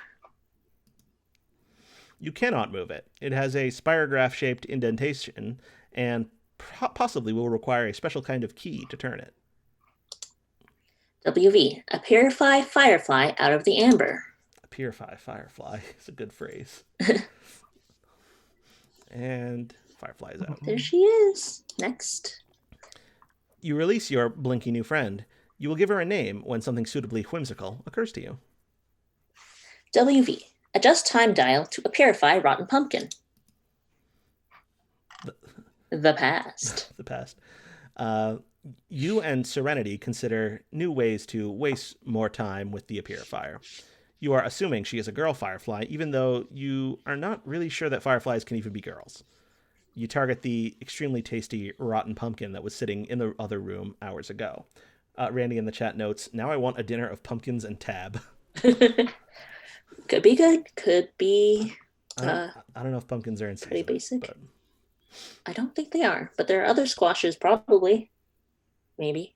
Speaker 1: You cannot move it. It has a spirograph-shaped indentation and possibly will require a special kind of key to turn it.
Speaker 3: WV, purify firefly out of the amber.
Speaker 1: Purify firefly is a good phrase. And firefly is out.
Speaker 3: There she is. Next.
Speaker 1: You release your blinky new friend. You will give her a name when something suitably whimsical occurs to you.
Speaker 3: WV, adjust time dial to purify rotten pumpkin. The past.
Speaker 1: The past. You and Serenity consider new ways to waste more time with the purifier. You are assuming she is a girl firefly, even though you are not really sure that fireflies can even be girls. You target the extremely tasty rotten pumpkin that was sitting in the other room hours ago. Randy in the chat notes, now I want a dinner of pumpkins and tab.
Speaker 3: Could be good. Could be...
Speaker 1: I don't know if pumpkins are in season.
Speaker 3: Pretty basic.
Speaker 1: But...
Speaker 3: I don't think they are, but there are other squashes, probably. Maybe.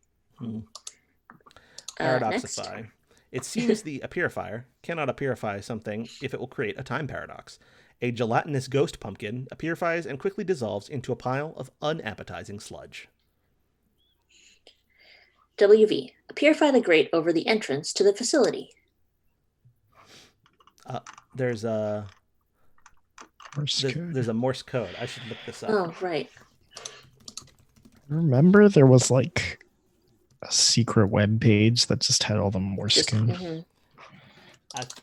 Speaker 1: Paradoxify. It seems the purifier cannot purify something if it will create a time paradox. A gelatinous ghost pumpkin purifies and quickly dissolves into a pile of unappetizing sludge.
Speaker 3: WV, purify the grate over the entrance to the facility.
Speaker 1: There's a Morse code. I should look this up.
Speaker 3: Oh, right.
Speaker 2: Remember there was like a secret web page that just had all the Morse code.
Speaker 3: Mm-hmm.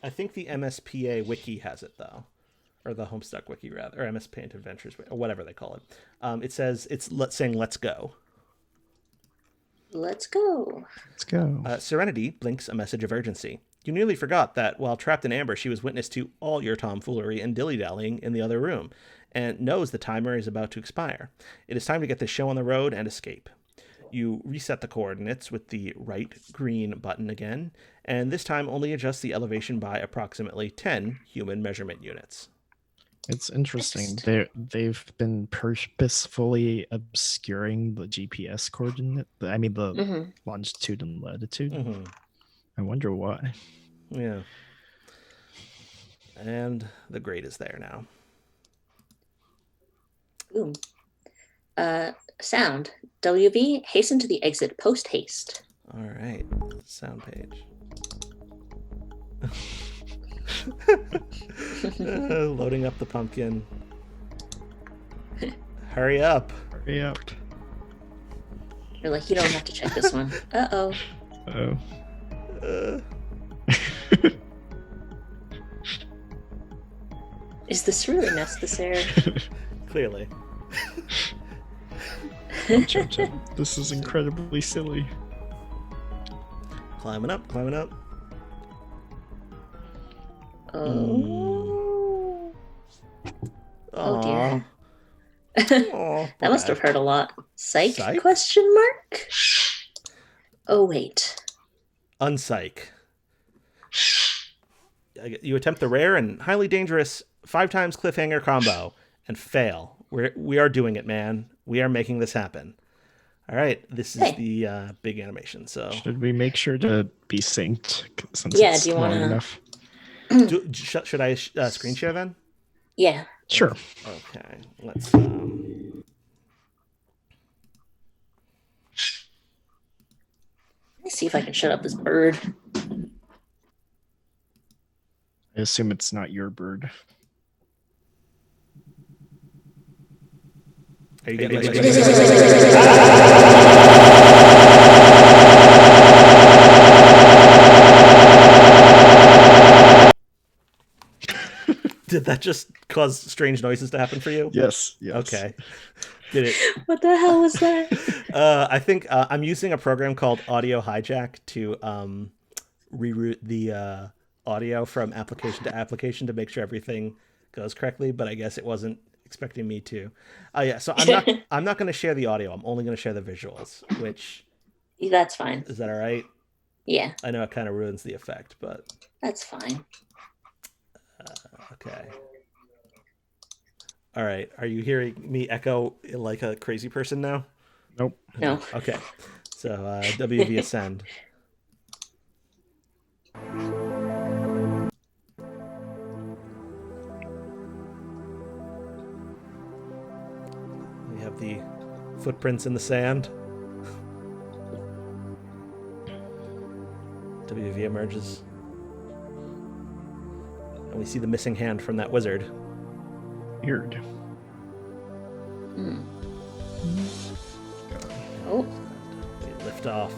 Speaker 1: I think the MSPA wiki has it, though. or the Homestuck wiki rather, or MS Paint Adventures, or whatever they call it. It says it's saying "Let's go."
Speaker 3: Let's go.
Speaker 2: Let's go.
Speaker 1: Serenity blinks a message of urgency. You nearly forgot that while trapped in amber, she was witness to all your tomfoolery and dilly-dallying in the other room, and knows the timer is about to expire. It is time to get this show on the road and escape. You reset the coordinates with the right green button again, and this time only adjust the elevation by approximately 10 human measurement units.
Speaker 2: It's interesting.
Speaker 3: Next.
Speaker 2: They've been purposefully obscuring the GPS coordinate. I mean, the longitude and latitude.
Speaker 1: Mm-hmm.
Speaker 2: I wonder why.
Speaker 1: Yeah. And the grade is there now.
Speaker 3: Boom. Sound. WV, hasten to the exit post haste.
Speaker 1: All right. Sound page. Loading up the pumpkin. Hurry up.
Speaker 2: Hurry up.
Speaker 3: You're like, you don't have to check this one. Uh-oh.
Speaker 2: Oh.
Speaker 3: Is this really necessary?
Speaker 1: Clearly.
Speaker 2: This is incredibly silly.
Speaker 1: Climbing up, climbing up.
Speaker 3: Oh. Oh dear.
Speaker 1: Aw,
Speaker 3: That must have
Speaker 1: bad.
Speaker 3: hurt a lot. Psych?
Speaker 1: Psych?
Speaker 3: Question mark? Oh wait.
Speaker 1: Unpsych. You attempt the rare and highly dangerous 5 times cliffhanger combo and fail. We are doing it, man. We are making this happen. All right, this is the big animation. So
Speaker 2: Should we make sure to be synced since
Speaker 3: Yeah,
Speaker 2: it's
Speaker 3: do you
Speaker 2: long
Speaker 3: wanna-
Speaker 2: enough?
Speaker 1: should I screen share then?
Speaker 3: Yeah.
Speaker 2: Sure.
Speaker 1: Okay, let's.
Speaker 3: Let me see if I can shut up this bird.
Speaker 2: I assume it's not your bird.
Speaker 1: Are you getting Did that just cause strange noises to happen for you?
Speaker 2: Yes. Yes.
Speaker 1: Okay. Did it?
Speaker 3: What the hell was that?
Speaker 1: I think I'm using a program called Audio Hijack to reroute the audio from application to application to make sure everything goes correctly. But I guess it wasn't expecting me to. Yeah. So I'm not going to share the audio. I'm only going to share the visuals. Which
Speaker 3: That's fine.
Speaker 1: is that all right?
Speaker 3: Yeah,
Speaker 1: I know it kind of ruins the effect, but
Speaker 3: that's fine.
Speaker 1: okay. All right. Are you hearing me echo like a crazy person now?
Speaker 2: Nope.
Speaker 3: No.
Speaker 1: Okay. So WV Ascend. We have the footprints in the sand. WV emerges. And we see the missing hand from that wizard.
Speaker 2: Weird.
Speaker 3: Oh,
Speaker 1: We lift off.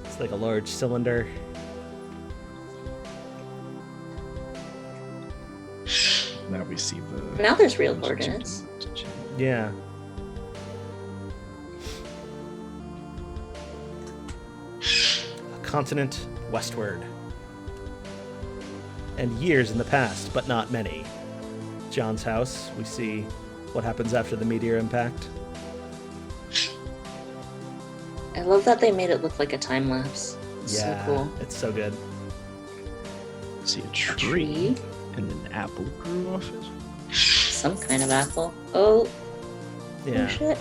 Speaker 1: It's like a large cylinder.
Speaker 2: Now we see the.
Speaker 3: now there's real coordinates.
Speaker 1: Yeah. A continent westward. And years in the past, but not many. John's house, we see what happens after the meteor impact.
Speaker 3: I love that they made it look like a time lapse.
Speaker 1: Yeah,
Speaker 3: So cool.
Speaker 1: it's so good.
Speaker 2: See a
Speaker 3: A
Speaker 2: tree, and an apple grew off it.
Speaker 3: Some kind of apple. Oh, oh
Speaker 1: Yeah,
Speaker 3: shit.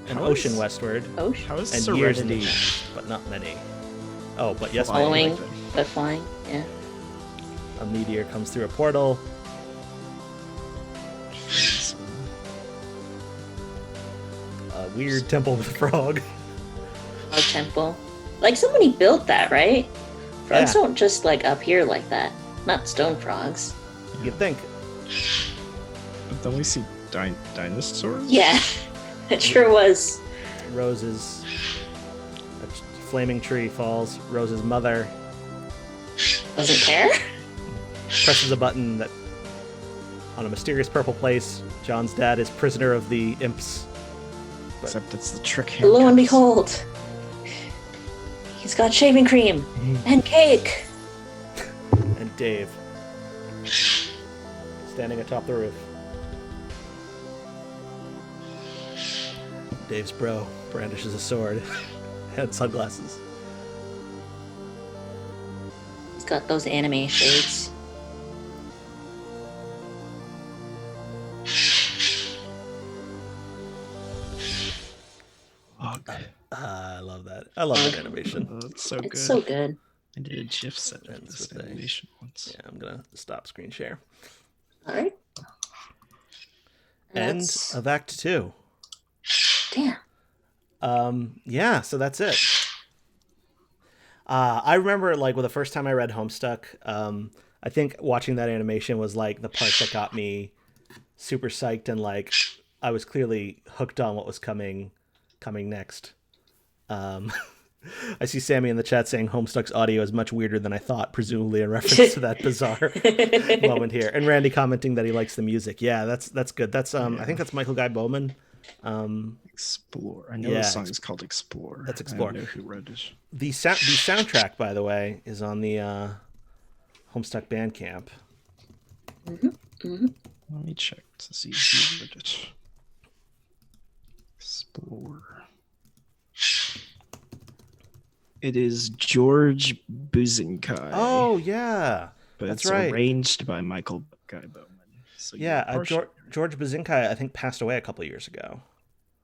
Speaker 1: an
Speaker 2: How
Speaker 1: ocean
Speaker 2: is-
Speaker 1: westward,
Speaker 3: Oh shit.
Speaker 2: How is
Speaker 1: and years in the
Speaker 2: Serenity
Speaker 1: past, but not many. Oh, but yes,
Speaker 2: flying
Speaker 3: Following.
Speaker 2: like that?
Speaker 3: But flying. Yeah.
Speaker 1: a meteor comes through a portal.
Speaker 2: It's,
Speaker 1: A weird temple with a frog.
Speaker 3: Our temple. Like somebody built that, right? Frogs
Speaker 1: Yeah.
Speaker 3: don't just like appear like that. Not stone frogs.
Speaker 1: You'd think.
Speaker 2: Don't we see dinosaurs?
Speaker 3: Yeah. It sure was.
Speaker 1: Rose's flaming tree falls. Rose's mother
Speaker 3: Doesn't care.
Speaker 1: presses a button that on a mysterious purple place. John's dad is prisoner of the imps.
Speaker 2: Except it's the trick
Speaker 3: But lo and
Speaker 2: handcuffs.
Speaker 3: behold, he's got shaving cream and cake.
Speaker 1: And Dave standing atop the roof. Dave's bro brandishes a sword and sunglasses.
Speaker 3: He's got those anime shades.
Speaker 1: I love that. I love that animation.
Speaker 2: Oh, it's so good.
Speaker 3: It's so good.
Speaker 2: I did a GIF set of
Speaker 1: Ends
Speaker 2: this
Speaker 1: with a-
Speaker 2: animation once.
Speaker 1: Yeah, I'm gonna stop screen share.
Speaker 3: All right.
Speaker 1: End
Speaker 3: That's-
Speaker 1: of Act 2.
Speaker 3: Damn.
Speaker 1: Yeah, so that's it. I remember, like, the first time I read Homestuck, I think watching that animation was, like, the part that got me super psyched, and, like, I was clearly hooked on what was coming next. I see Sammy in the chat saying Homestuck's audio is much weirder than I thought, presumably in reference to that bizarre moment here. And Randy commenting that he likes the music. Yeah, that's good. That's I think that's Michael Guy Bowman.
Speaker 2: Explore. I know
Speaker 1: Yeah,
Speaker 2: the song is called Explore.
Speaker 1: That's Explore.
Speaker 2: I don't know who wrote it.
Speaker 1: The soundtrack, by the way, is on the Homestuck Bandcamp.
Speaker 2: Let me check to see who wrote it. Explore. It is George Buzinkai.
Speaker 1: Oh yeah,
Speaker 2: but
Speaker 1: that's
Speaker 2: it's
Speaker 1: right.
Speaker 2: arranged by Michael Guy Bowman. So
Speaker 1: Yeah, George Buzinkai, I think, passed away a couple of years ago.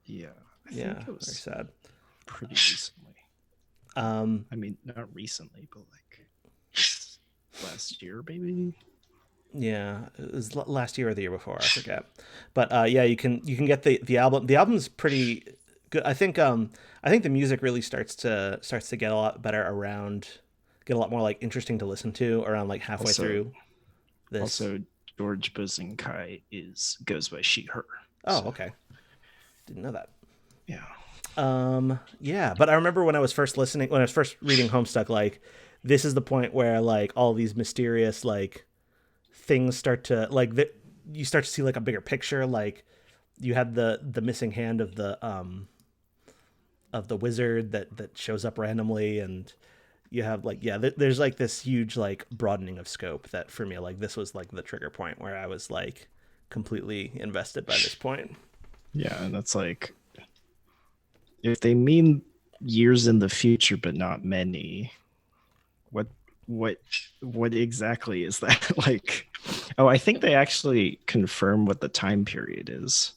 Speaker 2: Yeah. I
Speaker 1: Yeah,
Speaker 2: think it
Speaker 1: very
Speaker 2: was
Speaker 1: sad.
Speaker 2: pretty recently. I mean, not recently, but like last year, maybe.
Speaker 1: Yeah, it was last year or the year before, I forget. But yeah, you can get the album. The album's pretty good. I think the music really starts to get a lot better get a lot more like interesting to listen to around like halfway through this.
Speaker 2: Also, George Buzinkai goes by she, her.
Speaker 1: Oh, okay. Didn't know that.
Speaker 2: Yeah.
Speaker 1: Yeah, but I remember when I was first reading Homestuck, like this is the point where like all these mysterious like things start to like you start to see like a bigger picture. Like you had the missing hand of the wizard that shows up randomly, and you have like there's like this huge like broadening of scope that for me like this was like the trigger point where I was like completely invested by this point.
Speaker 2: Yeah, and that's like if they mean years in the future but not many, what exactly is that? Like, oh, I think they actually confirm what the time period is.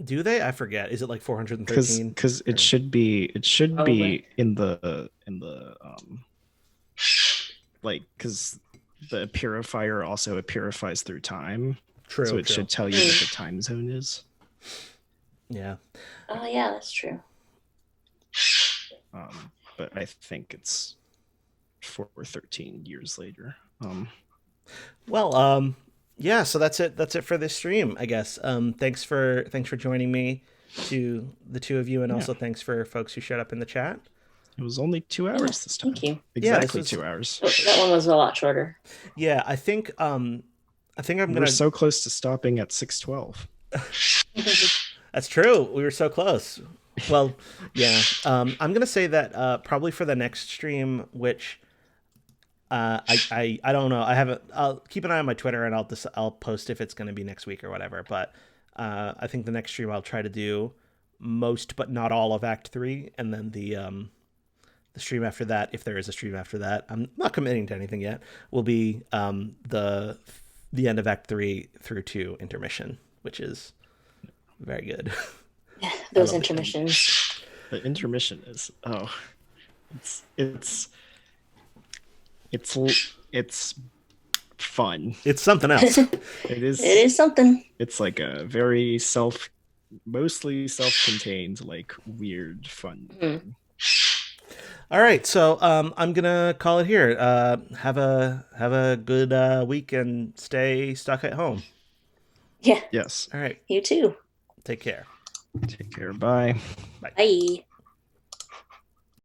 Speaker 1: Do they? I forget. Is it like 413?
Speaker 2: Because it should be
Speaker 3: Probably.
Speaker 2: in the like because the purifier also purifies through time.
Speaker 1: True.
Speaker 2: So it should tell you what the time zone is.
Speaker 1: Yeah.
Speaker 3: Oh yeah, that's true.
Speaker 2: But I think it's 413 years later.
Speaker 1: Well, yeah, so that's it for this stream, I guess. Thanks for joining me, to the two of you, and also thanks for folks who showed up in the chat.
Speaker 2: It was only 2 hours this time.
Speaker 3: Thank you.
Speaker 2: Exactly 2 hours.
Speaker 3: That one was a lot shorter.
Speaker 1: Yeah, I think I'm
Speaker 2: We're
Speaker 1: gonna.
Speaker 2: so close to stopping at 6:12.
Speaker 1: That's true. We were so close. Well, yeah. I'm gonna say that probably for the next stream, which I don't know. I haven't. I'll keep an eye on my Twitter, and I'll post if it's gonna be next week or whatever. But I think the next stream I'll try to do most but not all of Act 3, and then the stream after that, if there is a stream after that, I'm not committing to anything yet, will be the end of Act 3 through to intermission, which is very good.
Speaker 3: Yeah, those intermissions.
Speaker 2: The intermission is it's fun.
Speaker 1: It's something else.
Speaker 2: It is.
Speaker 3: It is something.
Speaker 2: It's like a very mostly self-contained, like weird fun. thing.
Speaker 1: All right, so I'm gonna call it here. Have a good week and stay stuck at home.
Speaker 3: Yeah.
Speaker 2: Yes.
Speaker 1: All right,
Speaker 3: You too.
Speaker 1: take care.
Speaker 2: Take care. Bye.
Speaker 3: Bye.